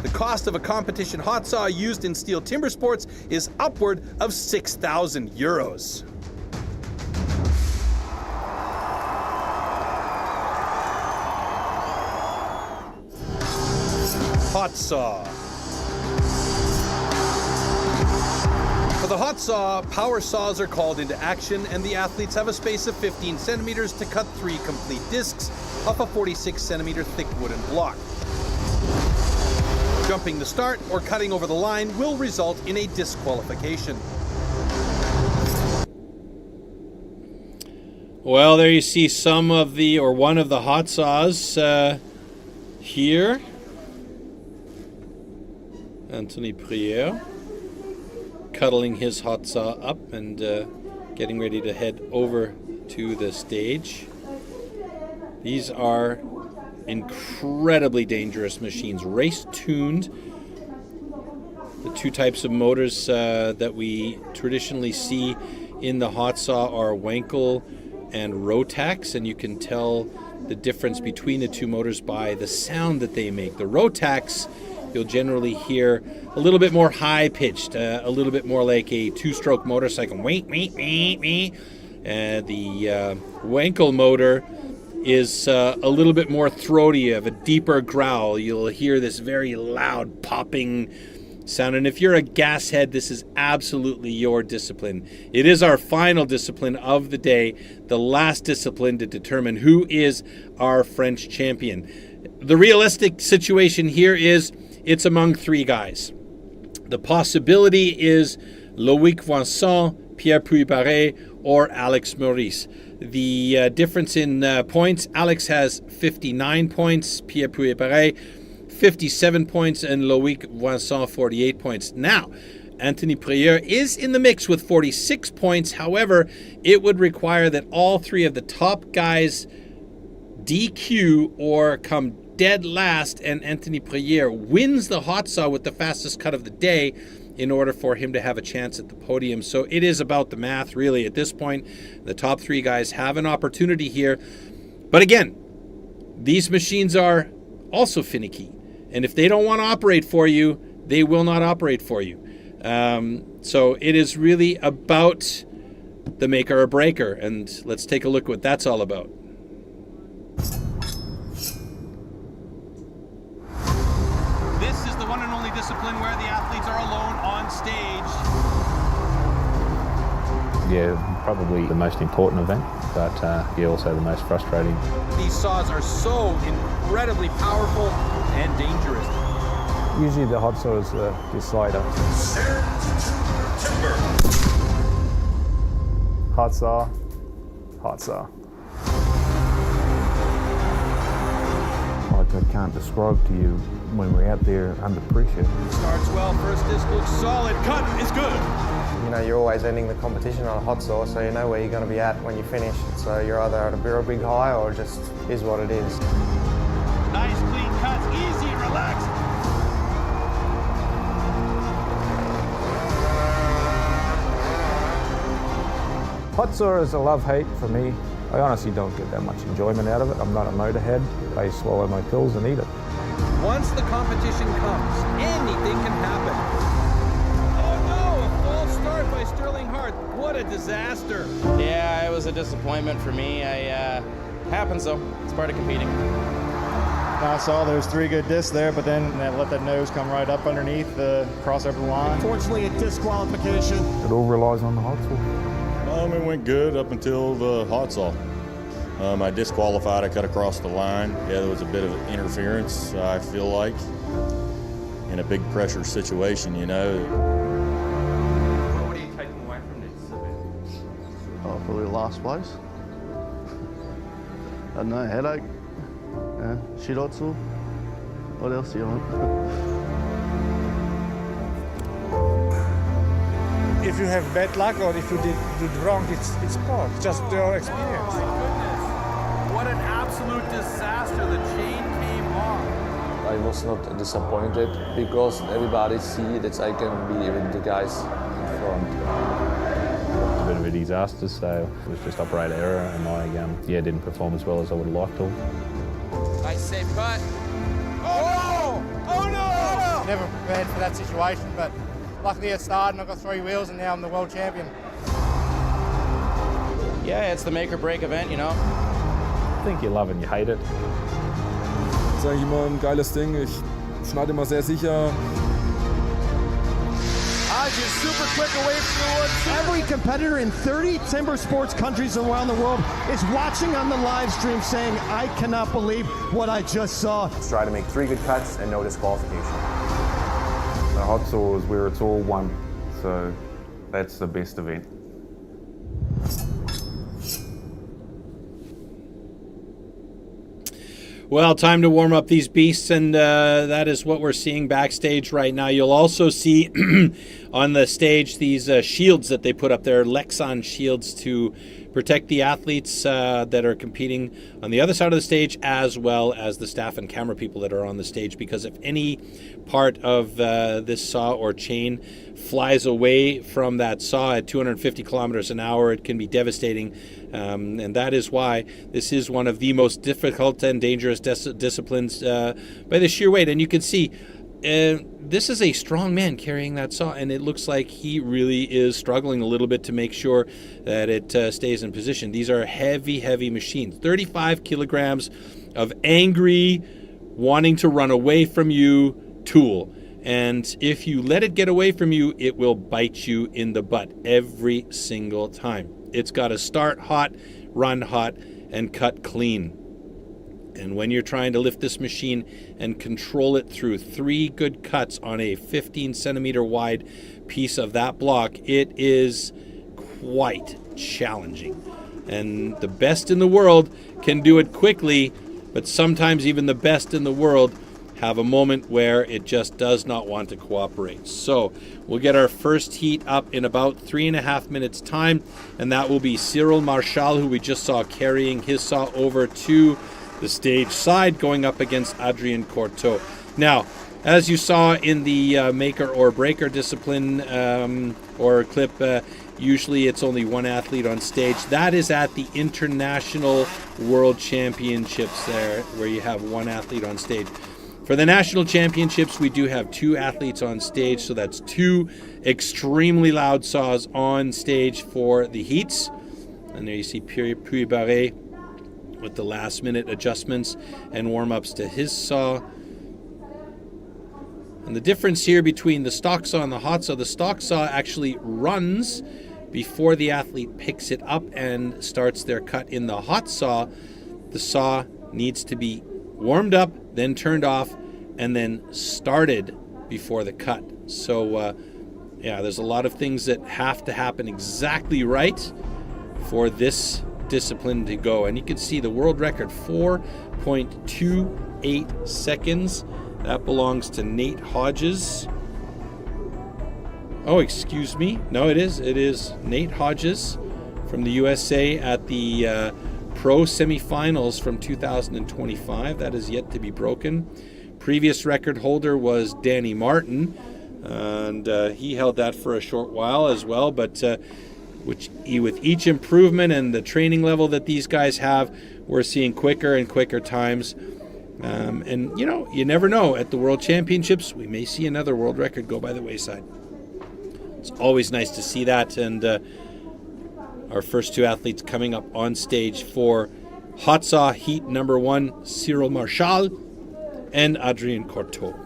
The cost of a competition hot saw used in STIHL Timbersports is upward of 6,000 euros. Hot saw. For the hot saw, power saws are called into action and the athletes have a space of 15 centimeters to cut 3 complete discs off a 46 centimeter thick wooden block. Jumping the start or cutting over the line will result in a disqualification. Well, there you see some of the, or one of the hot saws here. Anthony Pierre cuddling his hot saw up and getting ready to head over to the stage. These are incredibly dangerous machines, race-tuned. The two types of motors that we traditionally see in the hot saw are Wankel and Rotax, and you can tell the difference between the two motors by the sound that they make. The Rotax, you'll generally hear a little bit more high-pitched, a little bit more like a two-stroke motorcycle. The Wankel motor is a little bit more throaty, you have a deeper growl. You'll hear this very loud popping sound. And if you're a gas head, this is absolutely your discipline. It is our final discipline of the day, the last discipline to determine who is our French champion. The realistic situation here is it's among 3 guys. The possibility is Loïc Vincent, Pierre Puybaret, or Alex Maurice. The difference in points, Alex has 59 points, Pierre Puybaret 57 points, and Loïc Vincent 48 points. Now, Anthony Pierre is in the mix with 46 points. However, it would require that all 3 of the top guys DQ or come dead last, and Anthony Pierre wins the hot saw with the fastest cut of the day in order for him to have a chance at the podium. So it is about the math, really, at this point. The top 3 guys have an opportunity here. But again, these machines are also finicky. And if they don't want to operate for you, they will not operate for you. So it is really about the maker or breaker. And let's take a look at what that's all about. This is the one and only discipline where the athletes are alone on stage. Yeah, probably the most important event, but yeah, also the most frustrating. These saws are so incredibly powerful and dangerous. Usually the hot saw is the slider. Hot saw, hot saw. Like I can't describe to you when we're out there under pressure. Starts well, first disc looks solid, cut is good. You know, you're always ending the competition on a hot saw, so you know where you're going to be at when you finish. So you're either at a real big high or just is what it is. Nice clean cuts, easy, relaxed. Hot saw is a love-hate for me. I honestly don't get that much enjoyment out of it. I'm not a motorhead. I swallow my pills and eat it. Once the competition comes, anything can happen. Oh no, a false start by Sterling Hart. What a disaster. Yeah, it was a disappointment for me. Happens though, it's part of competing. I saw there's 3 good discs there, but then let that nose come right up underneath the cross over the line. Unfortunately, a disqualification. It all relies on the hot saw. It went good up until the hot saw. I disqualified, I cut across the line. Yeah, there was a bit of interference, I feel like, in a big pressure situation, you know. What are you taking away from this event? Oh, probably last place. I don't know, headache. Yeah, shiratsu. What else do you want? If you have bad luck or if you did wrong, it's part, just your experience. Oh my goodness. What an absolute disaster. The chain came off. I was not disappointed because everybody see that I can be with the guys in front. A bit of avoided disasters, so it was just operator error, and I didn't perform as well as I would have liked to. Nice safe cut. Oh no! Oh no! Never prepared for that situation, but luckily I started and I got 3 wheels and now I'm the world champion. Yeah, it's the make or break event, you know. I think you love it and you hate it. Das ist eigentlich immer ein geiles Ding. Ich schneide immer sehr sicher. Super quick away from the wood. Every competitor in 30 timber sports countries around the world is watching on the live stream saying, I cannot believe what I just saw. Let's try to make 3 good cuts and no disqualification. The hot saw is where it's all one, so that's the best event. Well, time to warm up these beasts, and that is what we're seeing backstage right now. You'll also see on the stage these shields that they put up there, Lexan shields, to protect the athletes that are competing on the other side of the stage, as well as the staff and camera people that are on the stage, because if any part of this saw or chain flies away from that saw at 250 kilometers an hour, it can be devastating. And that is why this is one of the most difficult and dangerous disciplines by the sheer weight. And you can see this is a strong man carrying that saw, and it looks like he really is struggling a little bit to make sure that it stays in position. These are heavy, heavy machines. 35 kilograms of angry, wanting to run away from you tool. And if you let it get away from you, it will bite you in the butt every single time. It's got to start hot, run hot, and cut clean. And when you're trying to lift this machine and control it through 3 good cuts on a 15 centimeter wide piece of that block, it is quite challenging. And the best in the world can do it quickly, but sometimes even the best in the world have a moment where it just does not want to cooperate. So we'll get our first heat up in about 3.5 minutes time, and that will be Cyril Marchal, who we just saw carrying his saw over to the stage side, going up against Adrien Courteau. Now, as you saw in the maker or breaker discipline or clip, usually it's only one athlete on stage. That is at the International World Championships there, where you have one athlete on stage. For the National Championships, we do have 2 athletes on stage, so that's 2 extremely loud saws on stage for the heats. And there you see Pierre Puybaret with the last-minute adjustments and warm-ups to his saw. And the difference here between the stock saw and the hot saw, the stock saw actually runs before the athlete picks it up and starts their cut. In the hot saw, the saw needs to be warmed up, then turned off, and then started before the cut. So yeah, there's a lot of things that have to happen exactly right for this discipline to go. And you can see the world record, 4.28 seconds. That belongs to Nate Hodges. Oh, excuse me. No, it is Nate Hodges from the USA at the Pro semifinals from 2025. That is yet to be broken. Previous record holder was Danny Martin, and he held that for a short while as well. But with each improvement and the training level that these guys have, we're seeing quicker and quicker times. And you know, you never know. At the World Championships, we may see another world record go by the wayside. It's always nice to see that. And our first 2 athletes coming up on stage for hot saw heat number 1, Cyril Marchal and Adrien Courteau.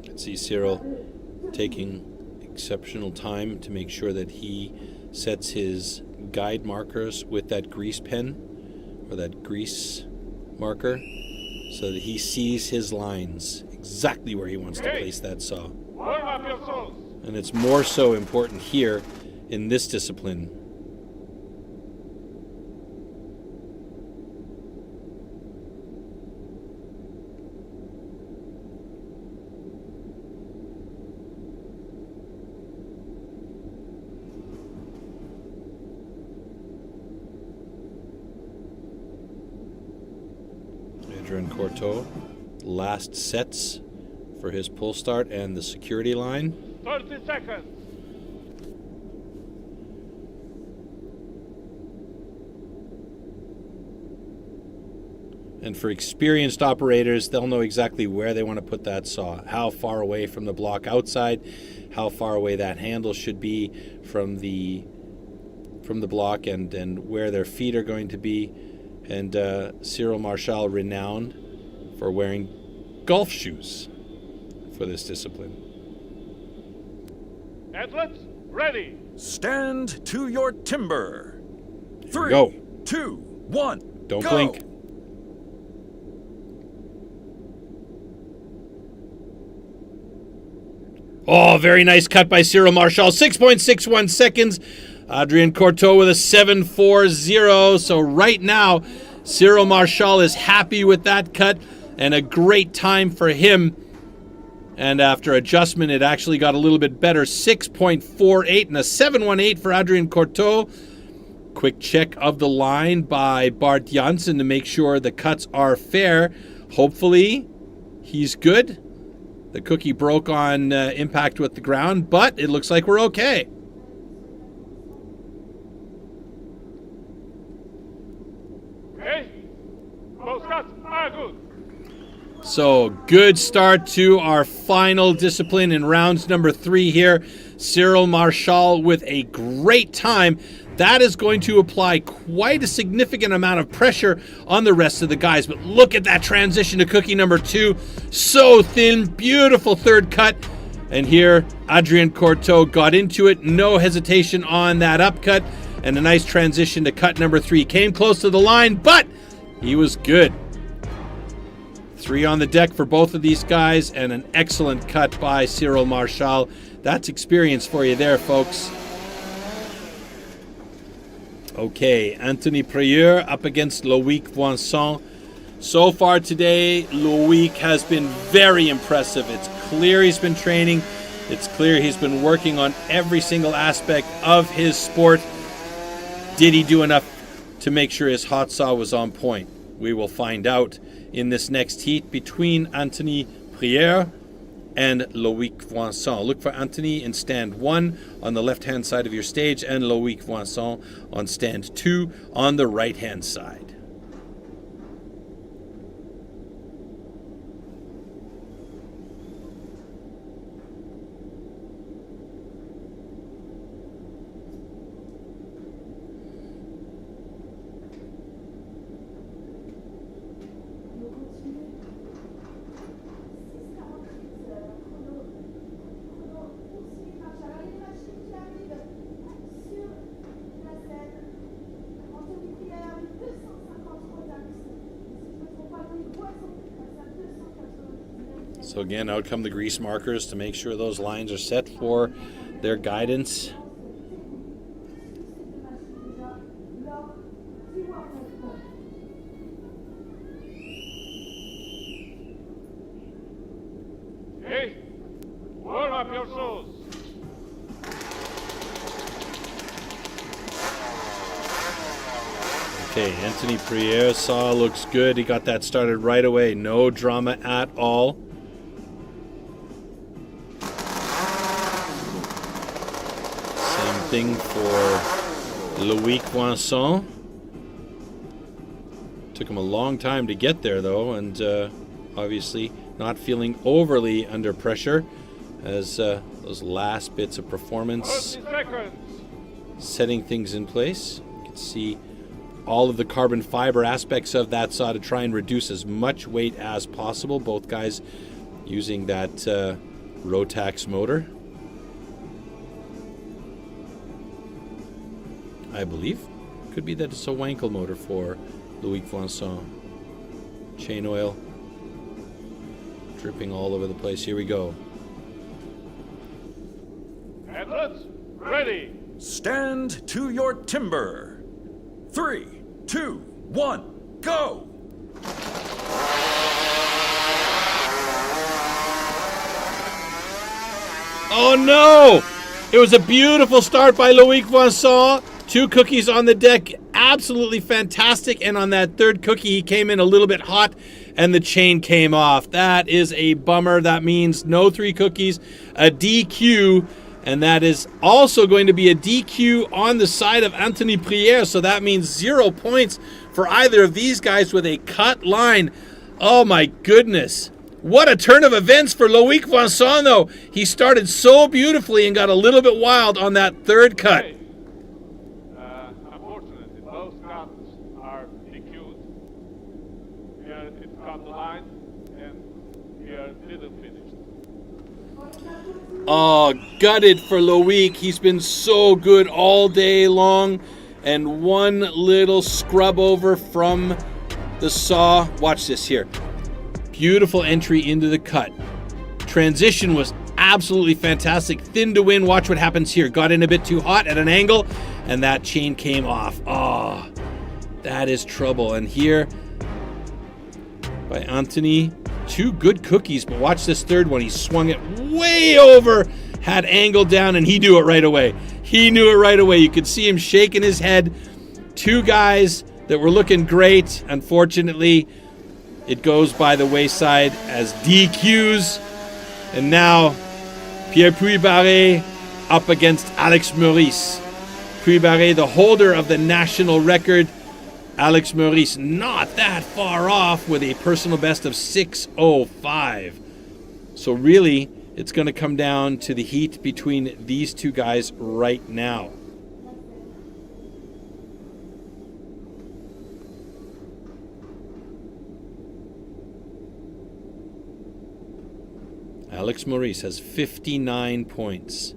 Let's see Cyril taking exceptional time to make sure that he sets his guide markers with that grease pen or that grease marker so that he sees his lines exactly where he wants to place that saw. And it's more so important here in this discipline. Adrien Courteau. Last sets for his pull start and the security line. 30 seconds. And for experienced operators, they'll know exactly where they want to put that saw, how far away from the block outside, how far away that handle should be from the block, and where their feet are going to be. And Cyril Marchal, renowned for wearing golf shoes for this discipline. Athletes, ready. Stand to your timber. 3, go. 2, 1. Don't go. blink. Oh, very nice cut by Cyril Marchal. 6.61 seconds. Adrien Courteau with a 7.40. So right now, Cyril Marchal is happy with that cut and a great time for him. And after adjustment, it actually got a little bit better. 6.48 and a 7.18 for Adrien Courteau. Quick check of the line by Bart Janssen to make sure the cuts are fair. Hopefully, he's good. The cookie broke on impact with the ground, but it looks like we're okay. Okay. Both cuts are good. So, good start to our final discipline in rounds number 3 here. Cyril Marchal with a great time. That is going to apply quite a significant amount of pressure on the rest of the guys. But look at that transition to cookie number 2. So thin, beautiful third cut. And here, Adrien Courteau got into it. No hesitation on that upcut. And a nice transition to cut number 3. Came close to the line, but he was good. 3 on the deck for both of these guys, and an excellent cut by Cyril Marchal. That's experience for you there, folks. Okay, Anthony Prieur up against Loïc Voinson. So far today, Loïc has been very impressive. It's clear he's been training. It's clear he's been working on every single aspect of his sport. Did he do enough to make sure his hot saw was on point? We will find out in this next heat between Anthony Prieur and Loïc Voinson. Look for Anthony in stand 1 on the left-hand side of your stage and Loïc Voinson on stand 2 on the right-hand side. So again, out come the grease markers to make sure those lines are set for their guidance. Hey, warm up your saws. Okay, Anthony Prieur's saw looks good. He got that started right away. No drama at all. Same thing for Loïc Voinson. Took him a long time to get there, though, and obviously not feeling overly under pressure as those last bits of performance setting things in place. You can see all of the carbon fiber aspects of that saw to try and reduce as much weight as possible. Both guys using that Rotax motor, I believe. Could be that it's a Wankel motor for Loïc Voinson. Chain oil dripping all over the place. Here we go. Athletes, ready. Stand to your timber. 3, 2, 1, go! Oh no! It was a beautiful start by Loïc Voinson. 2 cookies on the deck, absolutely fantastic. And on that third cookie, he came in a little bit hot and the chain came off. That is a bummer. That means no 3 cookies, a DQ, and that is also going to be a DQ on the side of Anthony Pierre. So that means 0 points for either of these guys with a cut line. Oh my goodness. What a turn of events for Loic Vincent, though. He started so beautifully and got a little bit wild on that 3rd cut. Unfortunately, those cuts are DQ'd. Here it cut the line, and here didn't finish. Oh, gutted for Loic. He's been so good all day long. And one little scrub over from the saw. Watch this here. Beautiful entry into the cut. Transition was absolutely fantastic. Thin to win. Watch what happens here. Got in a bit too hot at an angle, and that chain came off. Oh, that is trouble. And here by Anthony, 2 good cookies, but watch this 3rd one. He swung it way over, had angle down, and he knew it right away. He knew it right away. You could see him shaking his head. 2 guys that were looking great. Unfortunately, it goes by the wayside as DQs. And now Pierre Puybaret up against Alex Maurice. Puybaret, the holder of the national record. Alex Maurice not that far off with a personal best of 6:05. So really, it's going to come down to the heat between these 2 guys right now. Alex Maurice has 59 points.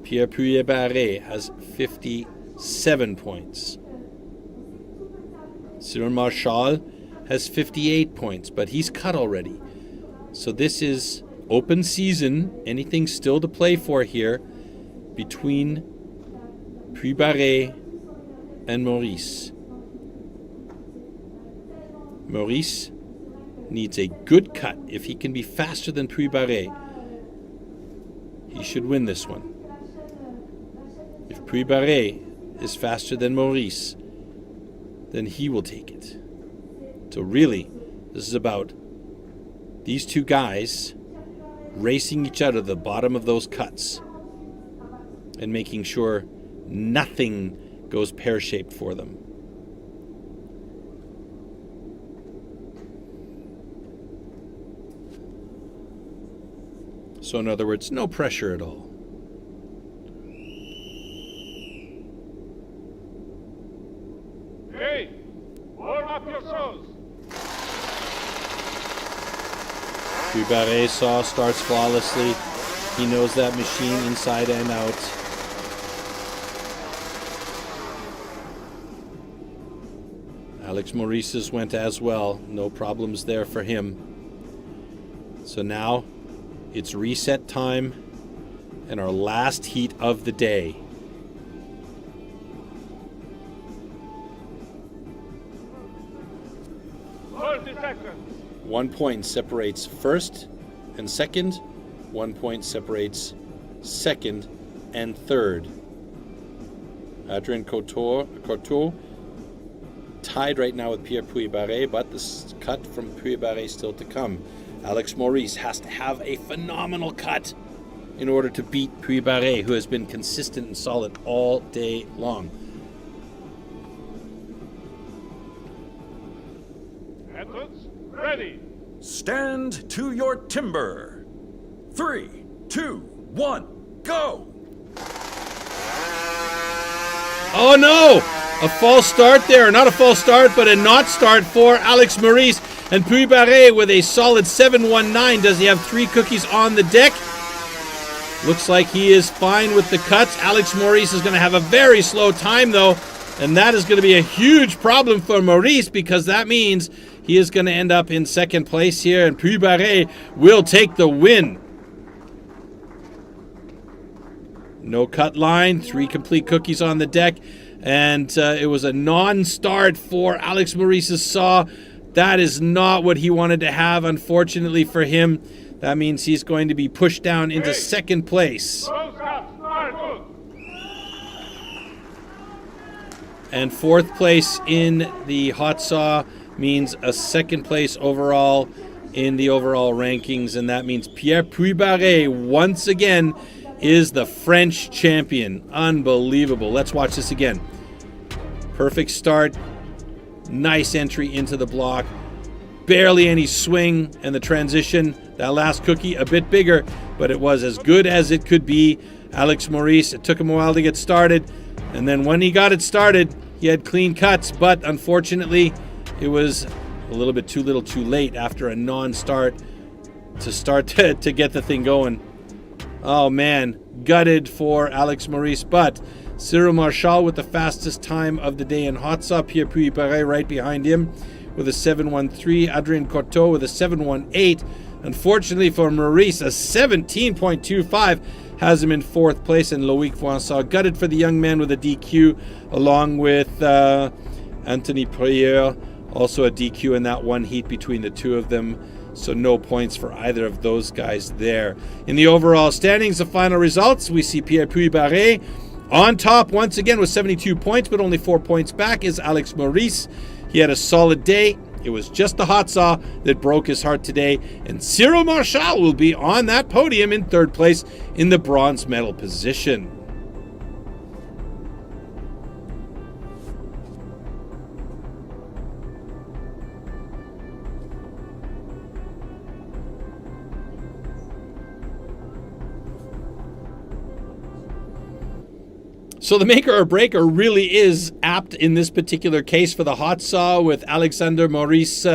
Pierre Puybaret has 57 points. Cyril Marchal has 58 points, but he's cut already. So this is open season. Anything still to play for here between Puybaret and Maurice. Maurice needs a good cut. If he can be faster than Puybaret, he should win this one. If Puybaret is faster than Maurice, then he will take it. So really, this is about these 2 guys racing each out of the bottom of those cuts and making sure nothing goes pear-shaped for them. So in other words, no pressure at all. Hey, warm up your shows. Puybaret saw starts flawlessly. He knows that machine inside and out. Alex Maurice's went as well. No problems there for him. So now it's reset time and our last heat of the day. Seconds. 1 point separates first and second. 1 point separates second and third. Adrien Courtois tied right now with Pierre Puybaret, but the cut from Puybaret still to come. Alex Maurice has to have a phenomenal cut in order to beat Puybaret, who has been consistent and solid all day long. Methods ready. Stand to your timber. 3, 2, 1, go! Oh no! A false start there. Not a false start, but a not start for Alex Maurice. And Puybaret with a solid 7-1-9. Does he have 3 cookies on the deck? Looks like he is fine with the cuts. Alex Maurice is going to have a very slow time, though. And that is going to be a huge problem for Maurice, because that means he is going to end up in second place here. And Puybaret will take the win. No cut line. 3 complete cookies on the deck. And it was a non-start for Alex Maurice's saw. That is not what he wanted to have, unfortunately for him. That means he's going to be pushed down into second place. And fourth place in the hot saw means a second place overall in the overall rankings, and that means Pierre Puybaret once again is the French champion. Unbelievable. Let's watch this again. Perfect start. Nice entry into the block. Barely any swing, and the transition, that last cookie, a bit bigger, but it was as good as it could be. Alex Maurice, it took him a while to get started, and then when he got it started, he had clean cuts, but unfortunately, it was a little bit too little too late after a non-start to get the thing going. Oh man, gutted for Alex Maurice, but Cyril Marchal with the fastest time of the day in hot saw. Pierre Puybaret right behind him with a 7:13. Adrien Cortot with a 7:18. Unfortunately for Maurice, a 17.25 has him in fourth place, and Loic Voinsant gutted for the young man with a DQ, along with Anthony Prieur, also a DQ in that one heat between the two of them. So no points for either of those guys there. In the overall standings, the final results, we see Pierre Puybaret on top once again with 72 points, but only 4 points back is Alex Maurice. He had a solid day. It was just the hot saw that broke his heart today. And Cyril Marchal will be on that podium in third place in the bronze medal position. So the maker or breaker really is apt in this particular case for the hot saw, with Alexander Maurice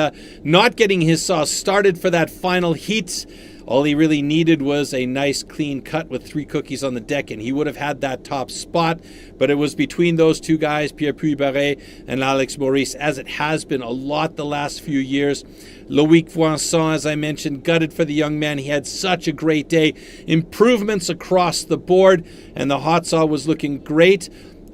not getting his saw started for that final heat. All he really needed was a nice clean cut with 3 cookies on the deck, and he would have had that top spot. But it was between those two guys, Pierre Puybaret and Alex Maurice, as it has been a lot the last few years. Loic Voinsant, as I mentioned, gutted for the young man. He had such a great day. Improvements across the board, and the hot saw was looking great.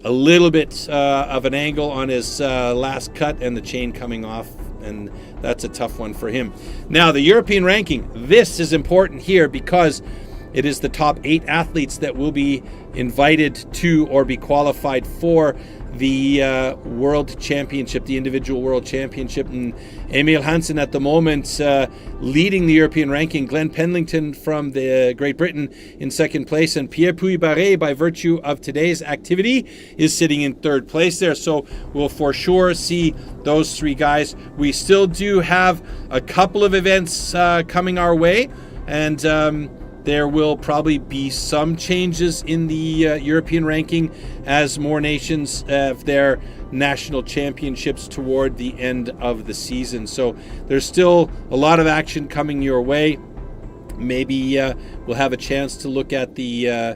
A little bit of an angle on his last cut and the chain coming off, and that's a tough one for him. Now, the European ranking. This is important here because it is the top 8 athletes that will be invited to or be qualified for the World Championship, the individual World Championship. And Emil Hansen at the moment leading the European ranking. Glenn Pendleton from the Great Britain in second place, and Pierre Puybaret, by virtue of today's activity, is sitting in third place there. So we'll for sure see those 3 guys. We still do have a couple of events coming our way, and there will probably be some changes in the European ranking as more nations have their national championships toward the end of the season. So there's still a lot of action coming your way. Maybe we'll have a chance to look at the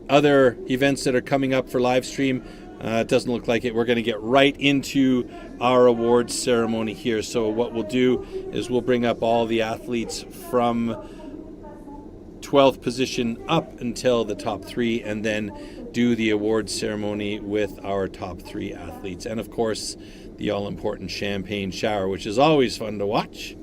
other events that are coming up for Livestream. It doesn't look like it. We're going to get right into our awards ceremony here. So what we'll do is we'll bring up all the athletes from 12th position up until the top 3, and then do the awards ceremony with our top 3 athletes, and of course the all-important champagne shower, which is always fun to watch.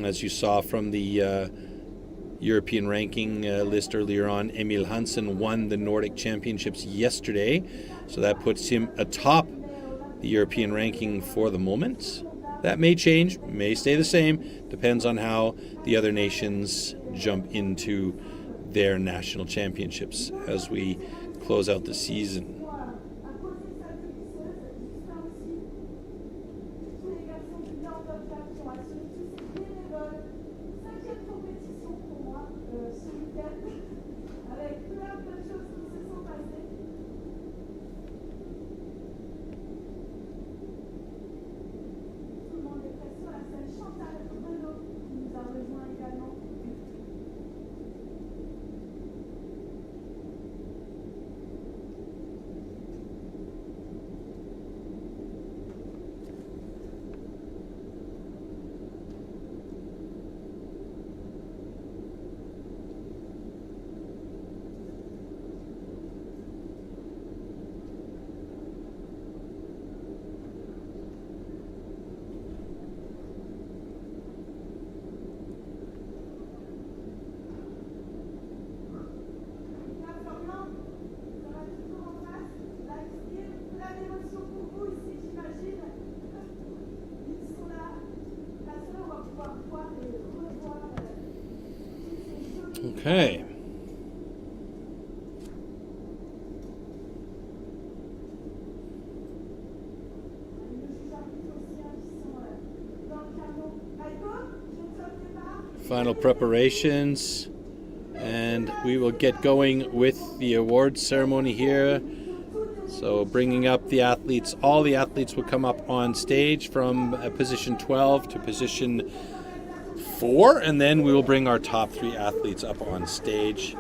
As you saw from the European ranking list earlier on, Emil Hansen won the Nordic Championships yesterday, so that puts him atop the European ranking for the moment. That may change, may stay the same, depends on how the other nations jump into their national championships as we close out the season. Okay. Final preparations, and we will get going with the awards ceremony here. So bringing up the athletes, all the athletes will come up on stage from position 12 to position 4, and then we will bring our top 3 athletes up on stage.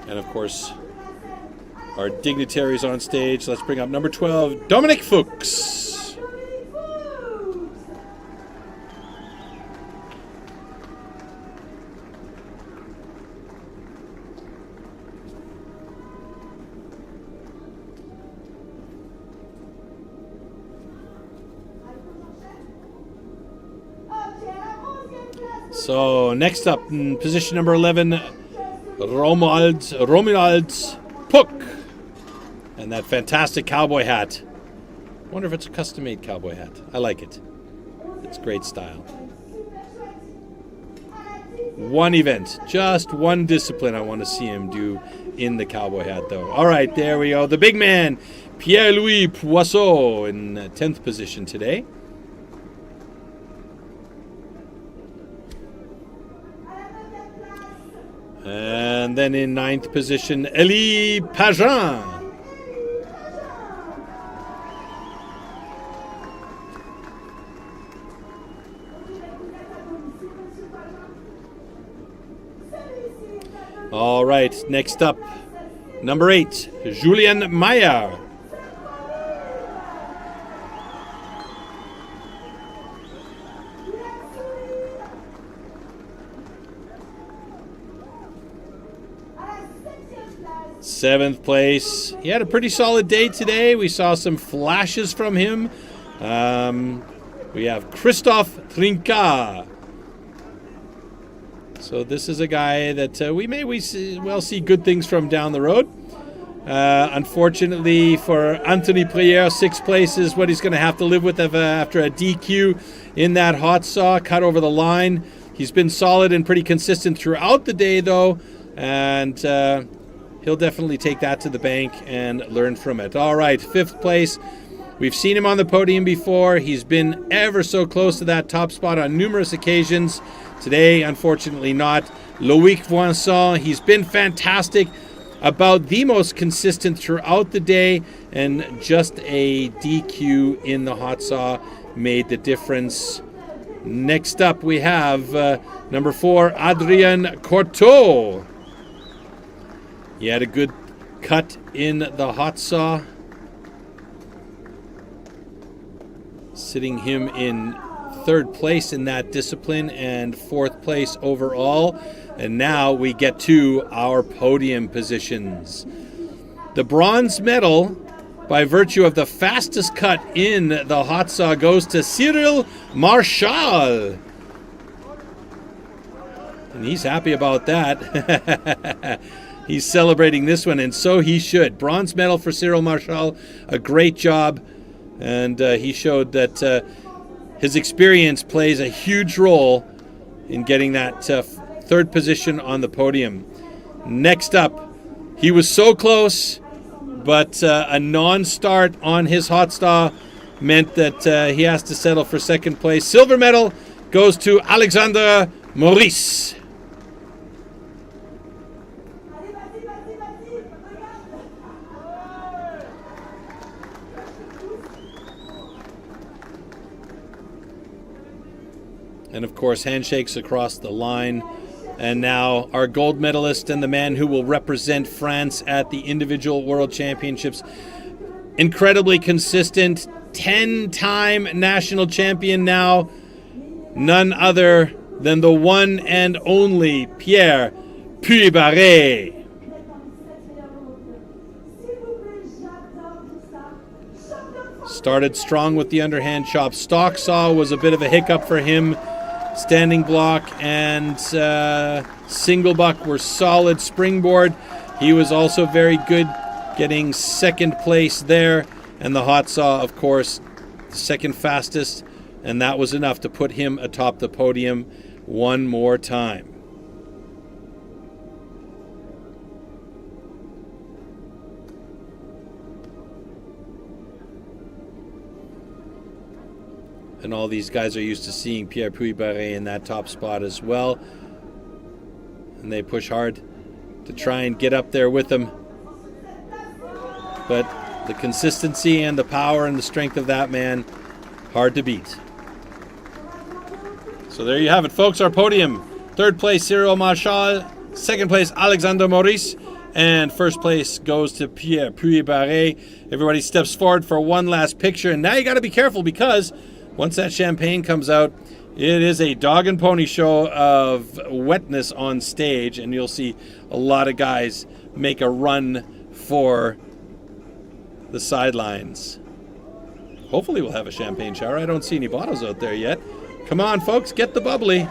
And of course, our dignitaries on stage. Let's bring up number 12, Dominic Fuchs. So next up in position number 11, Romuald Puck. And that fantastic cowboy hat. I wonder if it's a custom-made cowboy hat. I like it. It's great style. One event, just one discipline I want to see him do in the cowboy hat though. All right, there we go. The big man, Pierre-Louis Poisson in 10th position today. And then in 9th position, Elie Pageant. All right, next up, number 8, Julien Maillard. Seventh place. He had a pretty solid day today. We saw some flashes from him. We have Christophe Trinca. So this is a guy that we may see good things from down the road. Unfortunately for Anthony Prière, 6th place is what he's going to have to live with after a DQ in that hot saw, cut over the line. He's been solid and pretty consistent throughout the day though, and he'll definitely take that to the bank and learn from it. All right, 5th place. We've seen him on the podium before. He's been ever so close to that top spot on numerous occasions. Today, unfortunately not. Loïc Voisin, he's been fantastic, about the most consistent throughout the day, and just a DQ in the hot saw made the difference. Next up, we have number 4, Adrien Courteau. He had a good cut in the hot saw, sitting him in 3rd place in that discipline and 4th place overall. And now we get to our podium positions. The bronze medal, by virtue of the fastest cut in the hot saw, goes to Cyril Marchal. And he's happy about that. He's celebrating this one, and so he should. Bronze medal for Cyril Marchal, a great job. And he showed that his experience plays a huge role in getting that 3rd position on the podium. Next up, he was so close, but a non-start on his hot saw meant that he has to settle for 2nd place. Silver medal goes to Alexandre Maurice. And of course, handshakes across the line. And now our gold medalist and the man who will represent France at the individual world championships. Incredibly consistent, 10-time national champion now. None other than the one and only Pierre Puybaret. Started strong with the underhand chop. Stock saw was a bit of a hiccup for him. Standing block and single buck were solid. Springboard, he was also very good, getting 2nd place there. And the hot saw, of course, the 2nd fastest, and that was enough to put him atop the podium one more time. And all these guys are used to seeing Pierre Puybaret in that top spot as well. And they push hard to try and get up there with him. But the consistency and the power and the strength of that man, hard to beat. So there you have it, folks. Our podium. Third place, Cyril Marchal. Second place, Alexandre Maurice. And first place goes to Pierre Puybaret. Everybody steps forward for one last picture. And now you got to be careful, because once that champagne comes out, it is a dog and pony show of wetness on stage. And you'll see a lot of guys make a run for the sidelines. Hopefully we'll have a champagne shower. I don't see any bottles out there yet. Come on, folks, get the bubbly.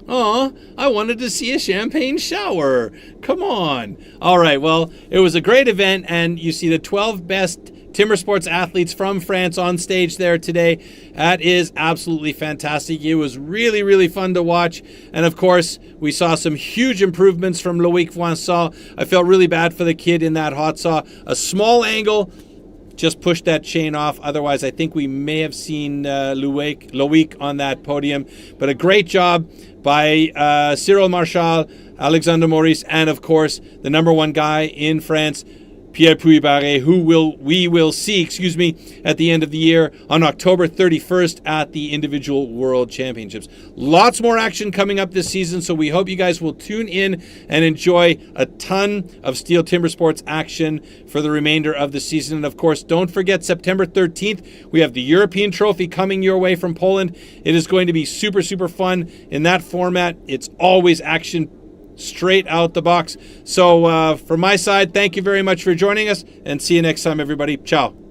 Aw, I wanted to see a champagne shower. Come on. All right, well, it was a great event, and you see the 12 best timber sports athletes from France on stage there today. That is absolutely fantastic. It was really, really fun to watch. And of course, we saw some huge improvements from Loic Voisin. I felt really bad for the kid in that hot saw. A small angle just pushed that chain off. Otherwise, I think we may have seen Loic on that podium. But a great job by Cyril Marchal, Alexandre Maurice, and of course, the number one guy in France, Pierre Puybaret, who we will see, at the end of the year on October 31st at the Individual World Championships. Lots more action coming up this season, so we hope you guys will tune in and enjoy a ton of STIHL Timber Sports action for the remainder of the season. And of course, don't forget, September 13th, we have the European Trophy coming your way from Poland. It is going to be super, super fun in that format. It's always action straight out the box. So from my side, thank you very much for joining us, and see you next time, everybody. Ciao.